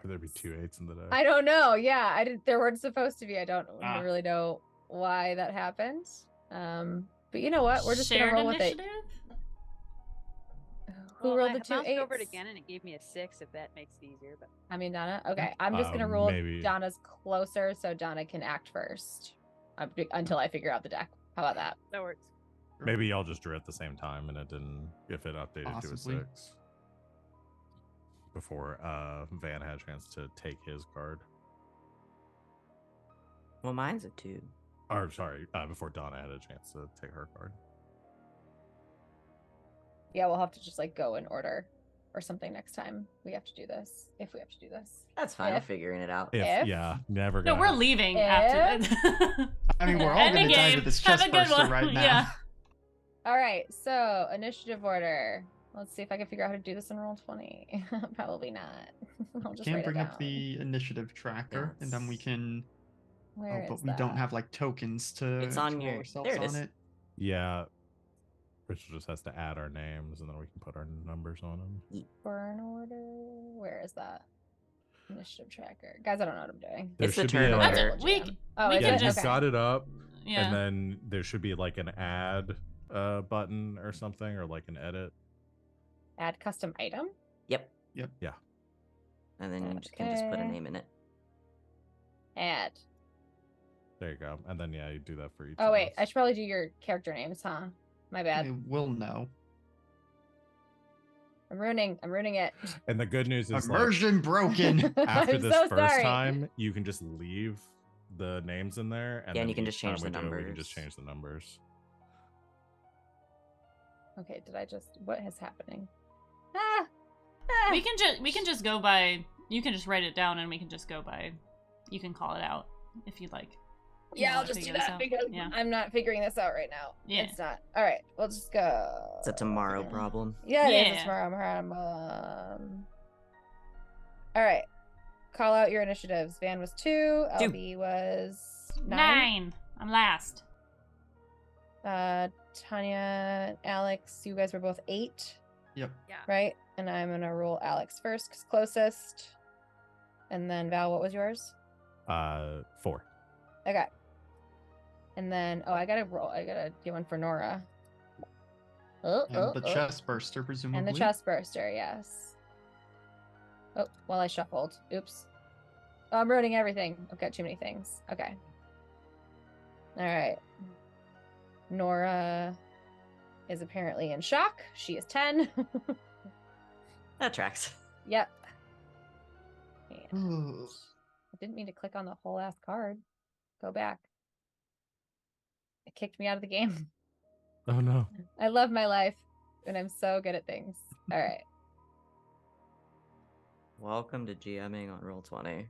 Could there be 2 8s in the deck? I don't know. Yeah, I did. There weren't supposed to be. I don't Ah. really know why that happened. But you know what? We're just Shared gonna roll with initiative? it. Who Well, rolled I the 2 bounced 8s? over it again, and it gave me a 6. If that makes it easier, but I mean, Donna. Okay, I'm just gonna roll. Maybe. Donna's closer, so Donna can act first until I figure out the deck. How about that? that works. Maybe y'all just drew at the same time and it didn't. If it updated to a Possibly. 6. Before Van had a chance to take his card. Well, mine's a 2. Or sorry, before Donna had a chance to take her card. Yeah, we'll have to just like go in order or something next time we have to do this. If we have to do this. That's fine. I'm If- figuring it out. If- Yeah, never. No, gonna we're happen. leaving If- after this. I mean, we're all End the gonna die game. with this Have chest a good burster one. right now. Yeah. All right, so initiative order. Let's see if I can figure out how to do this in Roll20. Probably not. I'll just Can write it bring up down. the initiative tracker, and then we Yes. can. Where oh, but is we don't that? have like tokens to. It's on to roll your- ourselves there it on is. it. Yeah. Rachel just has to add our names and then we can put our numbers on them. Burn order. Where is that? Initiative tracker. Guys, I don't know what I'm doing. It's the should be turn a- That's order. it. We, Oh, we is Yeah, can it? you just Okay. got it up, yeah. and then there should be like an add button or something, or like an edit. Add custom item. Yep. Yep. Yeah. And then you just can just put a Okay. name in it. Add. There you go. And then yeah, you do that for each. Oh of wait, us. I should probably do your character names, huh? My bad. They will know. I'm ruining it. And the good news is like, Immersion broken. after I'm this so first sorry. time, you can just leave the names in there, and Yeah, and then you can each just change time the we do it, We can just numbers. change the numbers. Okay, did I just what is happening? Ah! Ah! we can just go by. You can just write it down, and we can just go by. You can call it out if you'd like. You Yeah, I'll wanna just do figure this that out? because Yeah. I'm not figuring this out right now. Yeah. It's not. All right, we'll just go. It's a tomorrow problem. Yeah, it is Yeah. a tomorrow problem. All right, call out your initiatives. Van was 2. 2. LB was 9. 9. I'm last. Tanya, Alex, you guys were both 8. Yep. right? And I'm gonna roll Alex first, 'cause closest. And then Val, what was yours? 4. Okay. And then I gotta do one for Nora. And the chest burster, presumably. And the chest burster, yes. Oh, well, I shuffled. Oops. Oh, I'm ruining everything. I've got too many things. Okay. All right. Nora is apparently in shock. She is 10. That tracks. Yep. And Ooh. I didn't mean to click on the whole ass card. Go back. It kicked me out of the game. Oh no. I love my life, and I'm so good at things. All right. Welcome to GMing on Roll20.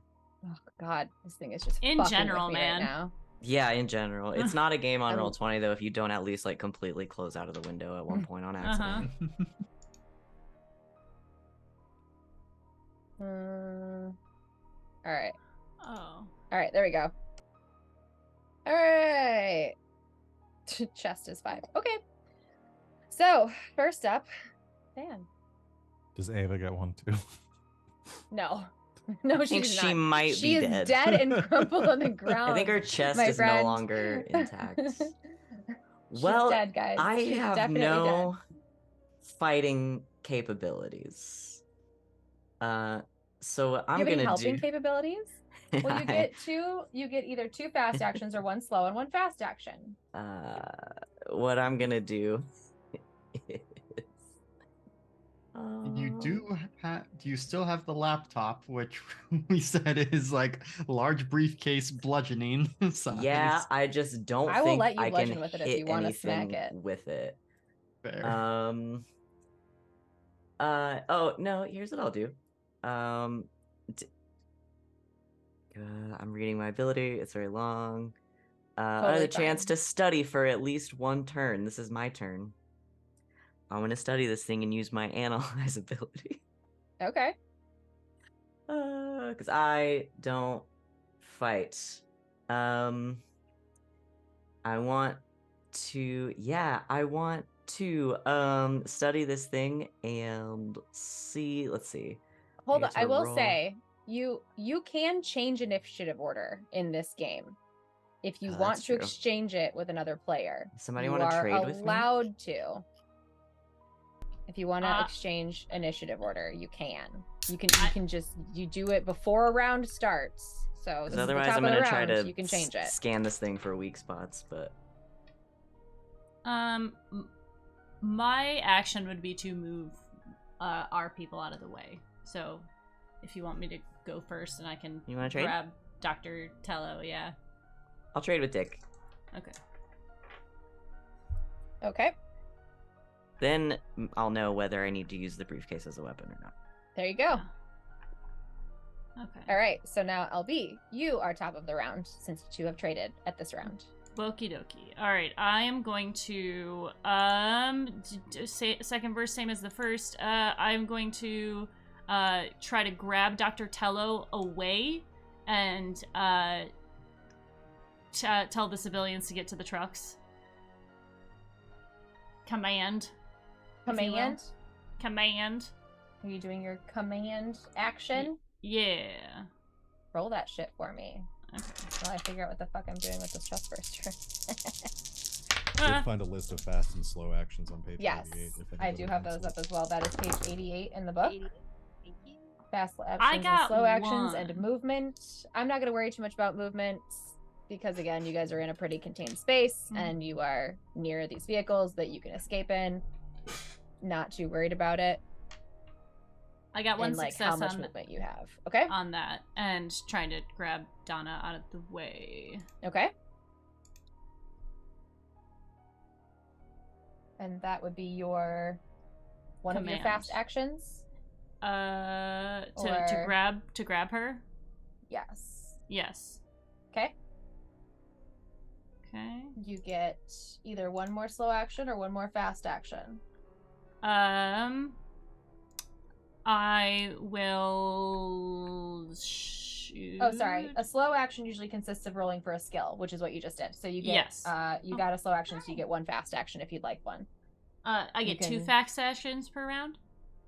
Oh God, this thing is just In fucking general, with me man. right now. Yeah, in general. It's not a game on I'm- Roll20 though if you don't at least like completely close out of the window at one point on accident. All right. Oh. All right, there we go. All right. Chest is 5. Okay. So, first up, Dan. Does Ava get one too? No. No, I think she's she not. might She be is dead. and crumpled on the ground. I think her chest my is friend. no longer intact. She's Well, dead, guys. I She's have definitely no fighting capabilities. So I'm Do you have any gonna helping do. capabilities? Well, you get either 2 fast actions or 1 slow and 1 fast action. What I'm gonna do is. Do you still have the laptop, which we said is like large briefcase bludgeoning size? Yeah, I just don't I will think let you I bludgeon can with it if hit you wanna smack anything it. with it. Fair. Oh no, here's what I'll do. I'm reading my ability. It's very long. I have Totally the chance fine. to study for at least 1 turn. This is my turn. I'm gonna study this thing and use my analyze ability. Okay. Because I don't fight. I want to. Yeah, I want to study this thing and see. Let's see. Hold on. get to I will roll. say you can change initiative order in this game if you Oh, want that's to true. exchange it with another player. Somebody you want to are trade with me? allowed to. If you want to Uh, exchange initiative order, you can. You can just do it before a round starts. So this is the Otherwise, top I'm of the gonna try round. to You can change it. scan this thing for weak spots, but My action would be to move our people out of the way. So, if you want me to go first, and I can You wanna trade? grab Dr. Tello, yeah. I'll trade with Dick. Okay. Okay. Then I'll know whether I need to use the briefcase as a weapon or not. There you go. Okay. All right. So now LB, you are top of the round since you two have traded at this round. Okie dokie. All right, I am going to say second verse same as the first. I'm going to try to grab Dr. Tello away and tell the civilians to get to the trucks. Command. if you will. Command. Command. Are you doing your command action? Yeah. Roll that shit for me. Okay. While I figure out what the fuck I'm doing with this chest burster. You'll find a list of fast and slow actions on page Yes, 88. If I anybody do have wants those it. up as well. That is page 88 in the book. Thank you. Fast actions I and got slow actions and one. movement. I'm not going to worry too much about movement because, again, you guys are in a pretty contained space and you are near these vehicles that you can escape in. Not too worried about it. I got one And like success how much on movement you have. Okay. on that, and trying to grab Donna out of the way. Okay. And that would be your one of your fast Command. actions. To Or- grab her. Yes. Yes. Okay. Okay. You get either one more slow action or one more fast action. I will shoot. Oh, sorry. A slow action usually consists of rolling for a skill, which is what you just did. So you get Yes. you got a slow action, so you get one fast action if you'd like one. I get two can- fast actions per round.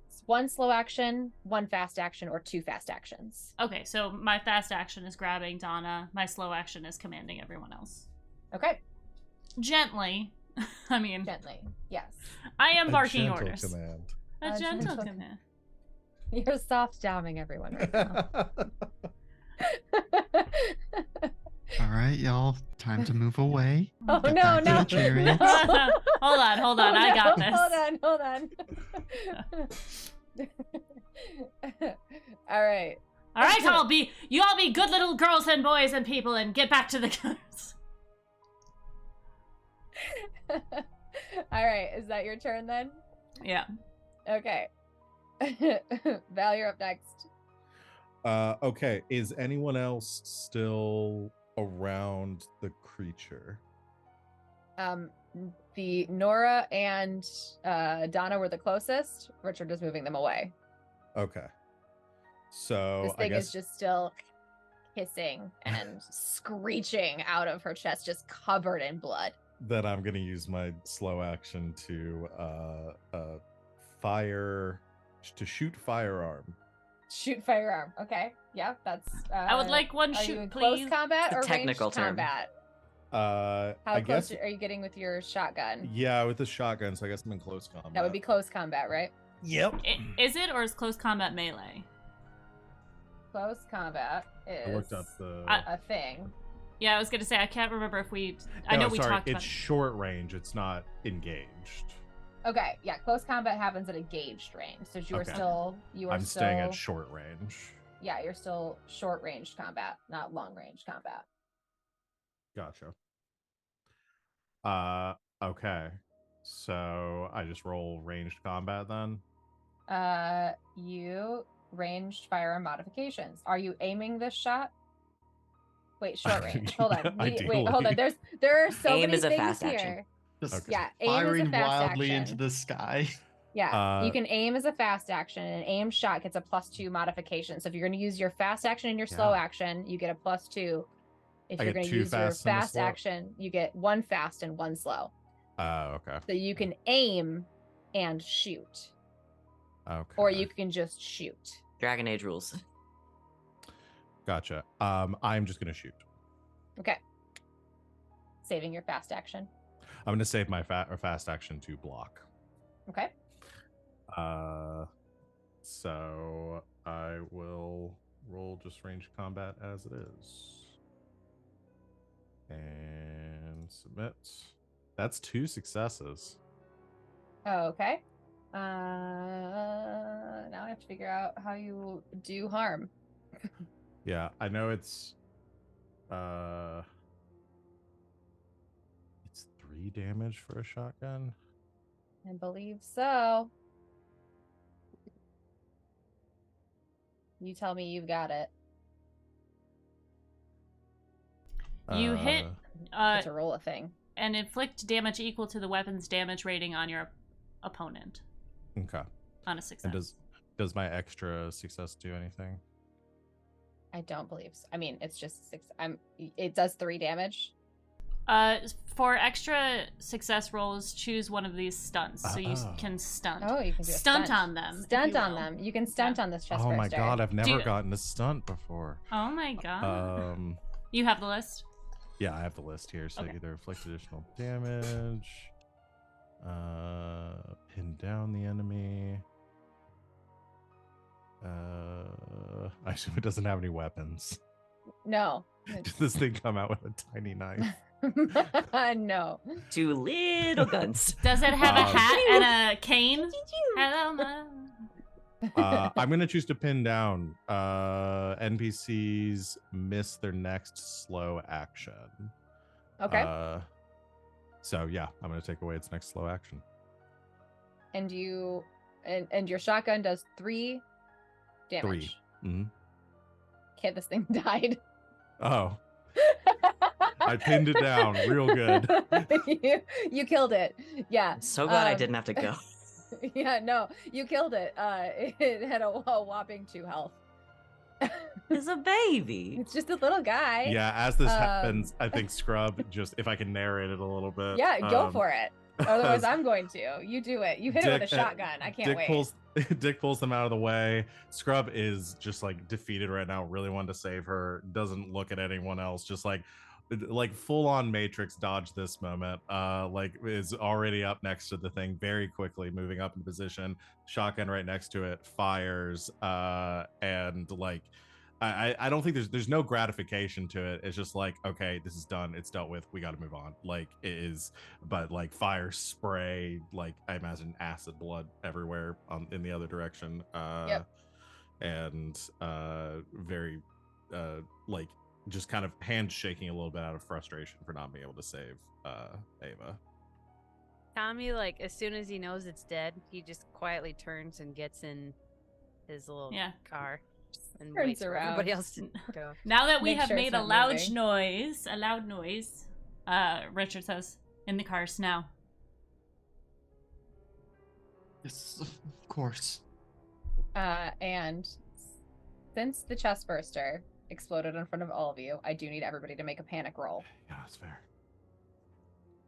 It's 1 slow action, 1 fast action, or 2 fast actions. Okay, so my fast action is grabbing Donna. My slow action is commanding everyone else. Okay, Gently. I mean, gently. Yes. I am A barking gentle orders. command. A A gentle gentle command. You're soft doming everyone right now. All right, y'all. Time to move away. Oh Get no, back to no, the chariots. no. Hold on, Oh, I got no, this. Hold on. All right. All right, you all be good little girls and boys and people, and get back to the guns. All right. Is that your turn then? Yeah. Okay. Val, you're up next. Okay, is anyone else still around the creature? The Nora and Donna were the closest. Richard is moving them away. Okay. So This I thing guess is just still hissing and screeching out of her chest, just covered in blood. that I'm gonna use my slow action to shoot firearm. Shoot firearm. Okay. Yeah, that's. I would like one Are you shoot, in please. close combat It's a or technical ranged term. combat? How How I close guess are you getting with your shotgun? yeah, with the shotgun, so I guess I'm in close combat. That would be close combat, right? Yep. Is it, or is close combat melee? Close combat is I looked up the a thing. Yeah, I was gonna say I can't remember if we. I know we sorry, talked it's about. short range, it's not engaged. Okay, yeah, close combat happens at a gauged range, so you are Okay. still I'm staying at short range. Yeah, you're still short range combat, not long range combat. Gotcha. Okay. So I just roll ranged combat then? You ranged firearm modifications. Are you aiming this shot? Wait, short range. Hold on. Wait, hold on. Ideally. There are so Aim many is a things fast here. action. Just Okay. Yeah, aim is a firing fast wildly action. into the sky. Yeah, you Uh, can aim as a fast action, and an aim shot gets a +2 modification. So if you're going to use your fast action and your slow Yeah. action, you get a +2. If I you're get going to 2 use your fast and a fast slow? action, you get 1 fast and 1 slow. Okay. So you can aim and shoot, Okay. or you can just shoot. Dragon Age rules. Gotcha. I'm just gonna shoot. Okay. Saving your fast action. I'm gonna save my fast action to block. Okay. So I will roll just ranged combat as it is. And submit. That's 2 successes. Okay. Now I have to figure out how you do harm. Yeah, I know it's 3 damage for a shotgun. I believe so. You tell me you've got it. You hit It's a roll a thing. and inflict damage equal to the weapon's damage rating on your opponent Okay. on a success. And does my extra success do anything? I don't believe so. I mean, it's just 6. It does 3 damage. For extra success rolls, choose one of these stunts, so you Oh. can stunt. Oh, you can do a Stunt on them, if Stunt you on will. them. You can stunt on this chest Oh my burster. god, I've never Do- gotten a stunt before. Oh my god. You have the list? Yeah, I have the list here. So Okay. either inflict additional damage, pin down the enemy. I assume it doesn't have any weapons. No. Does this thing come out with a tiny knife? No. 2 little guns. Does it have a Um, hat and a cane? Hello, ma. I'm gonna choose to pin down. NPCs miss their next slow action. Okay. So yeah, I'm gonna take away its next slow action. And you and your shotgun does 3 damage. 3. Mm-hmm. Okay, this thing died. Oh, I pinned it down real good. you killed it. Yeah. So glad I Um, didn't have to go. Yeah, no, you killed it. It had a whopping 2 health. It's a baby. It's just a little guy. Yeah, as this Um, happens, I think Scrub just, if I can narrate it a little bit. Yeah, go for it. Otherwise, As I'm going to. You do it. You hit it with a Dick- shotgun. I can't wait. Dick pulls them out of the way. Scrub is just like defeated right now, really wanted to save her, doesn't look at anyone else, just like full on Matrix dodge this moment. Like is already up next to the thing very quickly, moving up in position, shotgun right next to it, fires, and like I don't think there's no gratification to it. It's just like, okay, this is done, it's dealt with, we got to move on. Like it is, but like fire spray, like I imagine acid blood everywhere in the other direction. Yep. And very like just kind of hand shaking a little bit out of frustration for not being able to save Ava. Tommy, like, as soon as he knows it's dead, he just quietly turns and gets in his little car and Turns waits for everybody around. else to go. Now that we Make have sure it's made a not loud moving. noise, Richard says, in the cars now. Yes, of course. And since the chest burster exploded in front of all of you, I do need everybody to make a panic roll. Yeah, that's fair.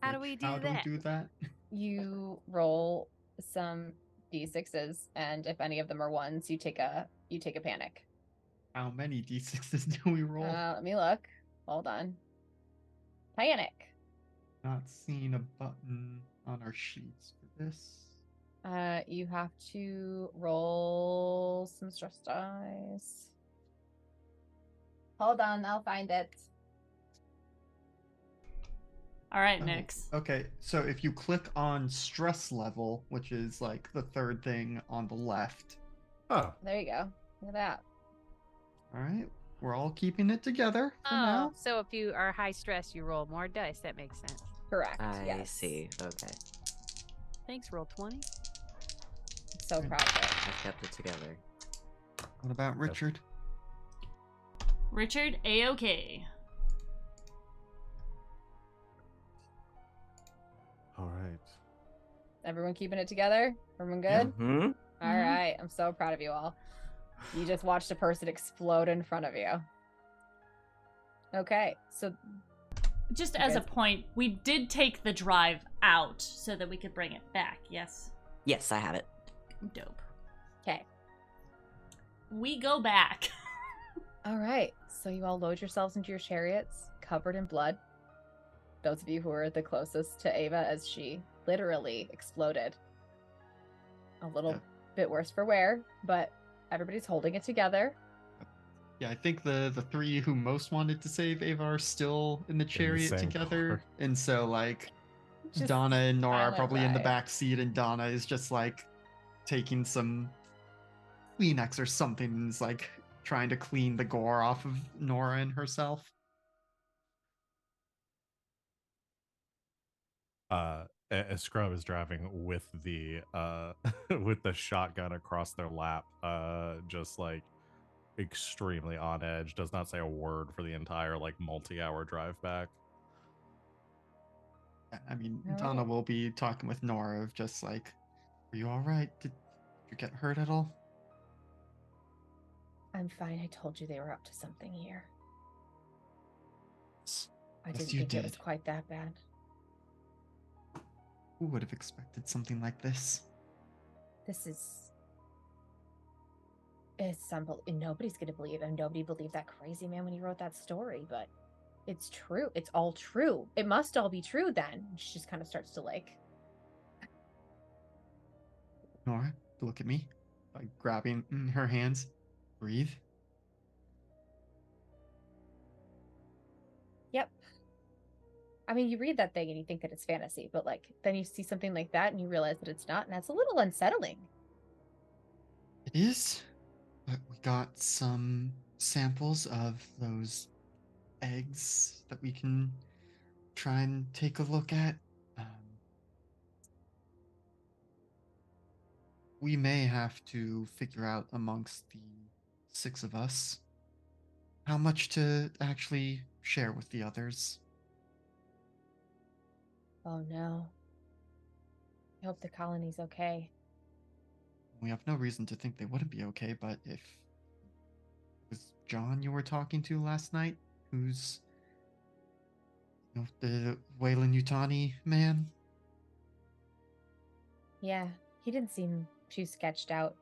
How do we do How do we that? do that? You roll some d6s, and if any of them are ones, you take a panic. How many d6s do we roll? Let me look. Hold on. Panic. Not seeing a button on our sheets for this. You have to roll some stress dice. Hold on, I'll find it. All right, Oh, Nix. Okay, so if you click on stress level, which is like the third thing on the left. Oh, There you go. Look at that. All right, we're all keeping it together for now. So if you are high stress, you roll more dice. That makes sense. Correct. I yes. see. Okay. Thanks, roll 20. So proud of it. I've kept it together. What about Richard? Richard, A-OK. all right. Everyone keeping it together? Everyone good? Yeah. Mm-hmm. All right. I'm so proud of you all. You just watched a person explode in front of you. Okay, so Just as a Okay. point, we did take the drive out so that we could bring it back, yes? Yes, I have it. Dope. okay. We go back. All right. So you all load yourselves into your chariots, covered in blood. Those of you who are the closest to Ava as she literally exploded. A little Yeah. bit worse for wear, but everybody's holding it together. Yeah, I think the three who most wanted to save Ava are still in the chariot same together, car. and so like Just Donna and Nora are silent probably in the ride. back seat, and Donna is just like taking some Kleenex or something, and is like trying to clean the gore off of Nora and herself. Scrub is driving with the with the shotgun across their lap, just like extremely on edge, does not say a word for the entire like multi-hour drive back. I mean, All Donna right. will be talking with Nora of just like, "Are you all right? Did you get hurt at all?" I'm fine. I told you they were up to something here. I Yes, didn't you think it was did. quite that bad. Who would have expected something like this? This is. It's nobody's gonna believe it. Nobody believed that crazy man when he wrote that story, but it's true. It's all true. It must all be true then. She just kind of starts to like. Nora, look at me. Like grabbing her hands. Breathe. Yep. I mean, you read that thing and you think that it's fantasy, but like then you see something like that and you realize that it's not, and that's a little unsettling. It is. But we got some samples of those eggs that we can try and take a look at. We may have to figure out amongst the 6 of us how much to actually share with the others. Oh no. I hope the colony's okay. We have no reason to think they wouldn't be okay, but if it was John you were talking to last night, who's the Wayland Yutani man, Yeah, he didn't seem too sketched out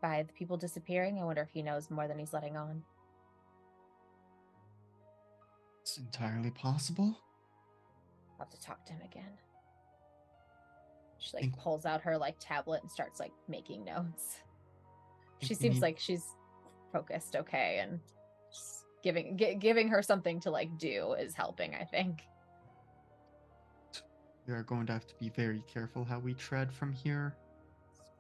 by the people disappearing. I wonder if he knows more than he's letting on. It's entirely possible. I'll have to talk to him again. She Think- pulls out her tablet and starts making notes. She Think we seems need- like she's focused, okay, and just giving her something to do is helping, I think. We are going to have to be very careful how we tread from here.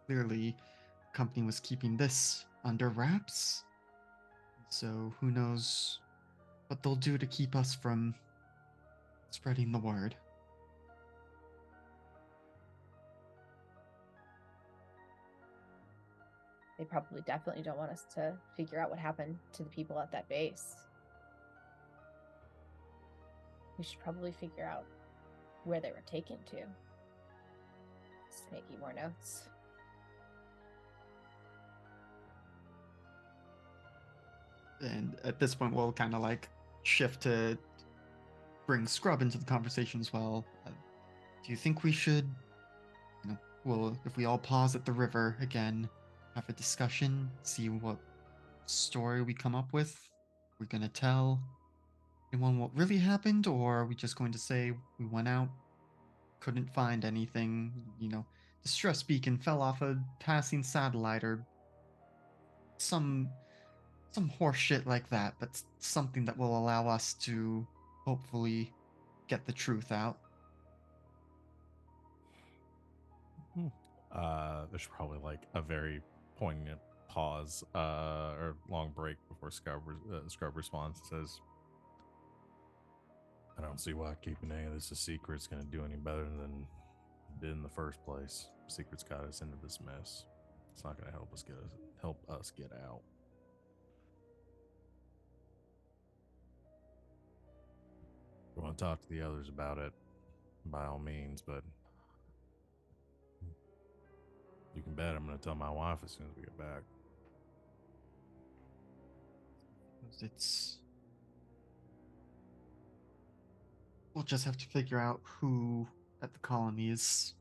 Clearly, the company was keeping this under wraps. So who knows what they'll do to keep us from spreading the word. They probably definitely don't want us to figure out what happened to the people at that base. We should probably figure out where they were taken to. Just making more notes. And at this point, we'll kind of shift to bring Scrub into the conversation as well. Do you think we should, if we all pause at the river again, have a discussion, see what story we come up with? We're gonna tell anyone what really happened, or are we just going to say we went out, couldn't find anything, distress beacon fell off a passing satellite, or some horse shit like that, but something that will allow us to hopefully get the truth out. There's probably a very poignant pause or long break before Scrub responds and says, I don't see why keeping any of this a secret is going to do any better than it did in the first place. Secrets got us into this mess. It's not going to help us get out. We want to talk to the others about it, by all means, but you can bet I'm going to tell my wife as soon as we get back. We'll just have to figure out who at the colony is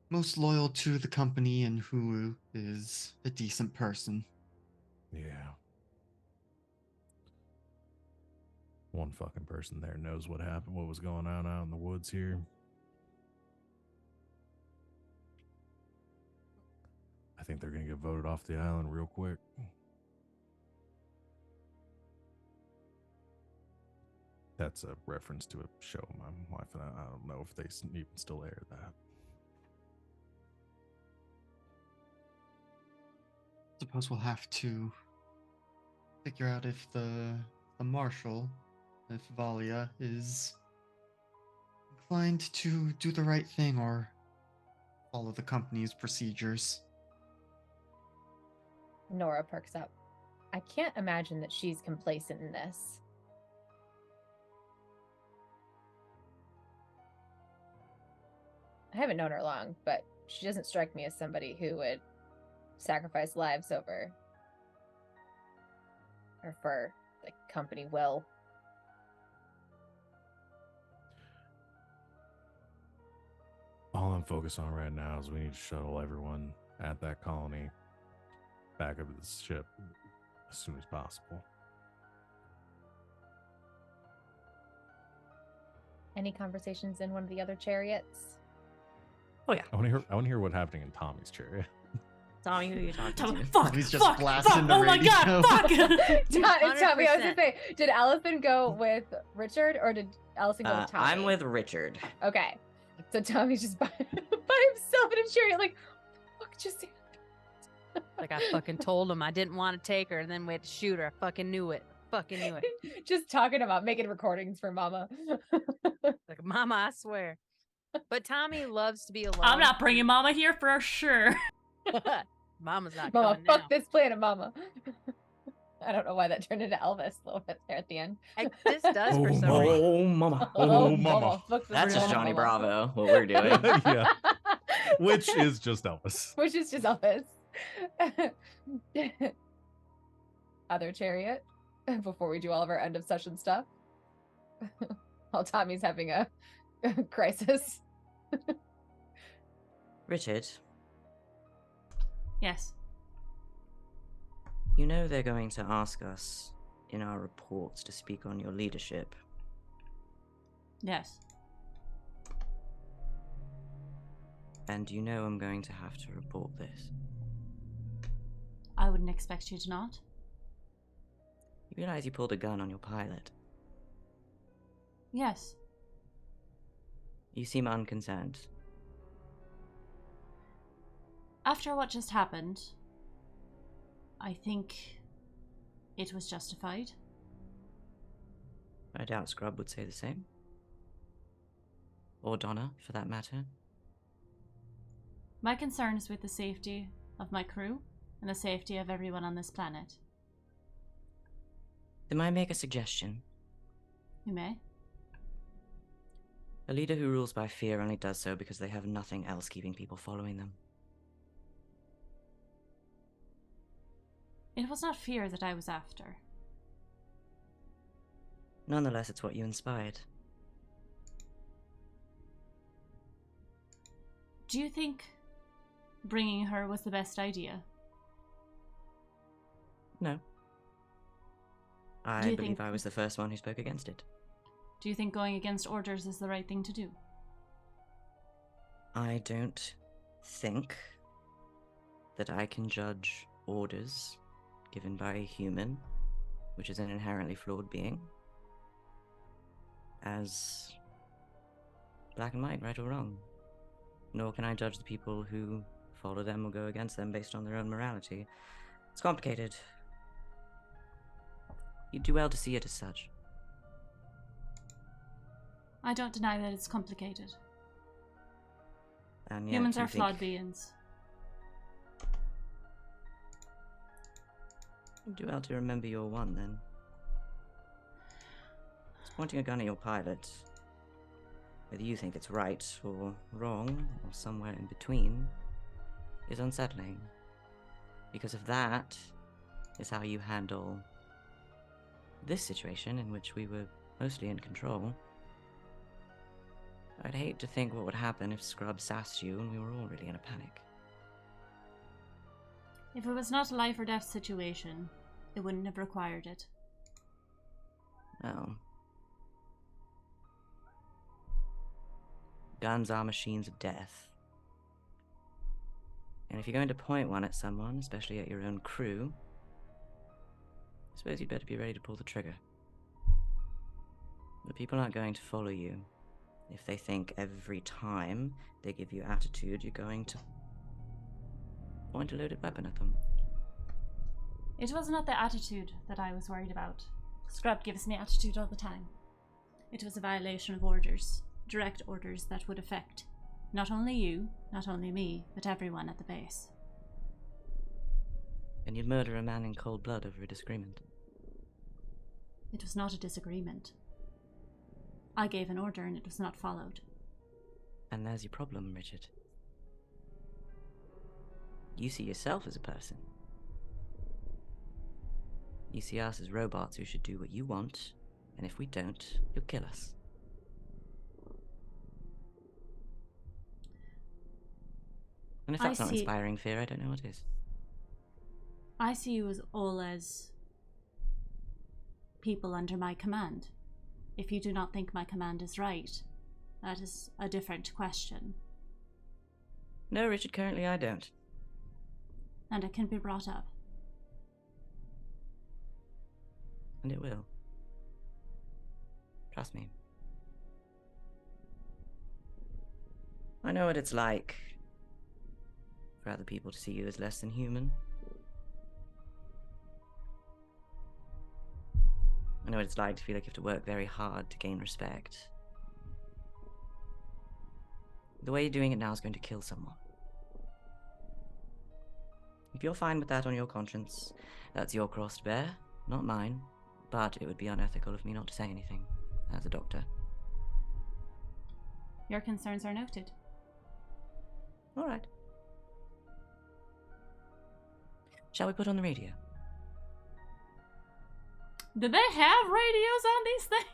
most loyal to the company and who is a decent person. Yeah. One fucking person there knows what happened, what was going on out in the woods here. I think they're going to get voted off the island real quick. That's a reference to a show my wife and I don't know if they even still air that. Suppose we'll have to figure out if the marshal, if Valia, is inclined to do the right thing or follow the company's procedures. Nora perks up. I can't imagine that she's complacent in this. I haven't known her long, but she doesn't strike me as somebody who would sacrifice lives over or for the company will. All I'm focused on right now is we need to shuttle everyone at that colony back up to the ship as soon as possible. Any conversations in one of the other chariots? Oh yeah, I want to hear what happened in Tommy's chariot. Tommy, who are you talking to? Fuck, He's just fuck, blasting fuck, the oh my radio. god, fuck! Tommy, I was gonna 100%. say, did Allison go with Richard or did Allison go with Tommy? I'm with Richard. Okay. So Tommy's just by himself in a chariot, what the fuck just happened? Like I fucking told him I didn't want to take her, and then we had to shoot her. I fucking knew it. Fucking knew it. Just talking about making recordings for Mama. Like, Mama, I swear. But Tommy loves to be alone. I'm not bringing Mama here for sure. Mama's not Mama, coming fuck now. this planet, Mama. I don't know why that turned into Elvis a little bit there at the end. This does for Oh, some Mama. reason. Oh, mama. Oh, Mama. Fuck this That's just planet, Johnny Mama. Bravo, what we're doing. Yeah. Which is just Elvis. Which is just Elvis. Other chariot before we do all of our end of session stuff. While Tommy's having a crisis. Richard, Yes. you know they're going to ask us in our reports to speak on your leadership. Yes. And you know I'm going to have to report this. I wouldn't expect you to not. You realize you pulled a gun on your pilot. Yes. You seem unconcerned. After what just happened, I think it was justified. I doubt Scrub would say the same. Or Donna, for that matter. My concern is with the safety of my crew and the safety of everyone on this planet. Then I make a suggestion. You may. A leader who rules by fear only does so because they have nothing else keeping people following them. It was not fear that I was after. Nonetheless, it's what you inspired. Do you think bringing her was the best idea? No. Do I you believe think- I was the first one who spoke against it. Do you think going against orders is the right thing to do? I don't think that I can judge orders given by a human, which is an inherently flawed being, as black and white, right or wrong. Nor can I judge the people who follow them or go against them based on their own morality. It's complicated. You'd do well to see it as such. I don't deny that it's complicated. And yet Humans you are flawed think- beings. You'd do well to remember your one, then. It's pointing a gun at your pilot. Whether you think it's right or wrong, or somewhere in between, is unsettling. Because if that is how you handle this situation in which we were mostly in control, I'd hate to think what would happen if Scrub sassed you and we were all really in a panic. If it was not a life or death situation, it wouldn't have required it. Well, guns are machines of death. And if you're going to point one at someone, especially at your own crew, I suppose you'd better be ready to pull the trigger. But people aren't going to follow you if they think every time they give you attitude, you're going to point a loaded weapon at them. It was not the attitude that I was worried about. Scrub gives me attitude all the time. It was a violation of orders, direct orders that would affect not only you, not only me, but everyone at the base. And you'd murder a man in cold blood over a disagreement. It was not a disagreement. I gave an order and it was not followed. And there's your problem, Richard. You see yourself as a person. You see us as robots who should do what you want, and if we don't, you'll kill us. And if I that's not see- inspiring fear, I don't know what is. I see you as all as people under my command. If you do not think my command is right, that is a different question, No, Richard, currently I don't. and it can be brought up. And it will. Trust me. I know what it's like for other people to see you as less than human. I know what it's like to feel like you have to work very hard to gain respect. The way you're doing it now is going to kill someone. If you're fine with that on your conscience, that's your cross to bear, not mine. But it would be unethical of me not to say anything, as a doctor. Your concerns are noted. Alright. Shall we put on the radio? Do they have radios on these things?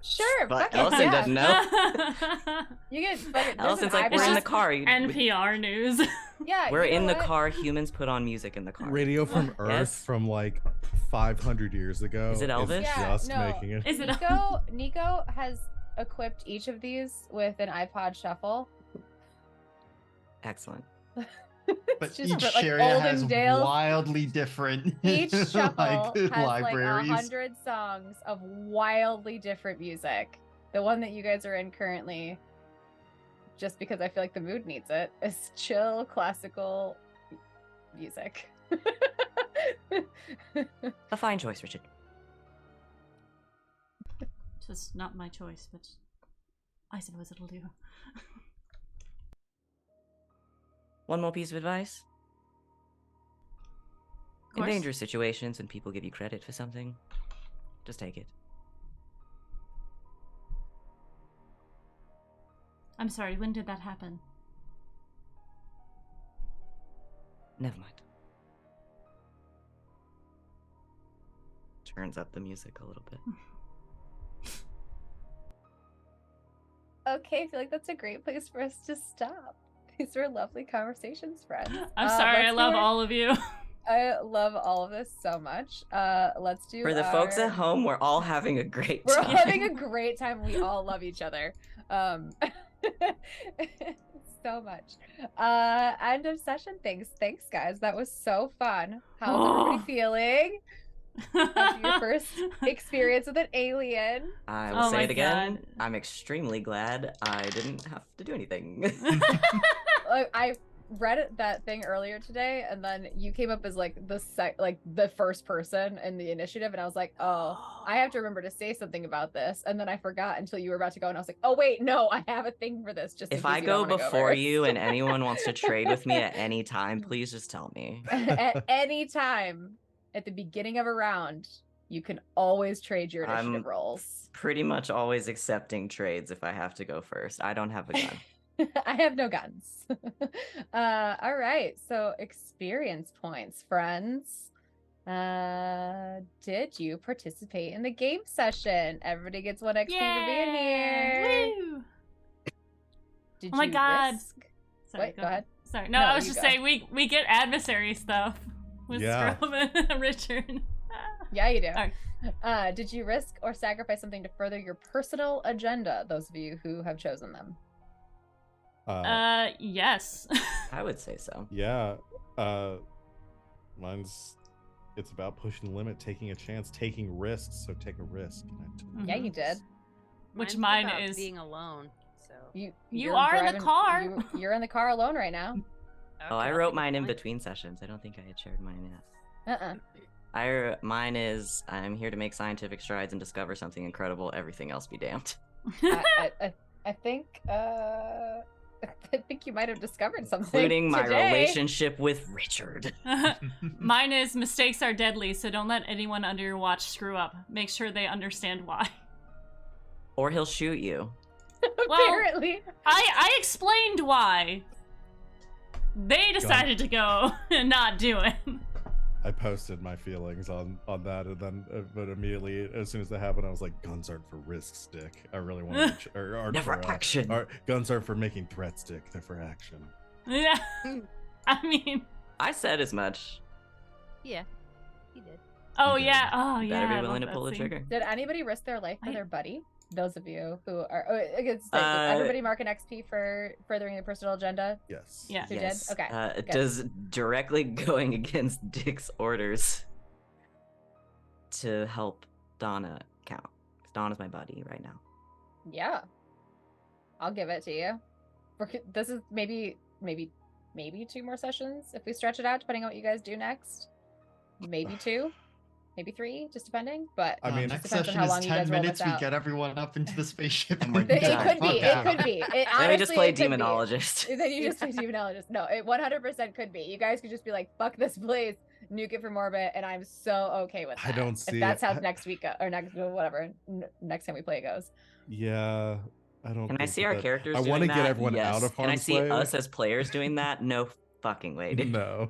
Sure, But fuck it, Ellison yeah. doesn't know. You get fucking. Ellison's like, we're in the car. NPR news. Yeah, We're you know in the what? car. Humans put on music in the car. Radio from Earth Yes? from like 500 years ago. Is it Elvis? Yeah, just no. making it. Is it? Nico has equipped each of these with an iPod Shuffle. Excellent. But just each for, like, area has olden Dales. wildly different Each shuffle like has libraries. like 100 songs of wildly different music. The one that you guys are in currently, just because I feel like the mood needs it, is chill classical music. A fine choice, Richard. Just not my choice, but I suppose it'll do. One more piece of advice. Of In course. dangerous situations, when people give you credit for something, just take it. I'm sorry, when did that happen? Never mind. Turns up the music a little bit. Okay, I feel like that's a great place for us to stop. These were lovely conversations, friends. I'm sorry, I let's love do our- all of you. I love all of this so much. Let's do For the folks our- at home, we're all having a great We're all time. having a great time. We all love each other. So much. End of session. Thanks guys. That was so fun. How's everybody feeling after your first experience with an alien? I will Oh say my it again. God. I'm extremely glad I didn't have to do anything. Like, I read that thing earlier today, and then you came up as like the first person in the initiative, and I was like, oh, I have to remember to say something about this, and then I forgot until you were about to go, and I was like, oh wait, no, I have a thing for this. Just in If case I you go don't wanna before first. you and anyone wants to trade with me at any time, please just tell me. At any time at the beginning of a round, you can always trade your initiative I'm rolls. Pretty much always accepting trades if I have to go first. I don't have a gun. I have no guns. All right, so experience points, friends. Did you participate in the game session? Everybody gets 1 XP for being here. Woo! Did Oh my you God. risk- Sorry, Wait, go ahead. Sorry, no, No, I was you just go. saying we get adversary stuff with Yeah. Scrum and Richard. Yeah, you do. Alright. Did you risk or sacrifice something to further your personal agenda? Those of you who have chosen them. Yes. I would say so. Yeah. It's about pushing the limit, taking a chance, taking risks. So take a risk. Yeah, you did. Which Mine's mine about is being alone. So You you're are in the driving- car. You're in the car alone right now. Oh, I Okay, wrote I'll mine take in one. between sessions. I don't think I had shared mine yet. Mine Is I'm here to make scientific strides and discover something incredible. Everything else be damned. I think I think you might have discovered something, Including my today. relationship with Richard. Mine is mistakes are deadly, so don't let anyone under your watch screw up. Make sure they understand why. Or he'll shoot you. Apparently, I explained why. They decided to go and not do it. I posted my feelings on that, and then but immediately as soon as that happened, I was like, "Guns aren't for risks, Dick. I really want to." Or Never for, action. Guns aren't for making threats, Dick. They're for action. Yeah. I mean, I said as much. Yeah, he did. oh You did. yeah, oh You yeah. better I be willing to love pull that the scene. trigger. did anybody risk their life for I- their buddy? Those of you who are, I guess, did everybody mark an XP for furthering their personal agenda? Yes. Yeah. Who did? Yes. Okay, good. Does directly going against Dick's orders to help Donna count? 'Cause Donna's my buddy right now. Yeah, I'll give it to you. This is maybe 2 more sessions if we stretch it out, depending on what you guys do next. Maybe 2, maybe 3, just depending. But I mean, just next depends on session how is long you guys 10 roll minutes. this We out. get everyone up into the spaceship, And we're It done. could be. Fuck It could be. It, Then we just honestly, play it could be. Demonologist. Then you just play Demonologist. No, it 100% could be. You guys could just be like, fuck this place, nuke it from orbit, and I'm so okay with that. I don't see If that's it. how next week or next time we play goes. Yeah. I don't. Can I think see our that- characters I doing want to get that? everyone Yes. out of Can I harm's see way. us as players doing that? No fucking way, dude. No.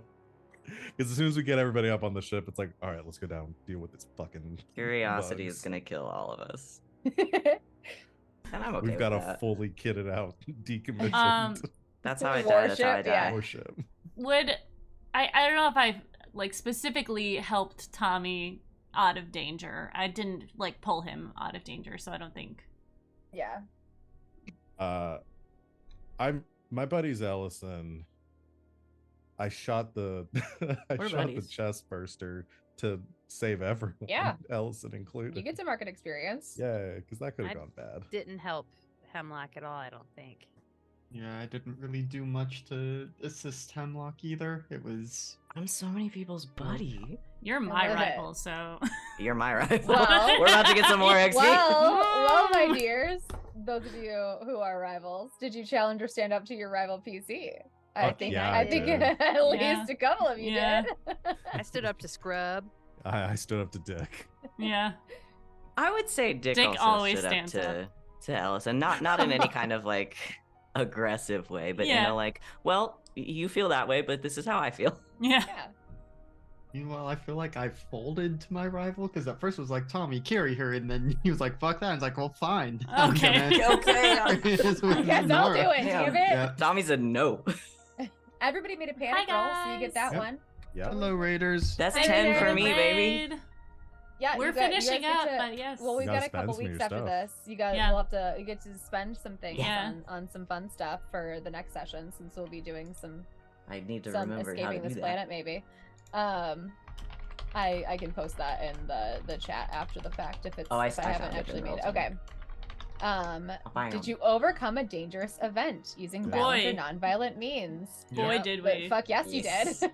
Because as soon as we get everybody up on the ship, it's like, all right, let's go down, deal with this fucking Curiosity is bugs. gonna kill all of us. And I'm okay We've got with a that. fully kitted out, decommissioned That's how I die. That's how I Warship, yeah. die. warship. Would I don't know if I like specifically helped Tommy out of danger. I didn't like pull him out of danger, so I don't think. Yeah. My buddy's Ellison. I shot the We're the buddies. chest burster to save everyone. Yeah. Ellison included. You get some market experience. Yeah, because that could I- have gone bad. Didn't help Hemlock at all, I don't think. Yeah, I didn't really do much to assist Hemlock either. It was I'm so many people's buddy. You're my love it. rival, so You're my rival. Well- We're about to get some more XP. Well, my dears, those of you who are rivals, did you challenge or stand up to your rival PC? I Fuck think yeah, I I think did. at Yeah. least a couple of you Yeah. did. I stood up to Scrub. I stood up to Dick. yeah. I would say Dick Dick also always stood up stands to Ellison, not in any kind of like aggressive way, but Yeah. like, well, you feel that way, but this is how I feel. Yeah. Yeah. Meanwhile, I feel like I folded to my rival because at first it was like, Tommy, carry her, and then he was like, fuck that. I was like, well, fine. I'm Okay. gonna- Okay, It is what I it guess is, I'll do Nora. it. Damn. Damn it. Yeah. Tommy said no. Everybody made a panic Hi, roll, so you get that guys. one. Yeah. Hello, Raiders. That's Hey, 10 there, for me, baby. Raid. Yeah, We're you guys finishing get up, to- but yes. Well, we've You got gotta a couple spend some of weeks your after stuff. this. You guys Yeah. will have to you get to spend some things Yeah. on some fun stuff for the next session, since we'll be doing some I need to some remember how to escaping do this that. planet maybe. I can post that in the chat after the fact if it's Oh, I if I found haven't it in actually real made it. time. Okay. Bam. Did you overcome a dangerous event using violent or Boy. non-violent means? Boy, Yeah. did But we. fuck yes, you Yes. did.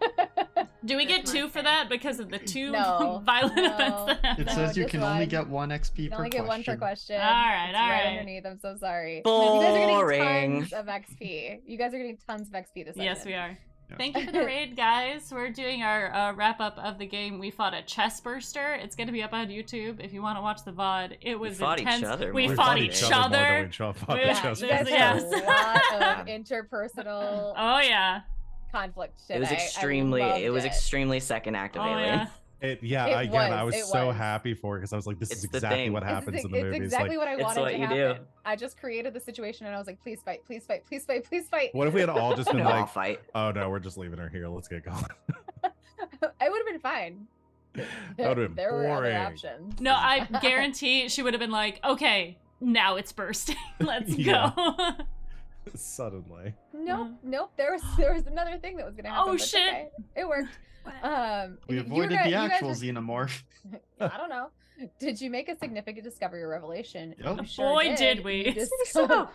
Do we get That's my 2 for turn. that because of the 2 No, violent no. events that happened? It No, says you just can only one. get 1 XP You per only get one per question. All right, It's all right right. underneath. I'm so sorry. You Boring. guys are getting tons of XP. You guys are getting tons of XP this session. Yes, we are. Yeah. Thank you for the raid, guys. We're doing our wrap up of the game. We fought a chest burster. It's going to be up on YouTube if you want to watch the VOD. It was fought each intense. other we more fought than each anything. more than other. we fought the Yeah, chest You guys burster. had Yes. a lot Yeah. of interpersonal Oh, yeah. conflict today. It was I extremely loved extremely second act of Oh, Alien. yeah. It was was. so happy for it because I was like, this It's is the exactly thing. what It's happens in the it's movies. exactly Like, what I it's wanted what to you do. happen. I just created the situation and I was like, please fight, please fight, please fight, please fight. what if we had all just been No, I'll like, fight. oh no, we're just leaving her here. Let's get going. I would have been fine. That would've been There were other boring. options. No, I guarantee she would have been like, okay, now it's bursting. Let's Yeah. go. Suddenly. Nope. There was another thing that was gonna happen. Oh, but it's shit. okay. It worked. We you avoided guys- the you guys actual were- xenomorph. I don't know. Did you make a significant discovery or revelation? Yep. You sure Boy, did we. You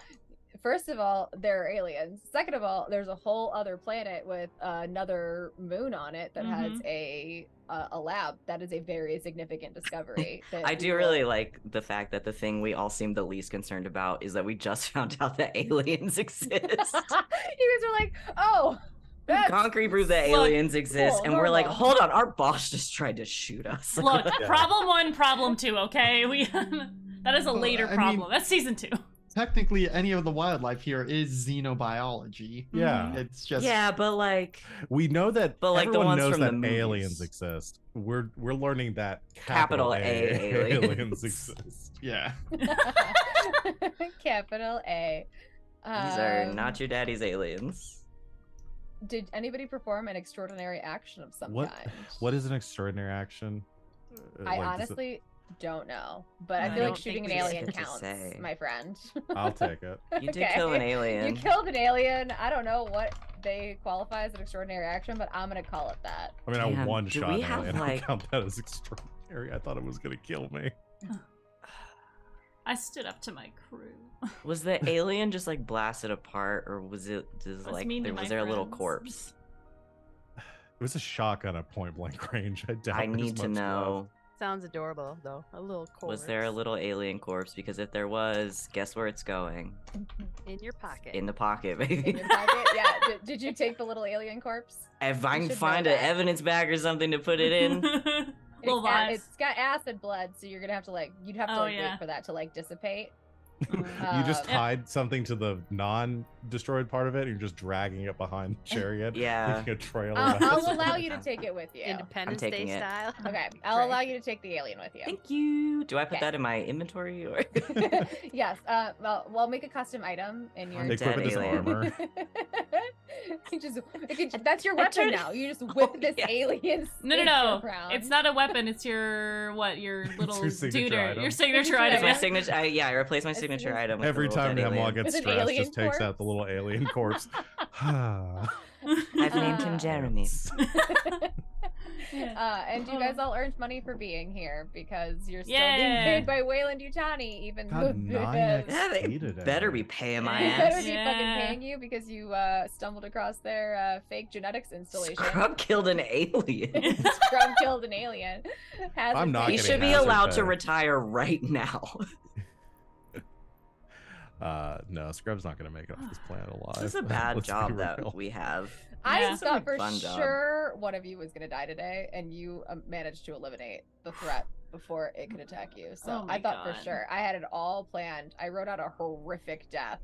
First of all, there are aliens. Second of all, there's a whole other planet with another moon on it that has a lab. That is a very signisignificant discovery. that I we do will- really like the fact that the thing we all seem the least concerned about is that we just found out that aliens exist. You guys are like, oh, that's Concrete proof that Look, aliens exist, cool, and we're like, normal. hold on, our boss just tried to shoot us. Look, Yeah. problem 1, problem 2, okay? We that is a Well, later I mean- problem. That's season 2. Technically, any of the wildlife here is xenobiology. Yeah. It's just yeah, but like We know that But, like, the everyone ones knows from the that movies. aliens exist. We're learning that Capital capital A aliens. exist. yeah. capital A. these are not your daddy's aliens. Did anybody perform an extraordinary action of some What kind? what is an extraordinary action? I Like, does it- honestly don't know, but I I feel like don't shooting an think we alien get to counts, say. my friend. I'll take it. You did Okay. kill an You alien. killed an alien. I don't know what they qualify as an extraordinary action, but I'm gonna call it that. I mean, Damn, I one do shot we an have, alien. I like- don't count that as extraordinary. I thought it was gonna kill me. I stood up to my crew. Was the alien just like blasted apart, or was it just That's like mean to was my there a little friends. corpse? It was a shotgun at point blank range. I doubt I there's need to much know. Sounds adorable, though. A little corpse. Was there a little alien corpse? Because if there was, guess where it's going? in your pocket? In the pocket, In baby. your pocket? Yeah. Did you take the little alien corpse? If I You can should know find an that. evidence bag or something to put it in. Little vibes. It's got acid blood, so you're gonna have to you'd have to Oh, wait yeah. for that to dissipate. You just Um, tied something to the non-destroyed part of it. And you're just dragging it behind the chariot. Yeah. Making a trail. I'll around. allow you to take it with you. Independence Day taking it. style. Okay, I'll allow you to take the alien with you. Thank you. Do I put Okay. that in my inventory or? Yes. Well, we'll make a custom item in your. I'm Equip dead it as alien. armor. That's your weapon now. You just whip this yeah. alien. No. snake around. It's not a weapon. It's your little your signature tutor, item. your signature Signature item. It's my item. signature. I replace my It's signature signature- item with Every the little time dead Hemlock alien. gets With an stressed, alien just takes out the corpse. little alien corpse. I've named him Jeremy. And you guys all earned money for being here because you're still being Yeah. paid by Wayland Yutani, even though God, 9 Yeah, they XP today. better be paying my they Yeah. better ass. be Yeah. fucking paying you because you stumbled across their fake genetics installation. Scrub killed an alien. Scrub killed an alien. I'm not He getting should be hazard allowed to pay. retire right now. No, Scrub's not gonna make it off this planet alive. This is a bad Let's be job that real. we have. I Yeah. thought for Fun job. sure one of you was gonna die today, and you managed to eliminate the threat before it could attack you. So Oh my I thought God. for sure. I had it all planned. I wrote out a horrific death.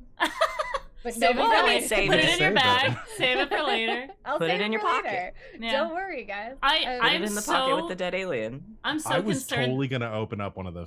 But Save it nobody for Well, later. save Put it. it in your Save it. bag. Save it for later. I'll Put it save in your for pocket. later. Yeah. Don't worry, guys. I- Put I'm it in the pocket with so- the dead alien. I'm so I was concerned. totally gonna open up one of the I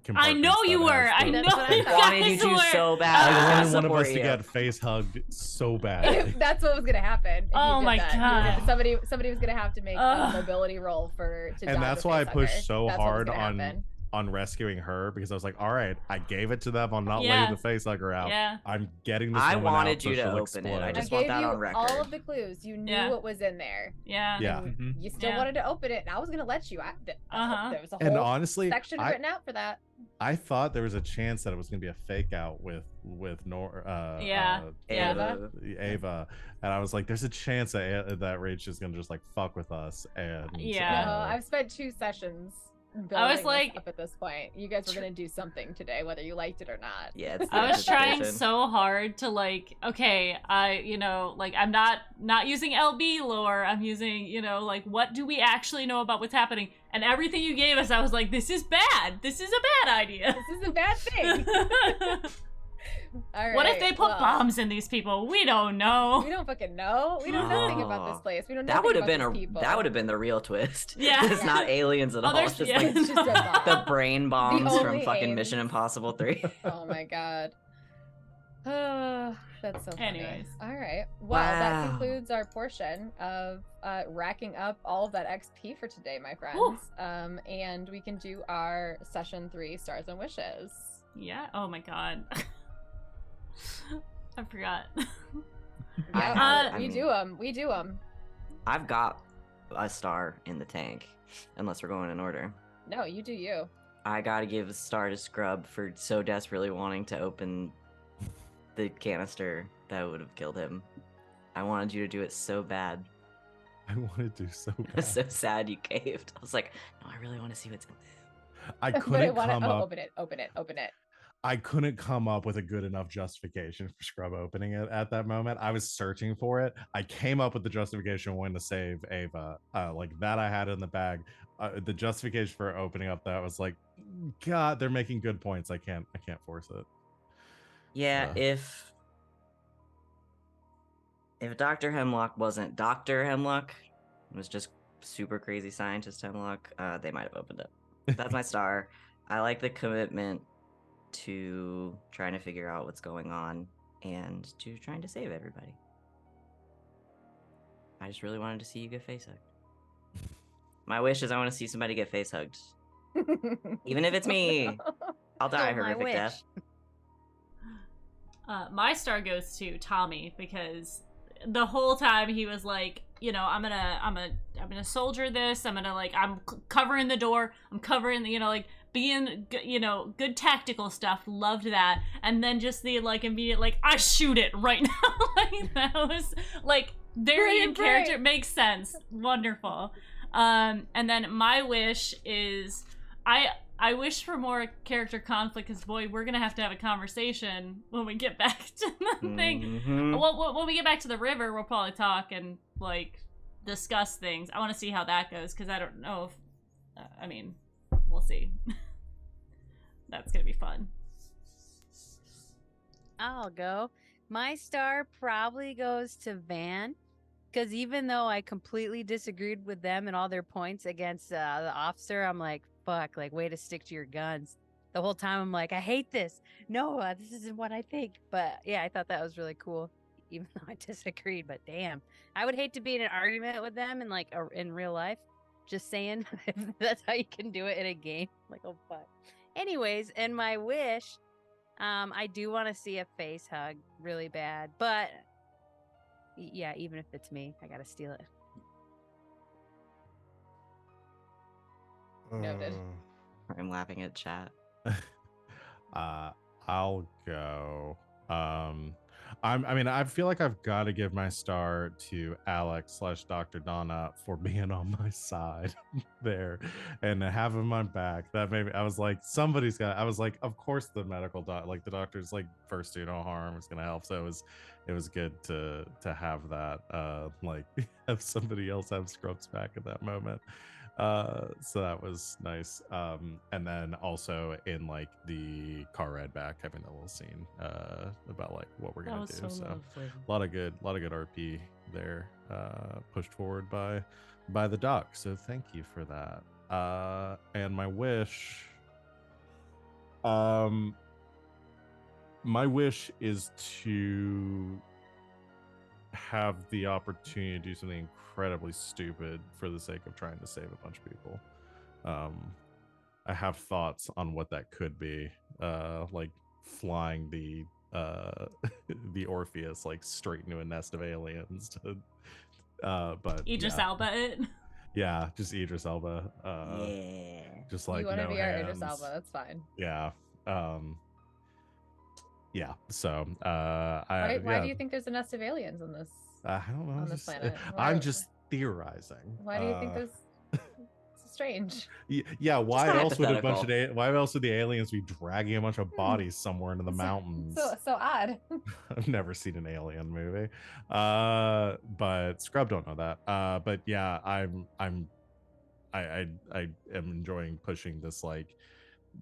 compartments know you that were. has I the- know That's what I you thought. Wanted you guys to were. so bad. I was gonna wanted one of us support to you. get face hugged so bad. That's what was gonna happen. if Oh you did my that. You were God. gonna- somebody was gonna have to make a Ugh. mobility roll to And dodge that's a why I face pushed hugger. so That's what was hard gonna on happen. rescuing her because I was like, all right, I gave it to them. I'm not Yeah. letting the face hugger out. Yeah. I'm getting this I woman wanted out so you to she'll open it. explode. I I just want gave that you on record. all of the clues. You knew Yeah. what was in there. Yeah. Yeah. Mhm. You still Yeah. wanted to open it, and I was gonna let you. Uh-huh. There was a And whole honestly, section I, written out for that. I thought there was a chance that it was gonna be a fake out with Yeah. Yeah. Ava, and I was like, there's a chance that Rach is gonna just like fuck with us. And Yeah. No, I've spent 2 sessions building I was this like- up at this point. You guys were gonna do something today, whether you liked it or not. Yeah, it's the I was trying anticipation. so hard to like, okay, I'm not using LB lore. I'm using, like, what do we actually know about what's happening? And everything you gave us, I was like, this is bad. This is a bad idea. This is a bad thing. All right. What if they put well, bombs in these people? We don't know. We don't fucking know. We know nothing about this Oh. place. We don't. That would have been That would have been the real twist. Yeah. It's not aliens at Oh, all. there's- It's just yeah. like It's just a bomb. the brain bombs from only fucking aliens. Mission Impossible 3. Oh my god. That's so funny. Anyways. All right. Well, that Wow. concludes our portion of racking up all of that XP for today, my friends. Whew. And we can do our session 3 stars and wishes. Yeah. Oh my god. I forgot. I Yeah, have- I we mean- do them. We do them. I've got a star in the tank, unless we're going in order. No, you do you. I gotta give a star to Scrub for so desperately wanting to open the canister that would have killed him. I wanted you to do it so bad. I wanted to so I bad. was so sad you caved. I was like, no, I really want to see what's in there. I But I couldn't want to come up. open it. Open it. Open it. I couldn't come up with a good enough justification for Scrub opening it at that moment. I was searching for it. I came up with the justification when to save Ava. Like that I had in the bag. The justification for opening up that was like, God, they're making good points. I can't force it. Yeah, if Dr. Hemlock wasn't Dr. Hemlock, it was just super crazy scientist Hemlock, they might have opened it. That's my star. I like the commitment to trying to figure out what's going on and to trying to save everybody. I just really wanted to see you get face hugged. My wish is I want to see somebody get face hugged. Even if it's me. I'll die a Stole my horrific wish. death. My star goes to Tommy because the whole time he was like, I'm gonna soldier this. I'm covering the door. I'm covering the, being, good tactical stuff. Loved that. And then just the immediate, I shoot it right now. That was very in Brilliant character. brain. Makes sense. Wonderful. And then my wish is, I wish for more character conflict because, boy, we're going to have a conversation when we get back to the thing. Mhm. Well, when we get back to the river, we'll probably talk and, discuss things. I want to see how that goes because I don't know if, we'll see. That's going to be fun. I'll go. My star probably goes to Van. Because even though I completely disagreed with them and all their points against the officer, I'm like, fuck, like, way to stick to your guns. The whole time I'm like, I hate this. No, this isn't what I think. But yeah, I thought that was really cool, even though I disagreed. But damn, I would hate to be in an argument with them in like in real life. Just saying, if that's how you can do it in a game. Like, oh fuck. Anyways, and my wish, I do want to see a face hug really bad, but yeah, even if it's me, I gotta steal it. Noted. I'm laughing at chat. I'll go. I mean, I feel like I've got to give my star to Alex / Dr. Donna for being on my side there and having my back. That maybe I was like, somebody's got. I was like, of course the medical like the doctor's like first do no harm is gonna help. So it was good to have that. Like have somebody else have Scrub's back at that moment. So that was nice. And then also in like the car ride back, having a little scene about like what we're That gonna was do. so So lovely. a lot of good RP there, pushed forward by the doc. So thank you for that. And my wish is to have the opportunity to do something incredibly stupid for the sake of trying to save a bunch of people. I have thoughts on what that could be, like flying the the Orpheus like straight into a nest of aliens to, but Idris yeah. Elba it. Yeah, just Idris Elba. Yeah. Just like you want to no be our hands. Idris Elba? That's fine. Yeah. Yeah. So Why yeah. do you think there's a nest of aliens on this I don't know. on this just- planet? I'm just theorizing. Why do you think there's? It's strange. Yeah, why else would hypothetical. why else would the aliens be dragging a bunch of bodies somewhere into the mountains? So odd. I've never seen an alien movie. But Scrub don't know that. But yeah, I am enjoying pushing this like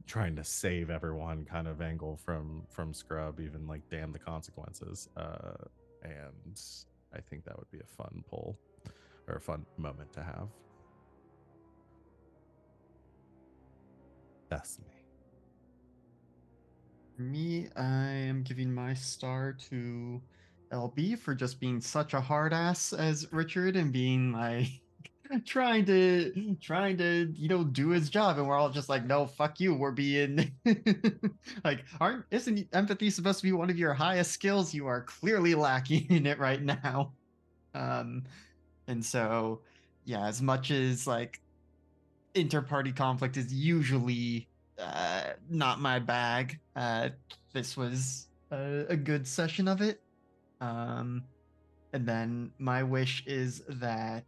trying to save everyone kind of angle from Scrub, even like damn the consequences. And I think that would be a fun pull or a fun moment to have. That's me. For me, I am giving my star to LB for just being such a hard ass as Richard and being like trying to do his job, and we're all just like, no, fuck you, we're being like, isn't empathy supposed to be one of your highest skills? You are clearly lacking in it right now. And so yeah, as much as like inter-party conflict is usually not my bag, this was a good session of it. And then my wish is that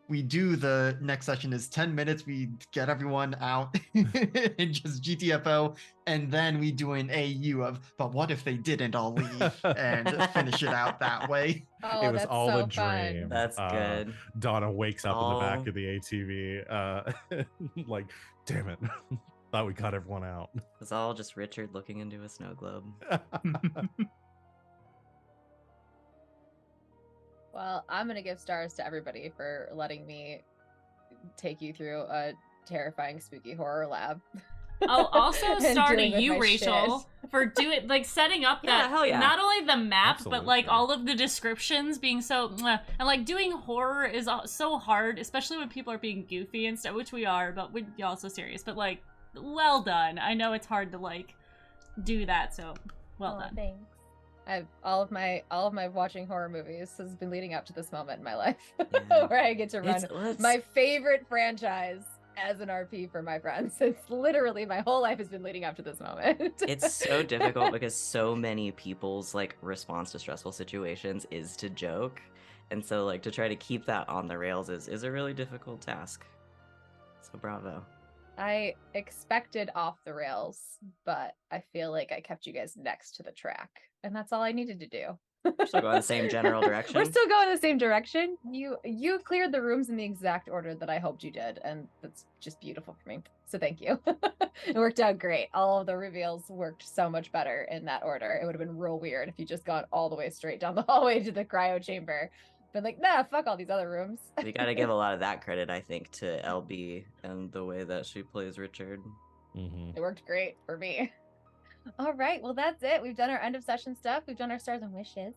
we do the next session is 10 minutes. We get everyone out and just GTFO, and then we do an AU of, but what if they didn't all leave, and finish it out that way. Oh, It was that's all so a dream. fun. That's good. Donna wakes up in the back All- of the ATV, like, damn it, thought we cut everyone out. It's all just Richard looking into a snow globe. Well, I'm gonna give stars to everybody for letting me take you through a terrifying, spooky horror lab. Oh, also And star to dealing with you, my Rachel, shit. for doing like setting up Yeah, that hell yeah. not only the map but like Absolutely. all of the descriptions being so mwah. And like doing horror is so hard, especially when people are being goofy and stuff, which we are, but we're also serious. But like, well done. I know it's hard to like do that, so well done. Thanks. All of my watching horror movies has been leading up to this moment in my life Yeah. where I get to run It's- my favorite franchise as an RP for my friends. It's literally my whole life has been leading up to this moment. It's so difficult because so many people's like response to stressful situations is to joke, and so like to try to keep that on the rails is a really difficult task. So bravo. I expected off the rails, but I feel like I kept you guys next to the track, and that's all I needed to do. Still going the same general direction. We're still going the same direction. You cleared the rooms in the exact order that I hoped you did, and that's just beautiful for me. So thank you. It worked out great. All of the reveals worked so much better in that order. It would have been real weird if you just gone all the way straight down the hallway to the cryo chamber. Been like, nah, fuck all these other rooms. We got to give a lot of that credit, I think, to LB and the way that she plays Richard. Mm-hmm. It worked great for me. All right, well, that's it. We've done our end of session stuff. We've done our stars and wishes.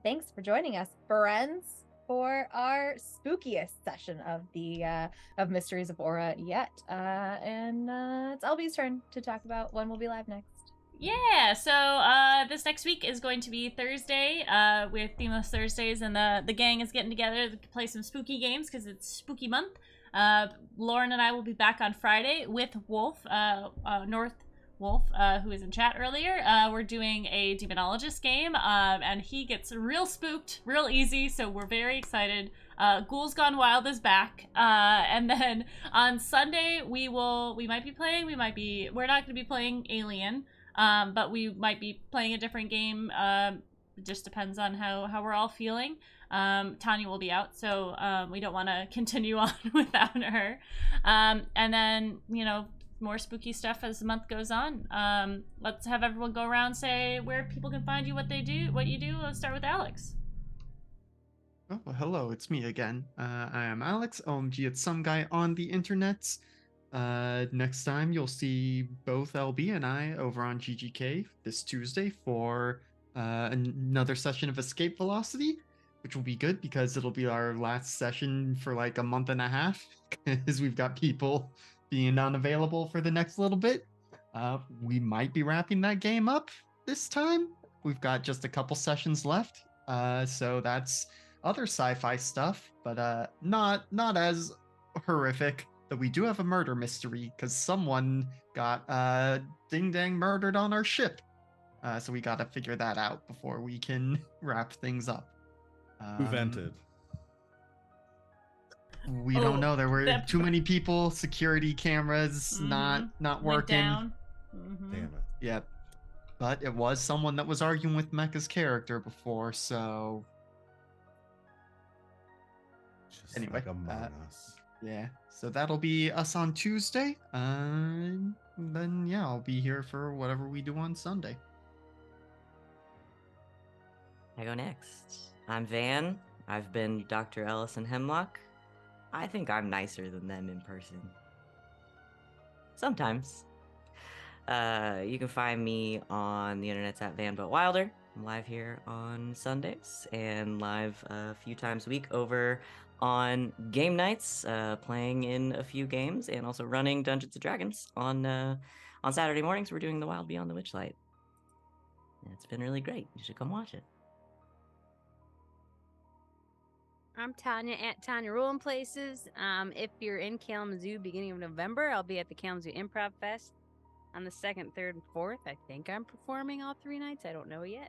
Thanks for joining us, friends, for our spookiest session of the of Mysteries of Aura yet. And it's LB's turn to talk about when we'll be live next. Yeah, so this next week is going to be Thursday with Themeless Thursdays, and the gang is getting together to play some spooky games because it's spooky month. Lauren and I will be back on Friday with Wolf, North Wolf, who was in chat earlier. We're doing a demonologist game, and he gets real spooked, real easy, so we're very excited. Ghouls Gone Wild is back, and then on Sunday we're not going to be playing Alien. But we might be playing a different game. It just depends on how we're all feeling. Tanya will be out, so we don't want to continue on without her. And then, more spooky stuff as the month goes on. Let's have everyone go around, say where people can find you, what you do. Let's start with Alex. Oh, well, hello, it's me again. I am Alex, OMG, it's some guy on the internets. Next time you'll see both LB and I over on GGK this Tuesday for another session of Escape Velocity, which will be good because it'll be our last session for like a month and a half because we've got people being unavailable for the next little bit. We might be wrapping that game up this time. We've got just a couple sessions left, so that's other sci-fi stuff, but not as horrific. But we do have a murder mystery because someone got ding-dang murdered on our ship. So we got to figure that out before we can wrap things up. Who vented? We don't know. There were too many people. Security cameras not Went working. down. Damn it. Yep. But it was someone that was arguing with Mecha's character before, so... Just Anyway, like Among Us. Yeah, so that'll be us on Tuesday. Then, yeah, I'll be here for whatever we do on Sunday. I go next. I'm Van. I've been Dr. Ellis and Hemlock. I think I'm nicer than them in person. Sometimes. You can find me on the internet's at Van But Wilder. I'm live here on Sundays and live a few times a week over on game nights, playing in a few games and also running Dungeons & Dragons on Saturday mornings. We're doing the Wild Beyond the Witchlight. And it's been really great. You should come watch it. I'm Tanya at Tanya Rolling Places. If you're in Kalamazoo beginning of November, I'll be at the Kalamazoo Improv Fest on the 2nd, 3rd, and 4th. I think I'm performing all 3 nights. I don't know yet.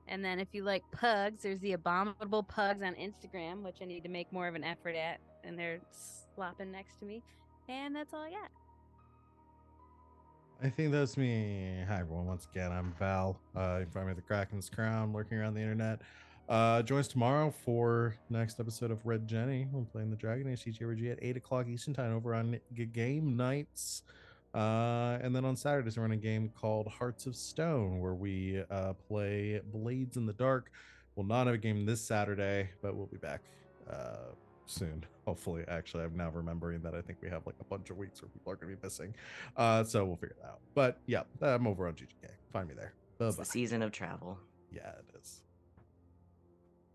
And then if you like pugs, there's the Abominable Pugs on Instagram, which I need to make more of an effort at. And they're slopping next to me. And that's all I got. I think that's me. Hi, everyone. Once again, I'm Val. You can find me at TheKrakensCrown, lurking around the internet. Join us tomorrow for next episode of Red Jenny. We're playing the Dragon Age CGRG at 8 o'clock Eastern Time over on Game Nights. And then on Saturdays, we're running a game called Hearts of Stone, where we play Blades in the Dark. We'll not have a game this Saturday, but we'll be back soon, hopefully. Actually, I'm now remembering that I think we have like a bunch of weeks where people are going to be missing. So we'll figure it out. But yeah, I'm over on GGK. Find me there. Bye-bye. It's the season of travel. Yeah, it is.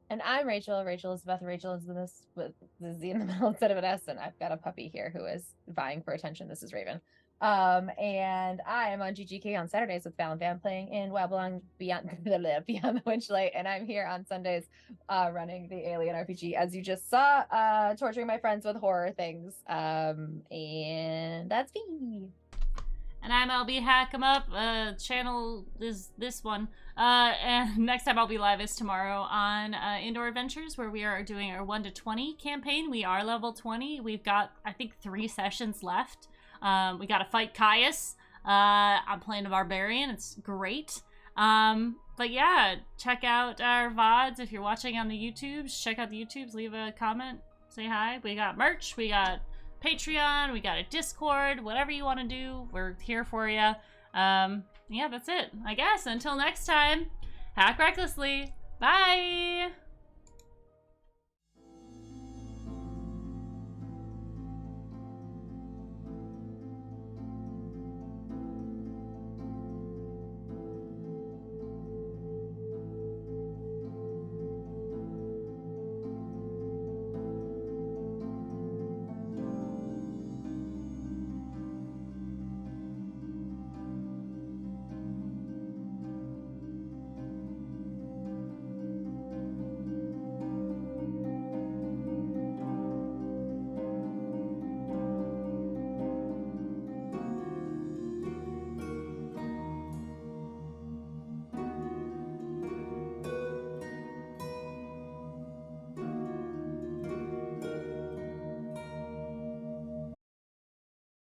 And I'm Rachel. Rachel Elizabeth. Rachel is this with the Z in the middle instead of an S. And I've got a puppy here who is vying for attention. This is Raven. And I am on GGK on Saturdays with Val and Van playing in Beyond the Witchlight, and I'm here on Sundays running the Alien RPG, as you just saw, torturing my friends with horror things. And that's me. And I'm LB Hack 'em Up. Channel is this one. And next time I'll be live is tomorrow on Indoor Adventures, where we are doing our 1 to 20 campaign. We are level 20. We've got, I think, 3 sessions left. We got to fight Caius. I'm playing a barbarian. It's great. Go But yeah, check out our VODs if you're watching on the YouTubes. Check out the YouTubes, leave a comment, say hi. We got merch, we got Patreon, we got a Discord, whatever you want to do, we're here for you. Yeah, that's it, I guess. Until next time, hack recklessly. Bye!